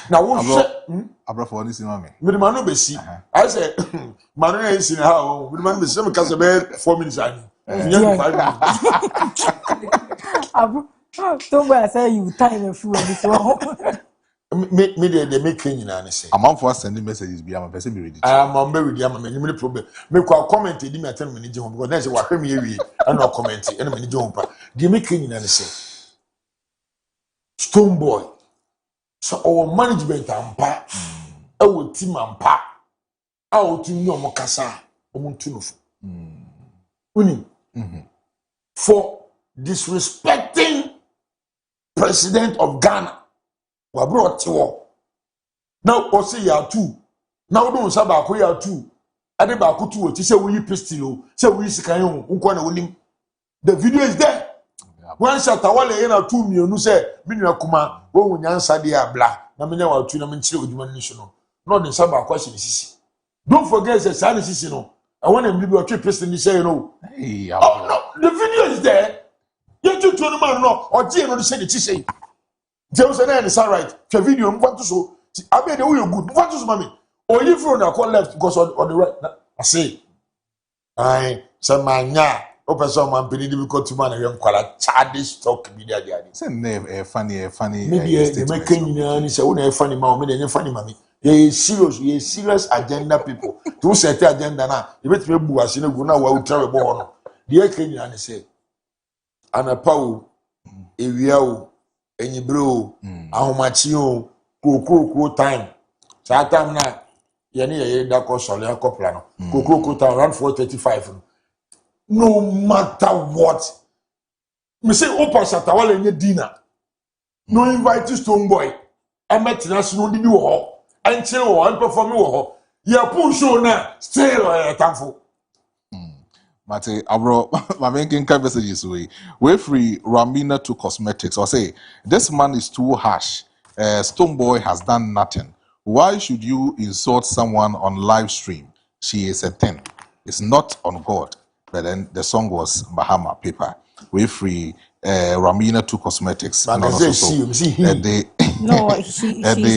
Speaker 1: Now what
Speaker 3: Abro for this mommy.
Speaker 1: Me the man no be see. I say, man no is in how. Me the man be say me cause about 4 minutes ani. 5 minutes.
Speaker 4: Don't go and say you time and fool this one.
Speaker 1: Me they make Kenya na say.
Speaker 3: I'm for sending messages be am person be ready.
Speaker 1: I'm on be ready am me problem. Me kwa comment e di me attend me ni je home because na say wa hwem ye wi and no comment e na me ni je home pa. They make Kenya na say. Stone boy. So our management ampa e wo team ampa. A wo team ni omo kasa omo tunufo. Uni. For disrespecting President of Ghana. We brought you. Now, we say you two. Now, don't say about you two. I did about two. She said we pistol. Say we sikayon. Unkwana unim. The video is there. When Chatawale na 2 million, say minu akuma. Wo nyansa dia bla. Na menya wa tu na menchire Oduma nation no. No den say about question sisi. Don't forget say say sisi no. I want him to be a trip person. Say you know.
Speaker 3: Hey,
Speaker 1: oh no, the video is there. You two to man no or Jay no say the say. James and is right. The video move to so. I mean the way you good. Move to so mommy. Or you from the call left because on the right. I say. I say manya. Open some man pedi because to man and kwala childish talk media there.
Speaker 3: Say never funny
Speaker 1: maybe they make Kenya and say una funny man, me dey funny mommy. Ye serious agenda people. To set agenda na. You bet me bu asine go na wa utrawe bo hono. The Kenya ne say anapa o ewia o enyibre o ahomachi o kokoko time. Sa time na ye ne ye da ko sole akopla no. Kokoko time around 4:35. No matter what. Me say opa Shatawale nye dinner. No invite Stone Boy. I met national di wo ho. Anche wo an perform wo ho. Ya pu show na still thankful.
Speaker 3: Mate, Abro, my main messages we free Ramina to cosmetics. Or say, this man is too harsh. Stone Boy has done nothing. Why should you insult someone on live stream? She is a 10. It's not on God. But then the song was Bahama Paper. We free Ramina to cosmetics.
Speaker 1: But
Speaker 3: No,
Speaker 4: she's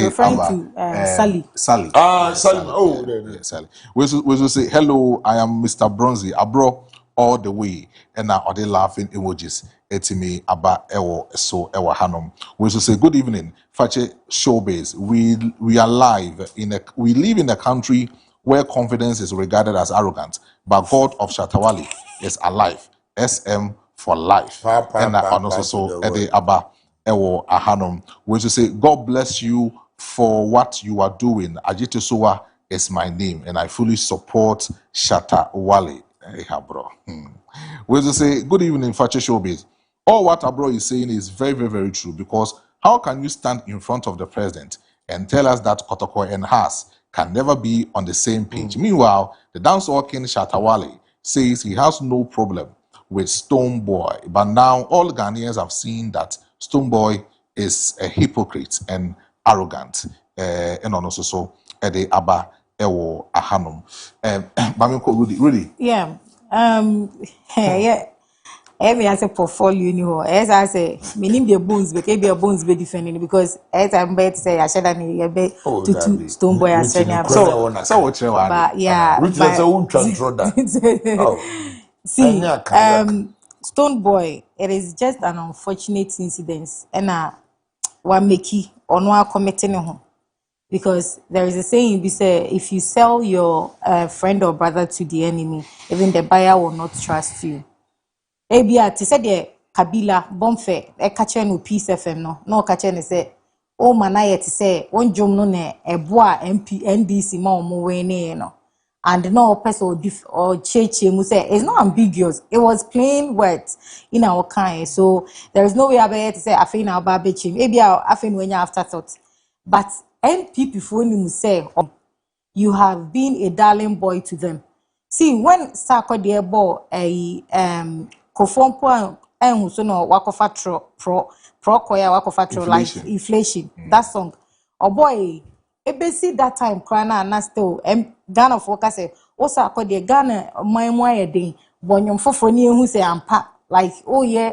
Speaker 4: referring to Sally.
Speaker 3: Sally.
Speaker 1: Sally. Oh,
Speaker 3: yeah, Sally. We will say, hello, I am Mr. Bronzy. Abro all the way. And now are they laughing emojis? Etimi aba ewo so ewa hanom. We will say, good evening, Fakye Showbiz. We are live we live in a country where confidence is regarded as arrogant, but God of Shatawale is alive. SM for life. And also Ede Abba Ewo Ahanom. We should say, God bless you for what you are doing. Ajitosowa is my name, and I fully support Shatawale. Abro. We should say, good evening, Fakye Showbiz. All what Abro is saying is very, very, very true, because how can you stand in front of the president and tell us that Kotoko and Haas can never be on the same page? Meanwhile, the dancehall king Shatawale says he has no problem with Stone Boy, but now all Ghanaians have seen that Stone Boy is a hypocrite and arrogant. And also so Ede Abba Ewo Ahanum. Rudy.
Speaker 4: Yeah. Yeah. Every as a portfolio, you know, as I say, meaning the bones, but maybe your bones be defending because as I'm better say, I should have to Stone Boy and Senya.
Speaker 3: So what you want?
Speaker 4: But yeah, see, Stone Boy, it is just an unfortunate incident, and one makey or no committing home. Because there is a saying, we say, if you sell your friend or brother to the enemy, even the buyer will not trust you. Ebia, te said the Kabila, Bonfe, a catcher no peace FM no catcher say, oh manaya to say, one jom no ne, a bois MP NDC more no. And no person or church mu say it's not ambiguous. It was plain words in our kind. So there is no way about to say I feel now barbecue. Maybe I feel when you afterthought. But NP before you say you have been a darling boy to them. See when Sako dear boy a conform and so no wakofa pro koya wakofa like inflation. That song. Oh boy. Ebesi that time krana na still Ghana focus say osa akode Ghana manmu ayedin bonyom foforo ni ehu say ampa like oh yeah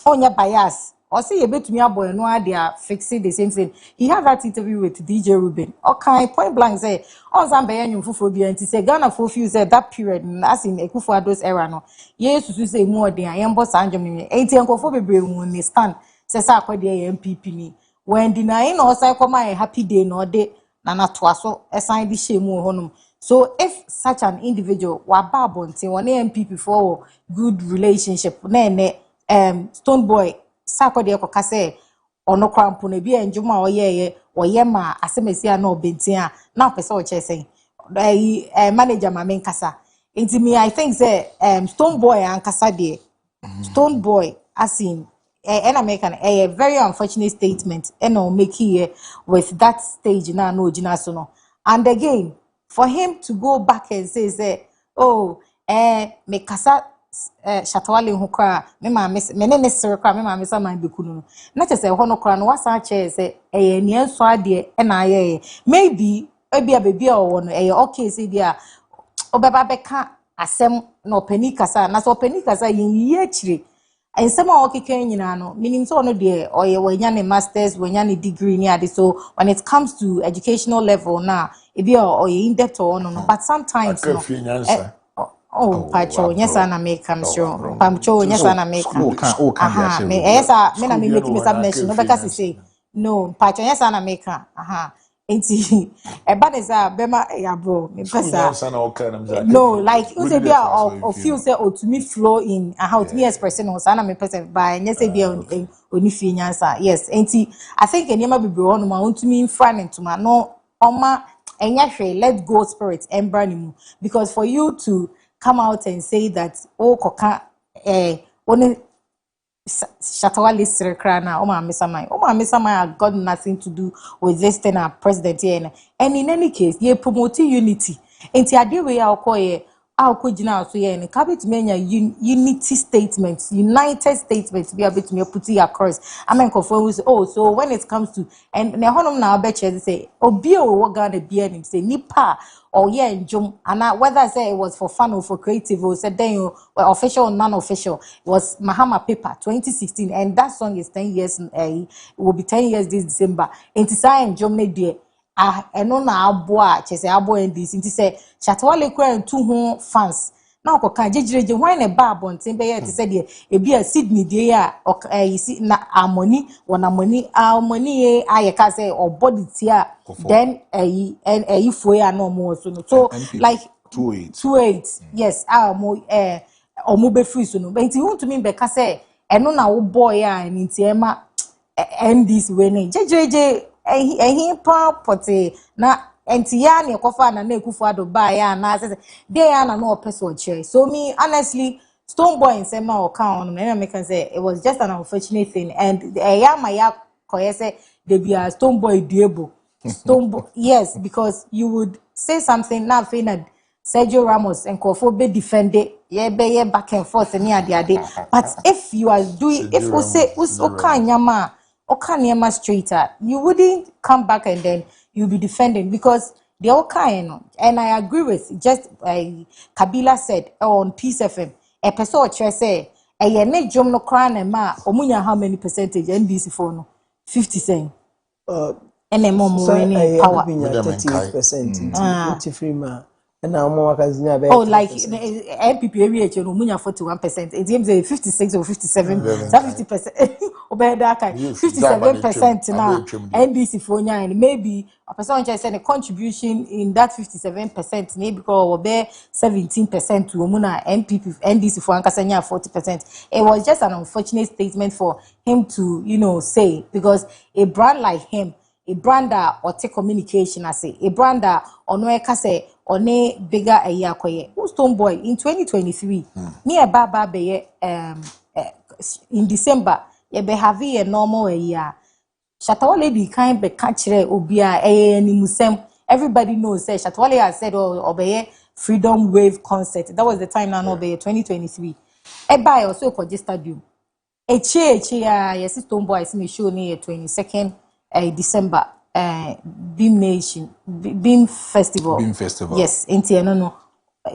Speaker 4: onya bias or say you betumi aboy no they are fixing the same thing. He had that interview with DJ Ruben. Okay, point blank say on some nyom foforo bi anti say Ghana for few say that period as in Akufo-Addo's era no yes to say more than ayembo sanjom ni enti enkofo bebre hu ni stand say akode MPP ni when denying or say come a happy day no day na twaso assign the shame honum. So if such an individual wa babonte one MPP for good relationship na Stone Boy sako de ko kase ono krampo na bi enjuma oye ma asemesi na obentia na pese o chese manager ma men kasa into me I think say Stone Boy and kasa de Stone Boy as in an American a very unfortunate statement and no make here with that stage now no jinasono. And again for him to go back and say oh me kasa Shatawale ho kra me ma me ne necessary kra me ma me sama bekunu no na che say ho no kra no wasa che say ni enso ade na aye maybe ebi abebi a wo no okay say dia obeba beka asem no pani kasa na so pani kasa yin yi akire and some of the meaning so no there or you masters when you degree near this. So when it comes to educational level now if you are in depth or no but sometimes Pacho yes and I make come sure Pamcho yes and I make me yes me na me make submission no because say no Pacho yes and I make Enti Ebaneza bema Abro me pesa. No, like you say bia or feel say o to me flow in how to me express no sana me pesa by nya say bia oni fi nyansa. Yes, enti I think enema bebre ho no ma on to me infra into ma no oma enya hwe let go spirit embra ni mu because for you to come out and say that oh koka only Shatawali Srekrana, Oma Misamai got nothing to do with this thing our president here. And in any case, ye promoting unity. And the idea we are our kujina so yeah, and cabinet mania unity statements, united statements be able to me put it across. I mean confirm oh so when it comes to and the honor now bet you say obio what gonna be him say nipa or yeah and jump and whether I say it was for fun or for creative or said then you well, official or non-official was Mahama paper 2016 and that song is 10 years it will be 10 years this December and to say and jump dear eno na aboa chese aboa ndis nti se Shatawale kura ntu ho fans na okoka jejireje hwan na ba abonten be ye te se de ebi a Sydney de ya yisi na amoni wona amoni ye ayeka se obody tia then fo ya no mo so no so like 28 yes omo be free so no but nti won to me be ka se eno na wo boy ya nti ema ndis we ne jejireje ehin pa pote na entiya ne kofa na ekufu ado ba ya na say dey ya na no person chere so me honestly Stonebwoy in sema o kan on me can say it was just an unfortunate thing and ya ma ya koye say they be a Stonebwoy duebo Stonebwoy yes because you would say something now fe na Sergio Ramos and Kofo be defend it ye back and forth and ade but if you are doing if we say okanyama Okanyama straighter, you wouldn't come back and then you'll be defending because the Okayano, and I agree with just Kabila said on Peace FM, a person say a yene jom no crown and ma omunya how many percentage NDC for no 50 cent. And a more power
Speaker 5: 38% free ma. And now more
Speaker 4: oh, like MPP area, Munya 41%. It seems 56 or 57, 50%. Obey that kind 57% now. NDC for and maybe a person just said a contribution in that 57%, maybe because obey 17% to Muna MPP NDC for Ankasanya 40%. It was just an unfortunate statement for him to, say because a brand like him, a brand that or take communication, I say, a brand that or no say on a bigger a year Stonebwoy in 2023 near Baba be in December ye be have a normal a year Shatawale be kind be catchere obia any musem everybody knows say Shatawale has said obey Freedom Wave concert that was the time now obey 2023 e buy also Koji Stadium echi yes Stonebwoy is me show near 22nd December Beam Festival. Yes, inti no.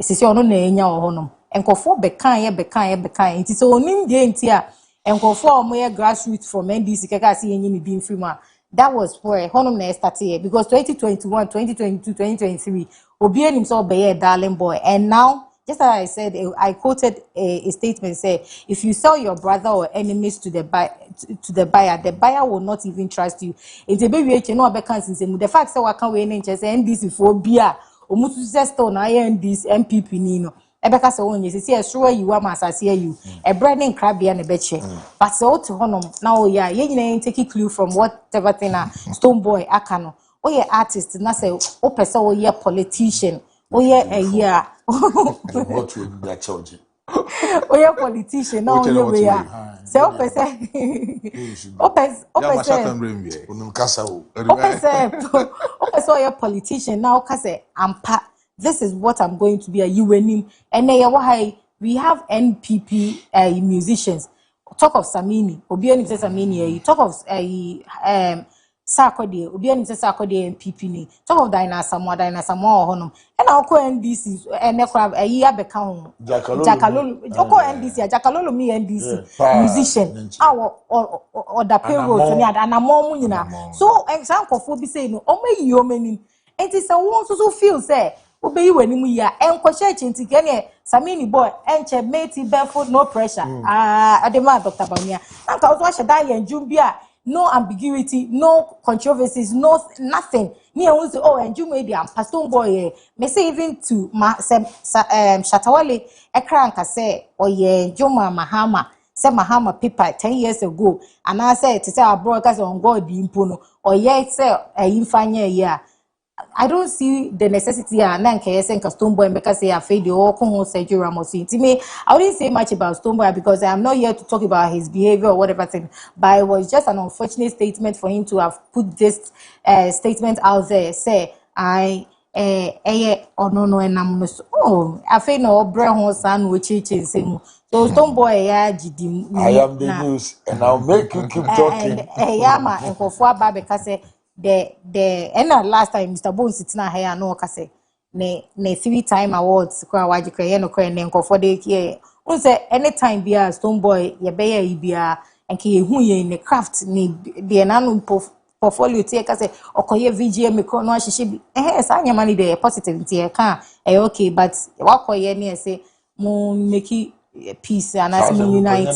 Speaker 4: Sisi ono na enya ohonom. Enkofo bekan ye. Inti so onim de inti a enkofo omo ye grassroots from NDC keka si yenyi ni Beam free ma. That was where honom na start here because 2021, 2022, 2023 obi enim so be darling boy and now just as I said, I quoted a statement say, if you sell your brother or enemies to the buyer, the buyer will not even trust you. It's a baby, you know, the fact that I can't wait and say NDC for beer, or Mutu on this MPP Nino. Ebeka se won yesi see sure you am as you a branding crab and a betche but so to honum now yeah ye take clue from whatever thing Stonebwoy akano oh yeah artist na say o person o yeah politician oh yeah a year
Speaker 1: what would be a charge
Speaker 4: oh yeah politician now we are say o person yeah politician now kase ampa this is what I'm going to be a UNIM and we have NPP musicians talk of Samini obiani say Samini talk of Sakode obiani say Sakode NPP ni talk of Dynasamo honum and I'll call NDC and abeka ho Jakalolo oko NDC Jakalolo me NDC musician or the payroll to and among nyina so example for be say no omeyi omenim it is a one so feel say obeyi wanimu ya enko church ntike ne Samini boy enche mate barefoot no pressure adema Dr. Bamia nka ozo ahye dan yan jumbi a no ambiguity, no controversies, nothing. Me I want to and you media Pastor Boy. Me say even to Shatawale Ekranka say Joma Mahama. Say Mahama paper 10 years ago, and I said to say our broadcast on God the impono or yet say a infanya year. I don't see the necessity and then saying Stoneboy because they are afraid the whole surgery to me. I wouldn't say much about Stoneboy because I'm not here to talk about his behavior or whatever thing, but it was just an unfortunate statement for him to have put this statement out there. Say no and I'm I feel no brown son which is so Stoneboy
Speaker 1: I am the news and I'll make you keep talking.
Speaker 4: And yama and for because the and last time Mr. Bonez sitting here no kase ne 3-time awards kwa waji kre no kre ne nkofo de here un say anytime bia Stoneboy ye be ye bia enke ye hu ye ne craft ni de na no portfolio tie kase okoye VGM ko no ahihye bi sa nyama ni de positive tie ka okay but wakoye ne say mo make peace and as we unite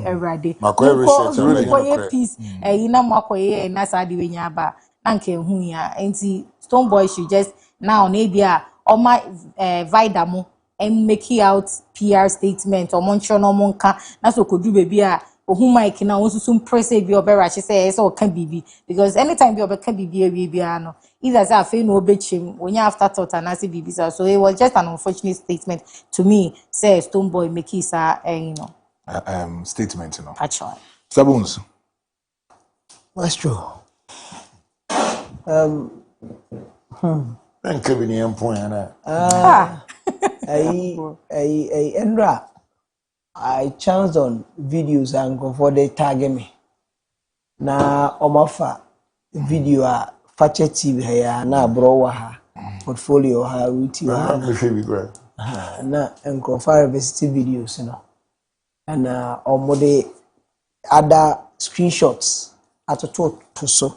Speaker 4: everybody makoye peace ina makoye na sa de wenya ba anke hu ya enti Stoneboy should just now na bia o ma vida mo and make out PR statement or mention no monka na so kodu baby a ohun mic na won susum press e bi obera che say o kan bibi because anytime bi obeka bibi e bia no either say afi no obechim onya after thought and as bibi so it was just an unfortunate statement to me say Stoneboy make his
Speaker 3: statement
Speaker 4: actually
Speaker 3: Bonez
Speaker 5: Maestro
Speaker 1: Then Kevin and point
Speaker 5: Endra I chanced on videos and go for the tag me. Na omafa video a Fakye TV here na Abro wa ha portfolio ha Ruthy wa na enkofa university videos no. And omode other screenshots atoto to so.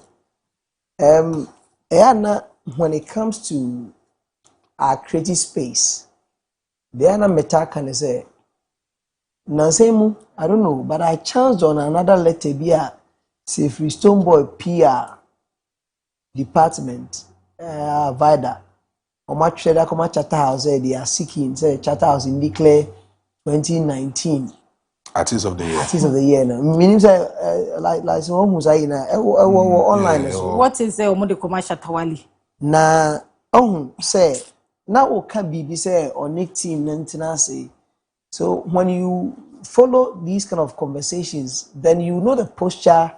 Speaker 5: When it comes to our creative space, the other meta can say Nansemu, I don't know, but I chanced on another letter be a say free Stoneboy PR department, Vida. Or much trader come Chatter House, they are seeking, say Chatter House in declare 2019.
Speaker 3: Artist of the year.
Speaker 5: Artist of the year. Meaning say like so who's online.
Speaker 4: What is the Omode commercial Tawali?
Speaker 5: Na say na o ka bibi say on Nick team nantina say. So when you follow these kind of conversations, then you know the posture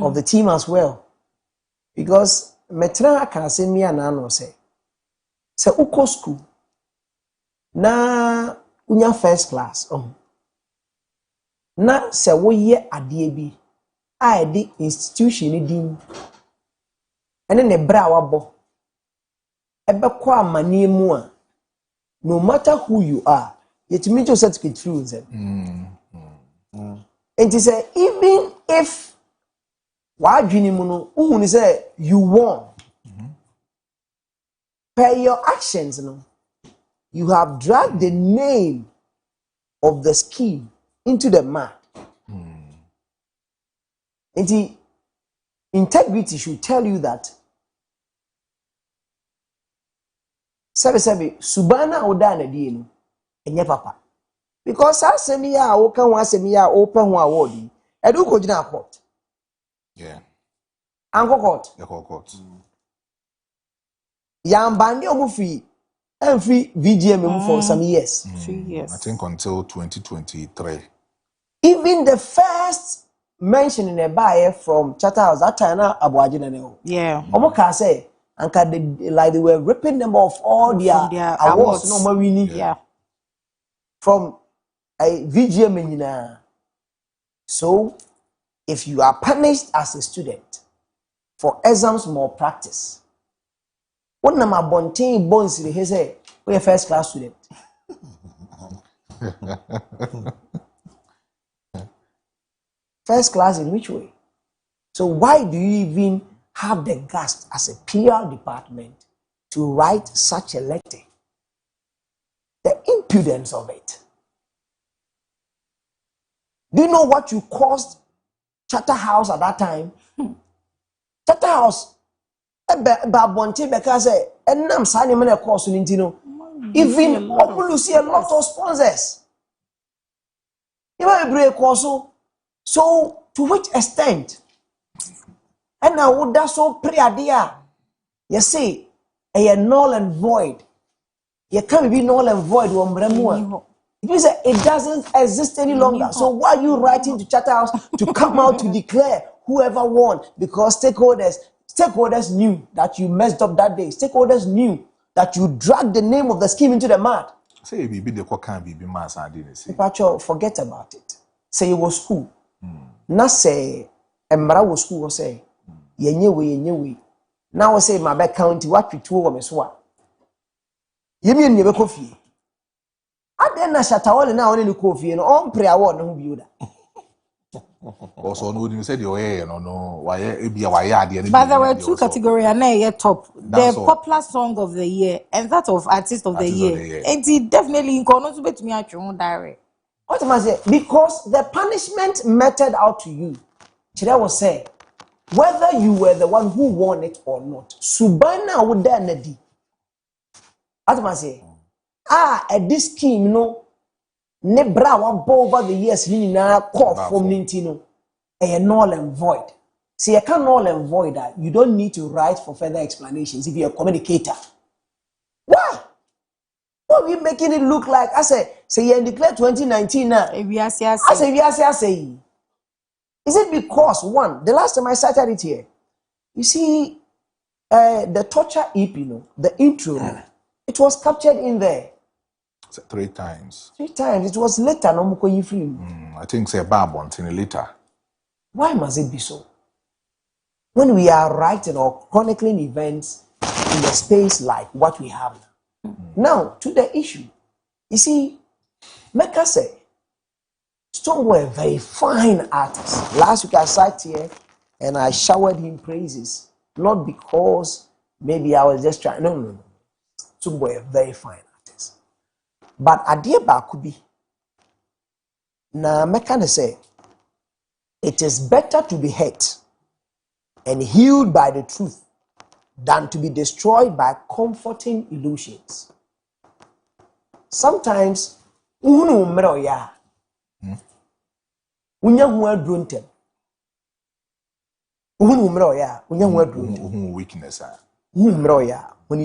Speaker 5: of the team as well. Because metra can say me and no say uko school na unya first class na se wo ye ade bi a de institution ni din ene ne bra wabo ebe kwa amane mu a no matter who you are yet me just certificate through them. And he said, even if who say you won, per your actions, you have dragged the name of the scheme into the mud. And integrity should tell you that Subana Odana Dino. Enye papa because asemi ya wo kan asemi ya open ho award edu ko gina court anko court yambande omufi every VGM for some years
Speaker 4: 3 years
Speaker 3: I think until 2023
Speaker 5: even the first mention in a buyer from Chatter House that time na abuaje na ne omo ka say anka like they were ripping them off all their awards no more winning from a VGM. So, if you are punished as a student for exams more practice, what na ma bontin bones he say we a first class student. First class in which way? So why do you even have the guts as a PR department to write such a letter? The impudence of it. Do you know what you caused Charterhouse at that time. Charterhouse, Babonte because and I'm signing a course in Intino. Even you see a lot of sponsors. You might break also. So to which extent? And now would that so pray idea? You see, a null and void. You can't be null and void one. It doesn't exist any longer. So why are you writing to Charterhouse to come out to declare whoever won? Because stakeholders knew that you messed up that day. Stakeholders knew that you dragged the name of the scheme into the mud.
Speaker 3: Say be the can be mass and didn't say.
Speaker 5: Pacho, forget about it. Say it was school. Now say Embra was school or say yenye. Now say my back county what we two women swap. You mean you coffee? I then Shatawal now only coffee and on prayer award no view that.
Speaker 3: Also, no, you said your hair, no, why be a wire.
Speaker 4: But there were two categories, and I top the popular song of the year and that of artist of the year. And it definitely incorporates bet me at your own diary.
Speaker 5: What am I saying? Because the punishment meted out to you, Chira was saying, whether you were the one who won it or not, Subana would then nedi. What am I saying? At this scheme, Nebra one over the years, Nina call from Nintino, a null and void. See, I can't null and void that. You don't need to write for further explanations if you're a communicator. Why? Why are we making it look like I say you declare 2019 now? I say. Is it because one, the last time I cited it here, you see, the torture EP, the intro, it was captured in there.
Speaker 3: 3 times.
Speaker 5: 3 times. It was later, no more film.
Speaker 3: I think say Babon later.
Speaker 5: Why must it be so? When we are writing or chronicling events in a space like what we have now, to the issue, you see, make us say, Stonebwoy, a very fine artist. Last week I sat here and I showered him praises, not because maybe I was just trying. No. Stonebwoy, a very fine artist. But Adieba could be. Now, make us say, it is better to be hurt and healed by the truth than to be destroyed by comforting illusions. Sometimes, weakness. When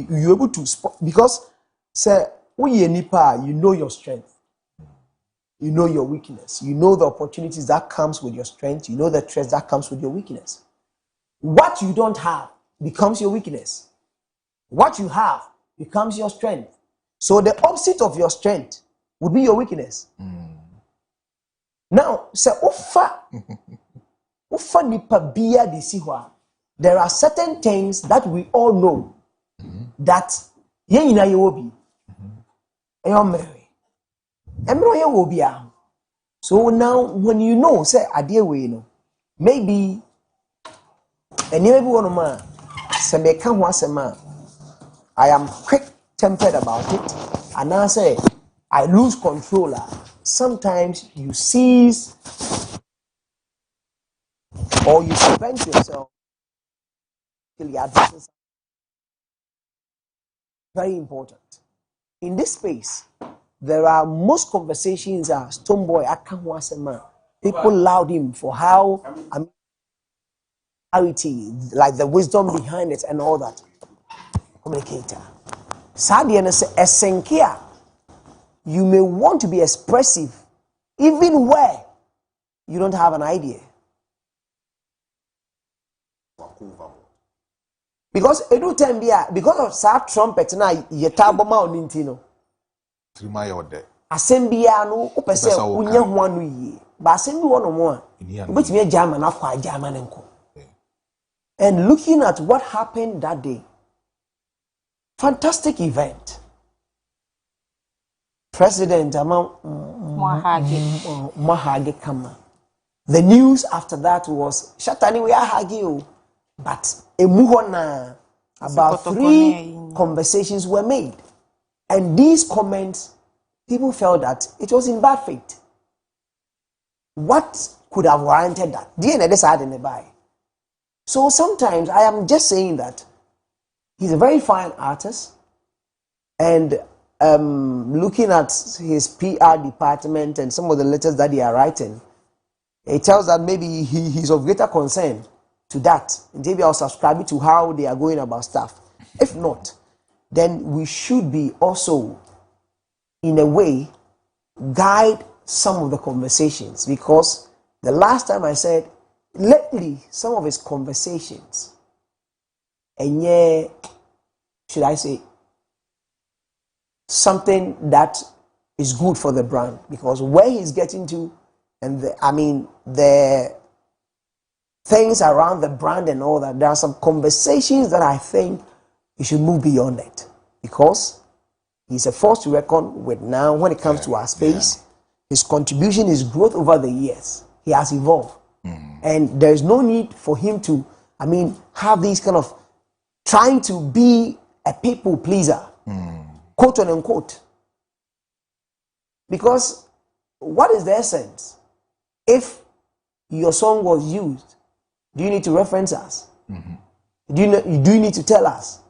Speaker 5: you're able to spot, because say you know your strength, you know your weakness, you know the opportunities that comes with your strength, you know the threats that comes with your weakness. What you don't have becomes your weakness. What you have becomes your strength. So the opposite of your strength would be your weakness. Now, say there are certain things that we all know that so now when you know, say maybe and maybe one man I am quick-tempered about it, and I say I lose control. Sometimes you seize or you prevent yourself. Very important. In this space, there are most conversations are Stonebwoy Akanwasema. People laud him for how like the wisdom behind it and all that. Communicator. You may want to be expressive even where you don't have an idea. Because because of sad trumpet now yetaboma onintino. Asembia no opese unya ho anu yi. Ba asembi wono mo a. Obetimi German akwa German enko. And looking at what happened that day. Fantastic event. President Mahage Kama. The news after that was Shatani we are hagi, but about 3 conversations were made. And these comments, people felt that it was in bad faith. What could have warranted that. DNA decided in the buy. So sometimes I am just saying that he's a very fine artist, and looking at his PR department and some of the letters that they are writing, it tells that maybe he's of greater concern to that. Maybe I'll subscribe to how they are going about stuff. If not, then we should be also, in a way, guide some of the conversations, because the last time I said, lately, some of his conversations, and yeah, should I say, something that is good for the brand, because where he's getting to, and the things around the brand and all that, there are some conversations that I think he should move beyond it, because he's a force to reckon with now when it comes to our space. His contribution, his growth over the years, he has evolved. And there's no need for him to, have these kind of trying to be a people pleaser, quote unquote. Because what is the essence? If your song was used, do you need to reference us? Do you need to tell us?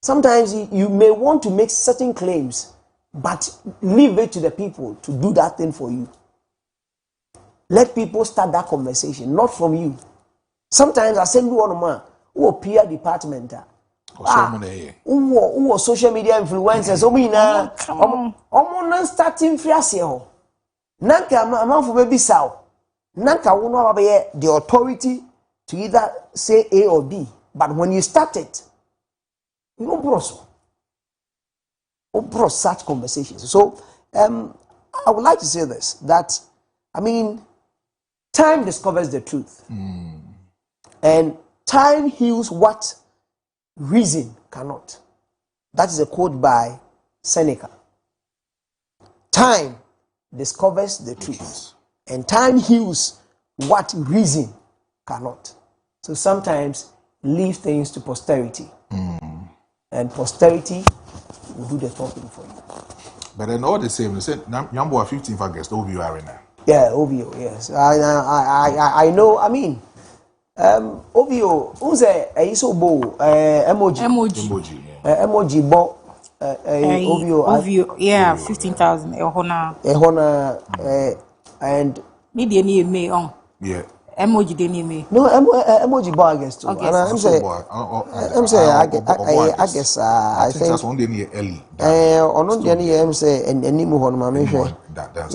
Speaker 5: Sometimes you may want to make certain claims, but leave it to the people to do that thing for you. Let people start that conversation, not from you. Sometimes I send you one man who PR department, who social media influencers, starting free. Nanka man for baby sao. Nanka will not have the authority to either say A or B. But when you start it, you don't bro such conversations. So I would like to say this, that time discovers the truth. And time heals what reason cannot. That is a quote by Seneca. Time discovers the truth. And time heals what reason cannot. So sometimes leave things to posterity. And posterity will do the talking for you.
Speaker 3: But then all the same, they said, Nyambo 15th August, OVO Arena.
Speaker 5: Yeah, OVO, yes. I know, OVO, who's a Isobo, emoji. Emoji, bo,
Speaker 4: OVO, yeah, 15,000,
Speaker 5: and.
Speaker 4: Maybe any me on.
Speaker 3: Yeah.
Speaker 4: Emoji didn't me.
Speaker 5: No, emoji bar against too. And I'm saying, I guess, I think
Speaker 3: that's one day near early.
Speaker 5: On the end, I'm saying, and any more on my mission.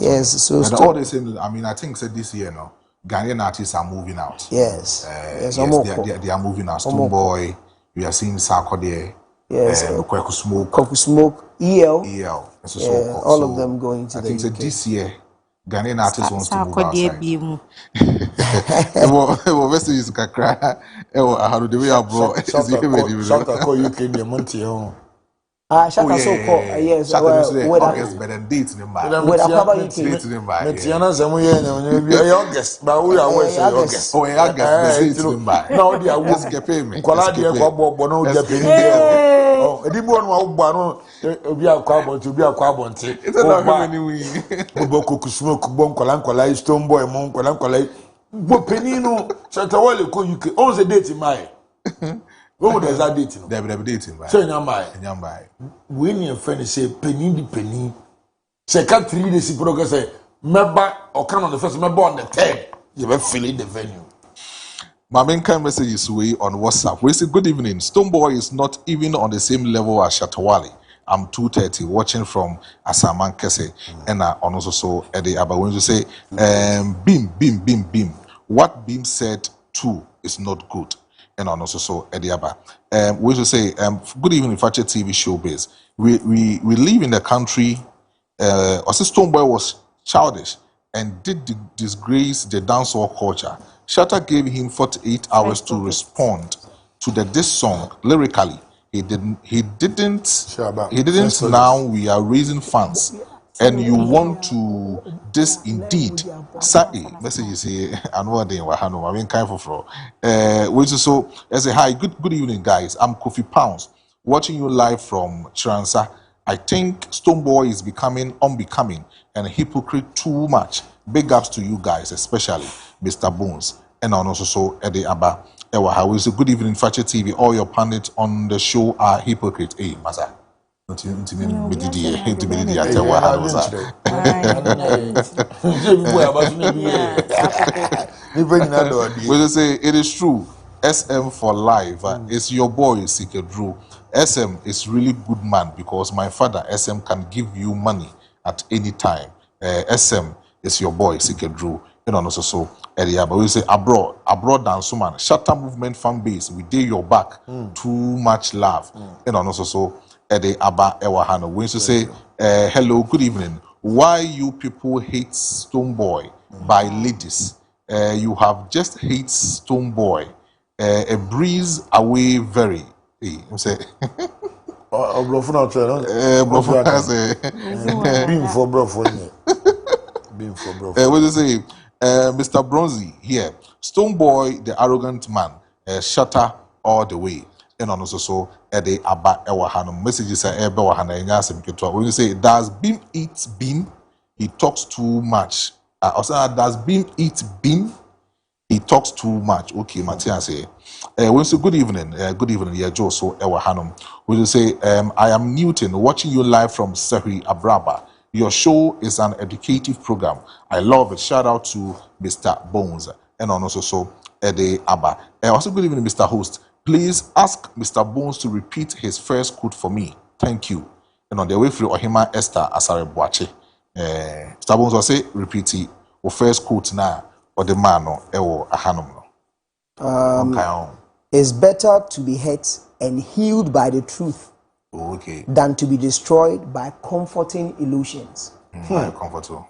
Speaker 5: Yes, so
Speaker 3: all the same. I think said this year now, Ghanaian artists are moving out.
Speaker 5: Yes,
Speaker 3: they are moving out. Stone Boy, we are seeing Sarko there.
Speaker 5: Yes,
Speaker 3: Kwaku
Speaker 5: Smoke, EL,
Speaker 3: so
Speaker 5: all of them going to
Speaker 3: I
Speaker 5: the
Speaker 3: think
Speaker 5: UK.
Speaker 3: that this year, Ghanaian artists wants to move outside. Ewo messages kakra. Ewo aharo the way Abro.
Speaker 1: Shaka call you in the month.
Speaker 5: Shaka so called yes.
Speaker 3: August, but then dates in mind.
Speaker 5: With a probably
Speaker 3: dates in mind.
Speaker 1: Metiana Samuel, we are August, but we are always August.
Speaker 3: Oh, August, dates in mind.
Speaker 1: Now they are
Speaker 3: just get payment.
Speaker 1: Kwaladi kwa bono Japanese. Oh, edibon wa ugba obi akwa bonti obi akwa bonti.
Speaker 3: It's not how many we.
Speaker 1: Oboko kusmo kubon kwala Stone Boy mon kwala bo penino Shatawale ko UK 11 date in my. What would that date no?
Speaker 3: They be dating by.
Speaker 1: So nyambai. We need a friend say penny. Say can 3 days progress say member or come on the first member on the 3rd. You will fill in the venue.
Speaker 3: My main kind message is on WhatsApp. We say good evening. Stone Boy is not even on the same level as Shatawale. I'm 230 watching from Asaman Kese and on also so Eddie Abawin to say Beam. What Beam said too is not good. And on also so Eddie Abba. We should say good evening, Fakye TV Showbiz. We live in a country. Also Stone Boy was childish and did disgrace the dancehall culture. Shatta gave him 48 hours to respond to the diss song lyrically. He didn't. Now we are raising funds, and you want to this indeed. Messages here. I know they were Hano. I mean, kind of for. Which so as a hi. Good evening, guys. I'm Kofi Pounds, watching you live from Chiransa. I think Stone Boy is becoming unbecoming and a hypocrite too much. big ups to you guys, especially Mr. Bonez. And also so Eddie Abba. How is a good evening, Fakye TV. All your pundits on the show are hypocrites. Hey, Masa. We say it is true. SM for life. It's your boy Sike Drew. SM is really good man because my father SM can give you money at any time. SM is your boy Sike Drew. You know also so area. But we say Abro dance man. Shatter movement fan base. We dare your back. Too much love. You know also so Ede Abba Ewahano. We used to say hello, good evening. Why you people hate Stoneboy by ladies? You have just hate Stoneboy. A breeze away very. Hey, I'm saying.
Speaker 1: Abro for now, being for bro for me. Being for bro.
Speaker 3: What do you say? Mr. Bronzy here. Stoneboy, the arrogant man. Shatter all the way. And also so Ede Abba Ewahano. Messages say Ebe Wahana Enyasem Ketwa. When you say does Beam eat bean? He talks too much. Also does Beam eat bean? He talks too much. Okay, Matthias say. We say good evening. Good evening, yeah, Joe. So Ewahanum. We will say I am Newton, watching you live from Seri Abraba. Your show is an educative program. I love it. Shout out to Mr. Bonez and also so Ede Abba. Also good evening, Mr. Host. Please ask Mr. Bonez to repeat his first quote for me. Thank you. And on the way through Ohima Esther Asare Boache. Mr. Bonez will say repeat it. Or first quote now. Or the man no ewo ahanum no.
Speaker 5: It's better to be hurt and healed by the truth than to be destroyed by comforting illusions.
Speaker 3: Comfortable.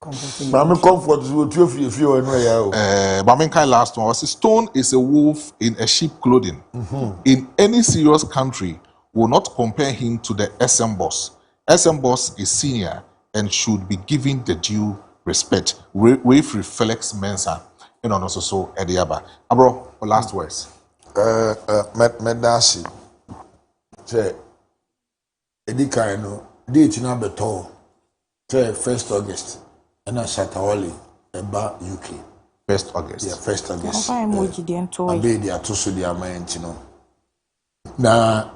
Speaker 1: I'm comfort with you if you know.
Speaker 3: Bamenkai last one. Stone is a wolf in a sheep clothing. In any serious country, will not compare him to the SM boss. SM boss is senior and should be given the due respect. Wave reflects Mensa. And also so Ediaba. Abro, last words.
Speaker 1: Medasi. Say Edika no date na beto. Say 1st August. And I Shatawali eba UK.
Speaker 3: 1st August.
Speaker 1: Yeah, 1st August.
Speaker 4: I'm emoji the ento.
Speaker 1: Abe dia to so dia man no. Na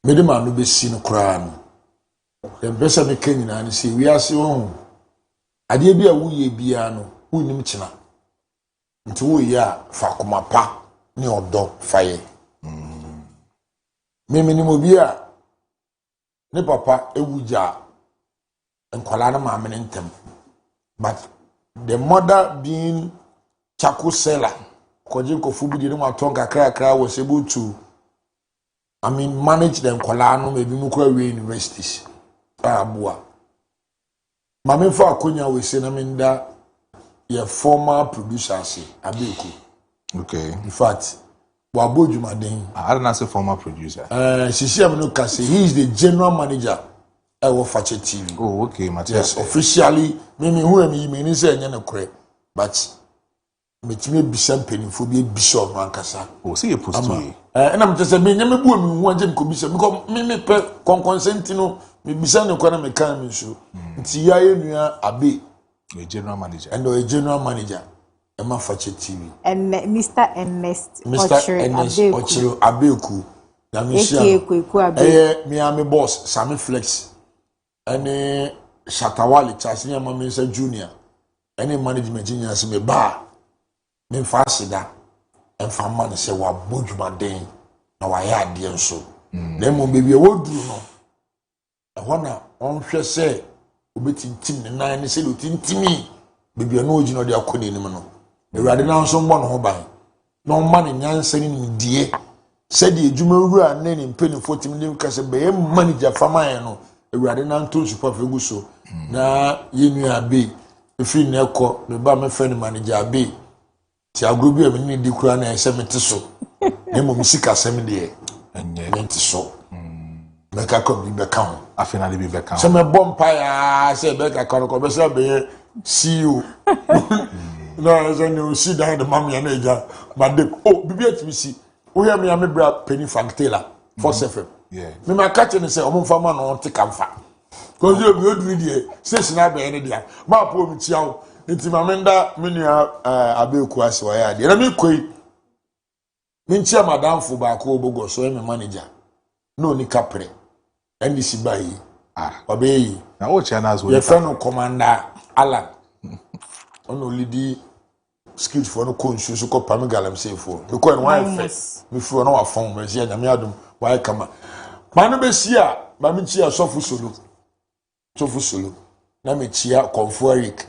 Speaker 1: medema no be si no kra no. Dem pesa me kan nyina ni se wi ase wo. Ade bi a wuye bia no, wunim kina. Nti wuye a fa koma pa ne odo faye. Me ni mo bia ne papa ewuja enkwala na ma me ntem. But the mother being charcoal seller, koji kofu bi de ma ton kakra was able to manage the enkwala no maybe mu kwa we universities. Abua. Mame for akonya we say na minda your former producer say Abeku.
Speaker 3: Okay.
Speaker 1: In fact, Wabo Jumaden.
Speaker 3: I don't say former producer.
Speaker 1: Sisi Amino Kase, he is the general manager of Fakye TV.
Speaker 3: Oh, okay, Matthias.
Speaker 1: Yes, officially, me who am me say anya no kore, but me timi bisam penifo bi bishop mankasa.
Speaker 3: Oh, see you post to.
Speaker 1: And I'm just saying me nyame bu me hu anje ko bisam because me pe consent no me bisam ne kwana me kan me so. Nti ya enua Abe,
Speaker 3: a general manager.
Speaker 1: And a general manager. Emma Fakye TV.
Speaker 4: And Mr. Ernest
Speaker 1: Ochiro Abeku. Me am boss Sami Flex. Any Shatawali Chasinya Mamisa Junior. Any management engineer me ba. Me fasida. And from man say wa bojuma den. Na wa ya de so. Dem mo baby wo duru no. E hona on hwe say obetintim ne nan ne say otintimi. Baby no ogino de akoni nim no. Ewurade na nso mbɔ no ho ban na ɔma ne nyansa ne nimdie sɛde adwuma wura ne ne mpanimfo tim ne kase be manager fama no Ewurade na nto super fegu so na yenu Abe efi ne kɔ me ba me friend manager Abe ti agro bi a me ne di kura na ɛsɛ mete so ne mo misika sɛm de enye mete so me ka kɔ bi be ka ho
Speaker 3: afina de bi be ka ho
Speaker 1: sɛ me bɔ mpa ya sɛ be ka kɔ be sɛ be CEO. No, as I know, sit down the mammy and Aja, but the Bibi see. We have me a bra penny Frank Taylor for Sefem.
Speaker 3: Yeah.
Speaker 1: Me my catch and say, Farmer no take comfort. Because you would media, station I be any day. My poor child, into Mamenda, Minia, Abro Quasi, I did. I mean, quay. Mincha Madame Fubako Bogo, so I'm a manager. No, ni capre. And this is by obey.
Speaker 3: Now, what channels will
Speaker 1: your friend Commander Alan? Only the skills for no conscious so called Pamigalam say for. Because wife, before no phone, but yeah, Namiadum, why come? Manabesia, Mamichia, Sofu Solo. Namichia, Confuaric.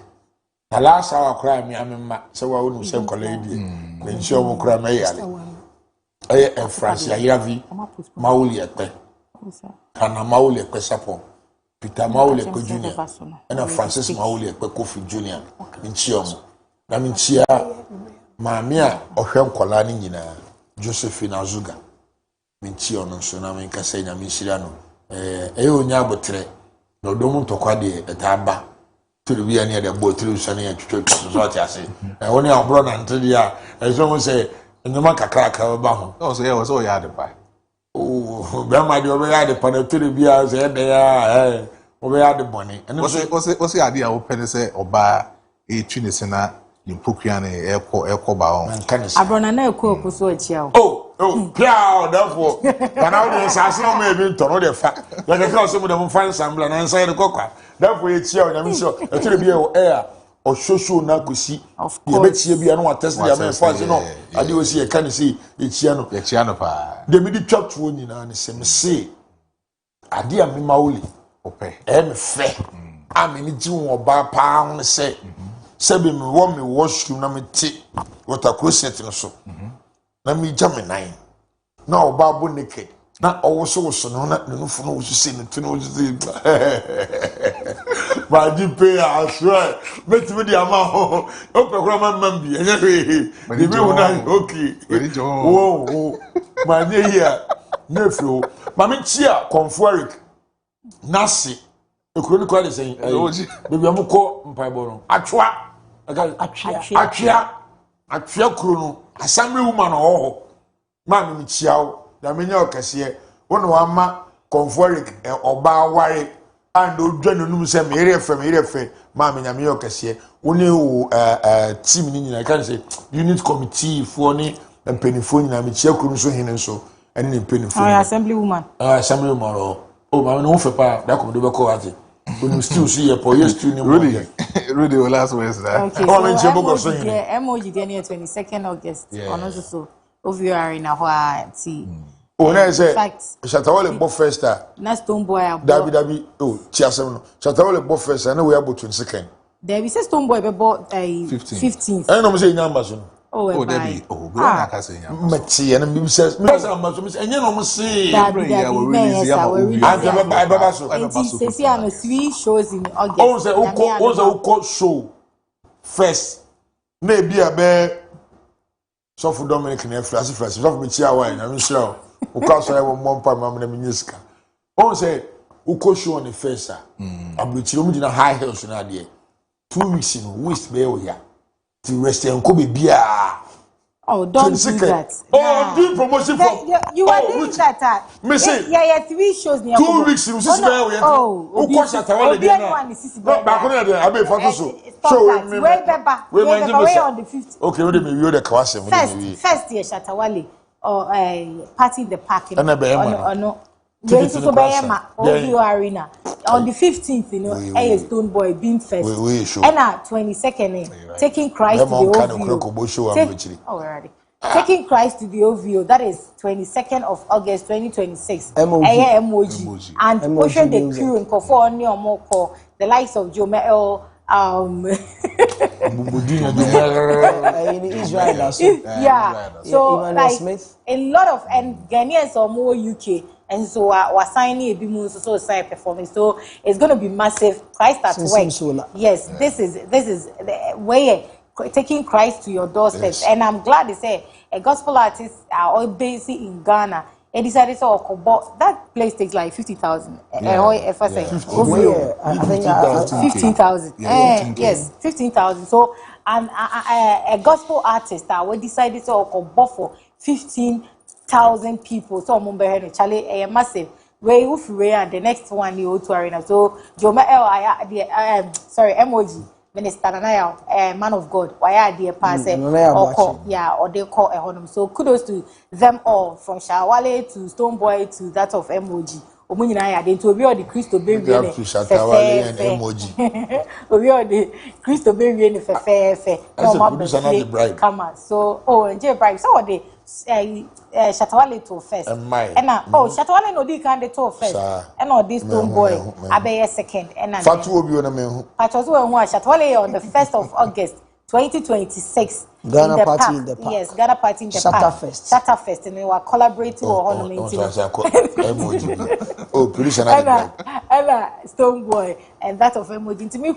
Speaker 1: The last hour cry me, I mean, so I wouldn't say colleague. Then show me cry me. A France, Yavi, Mauli Ekpe, Kana Mauli Ekpe Sapon, Peter Mauli Ekpe Junior, and a Francis Mauli Ekpe Kofi Junior, in Chiom. Naminchia, Mamia, Ohem Kolani, Josephine Azuga, Minchion, so Namin Casena Michirano, Nyabo no Domo Tokwadi, a Taba, to the near the boat through Sunny and Church, what I say. And only our brother until the year, as someone say, and the Maka crack about.
Speaker 3: Oh, so yeah, was all you had to buy.
Speaker 1: Oh, Grandma, you already had the panel beers, and they are over the money. And
Speaker 3: what's the idea of Penny say or buy a Chinisena in Pukian Airco Bao?
Speaker 4: Abro na na eko so achia.
Speaker 1: Oh, pia, therefore, and audience has no maybe to know the fact. Like a cross of them find some and inside the coca. Therefore, it's here, and I'm sure it will be air. Or social nakusi.
Speaker 4: Of course.
Speaker 1: You bet you be test the man for you know. I do see a can see it's Chiano.
Speaker 3: The Chiano pa.
Speaker 1: The midi chop to one in an say. I dear me mauli.
Speaker 3: Okay.
Speaker 1: I'm fair. I'm in it or bar pound say. Sebi me want me wash you na me tea. What a closet and so. Na me jam 9. Now babu naked. Na also so no na no for no to say to no but you pay I swear make me the amount o program man bi enye the me una okay oh man here nefro ma me chia Confuaric nasi ekuro ni kwa dey say baby amko mpaibo no atwa kuro no assembly woman oh ma me chia o da me nya okase wona wa ma Confuaric oba ware and odwane num se me refe ma me nyame okase woni o team ni nyina kan say unit committee for ni mpenifo nyina me chia kuro so hene so ene ne mpenifo
Speaker 4: assembly woman
Speaker 1: oh ma no fe pa da ko do be ko ati when still see your po yes to ni
Speaker 3: really the last words that
Speaker 4: okay so emoji dey near 22nd August ono so ovio arena ho ati
Speaker 1: ona say Shatawale bo first
Speaker 4: na Stone Boy
Speaker 1: dabi oh chiasem no Shatawale bo first na we abo 22nd
Speaker 4: there be say Stone Boy be bo 15th
Speaker 1: I know say nyamba so
Speaker 3: oh Debbie oh go na ka say nyamba
Speaker 1: mati na me say amba so me enye no mo say
Speaker 3: yeah we release ya
Speaker 1: baba so
Speaker 4: say see am 3 shows in August
Speaker 1: oh say uko show first na bia be so for Dominic na fresh so for me chia wine na me sure ukaso ya mompa mama na minyiska on say uko show on the first abrochiro mu dina high hills na de 2 weeks in west be o ya ti rest en ko be bia
Speaker 4: oh don't do that
Speaker 1: do promotion for
Speaker 4: you are doing that
Speaker 1: me say
Speaker 4: yeah 3 shows near
Speaker 1: 2 weeks in sisi be o ya uko Shatawale de na ba ko na de abe fa so show we
Speaker 4: on the 5th
Speaker 1: okay we dey me the kwase
Speaker 4: first year Shatawale or party in the park
Speaker 1: no
Speaker 4: we so Bayama Ovio Arena on the 15th you know Stone Boy being first and 22nd taking Christ to the OVO taking Christ to the OVO that is 22nd of August 2026 emoji and pushing the crew in Kofo Oni Omoko the likes of Jomel
Speaker 5: in Israel
Speaker 4: so like a lot of and Ghanaians are more UK and so we're signing a big so side performance so it's going to be massive Christ at work yes this is the way taking Christ to your doorstep and I'm glad they say a gospel artist are all based in Ghana. They decided to but that place takes like 50,000. If I say,
Speaker 5: I think
Speaker 4: 15,000. Yes, 15,000. So, and a gospel artist we decided to for 15,000 people. So, Charlie, massive. way if we are the next one you to arena. So Joma sorry emoji. Minister Nanaya, man of God, why are they passing or call, or they call a honum. So kudos to them all, from Shawale to Stoneboy to that of emoji. Omunina, they to be all the Christo baby and emoji. We are the Christo baby and fair. Come on. So, and J Bribe, so they Shatawale to first. And Shatawale no, they can't to first. And all this Stoneboy, Abe second. And Fatu will be on a man. Shatawale on the 1st of August 2026. Ghana party in the park. Yes, Ghana party in the park. Shatterfest. And we were collaborating or ornamenting. Oh, police and Stoneboy and that of emoji. To me,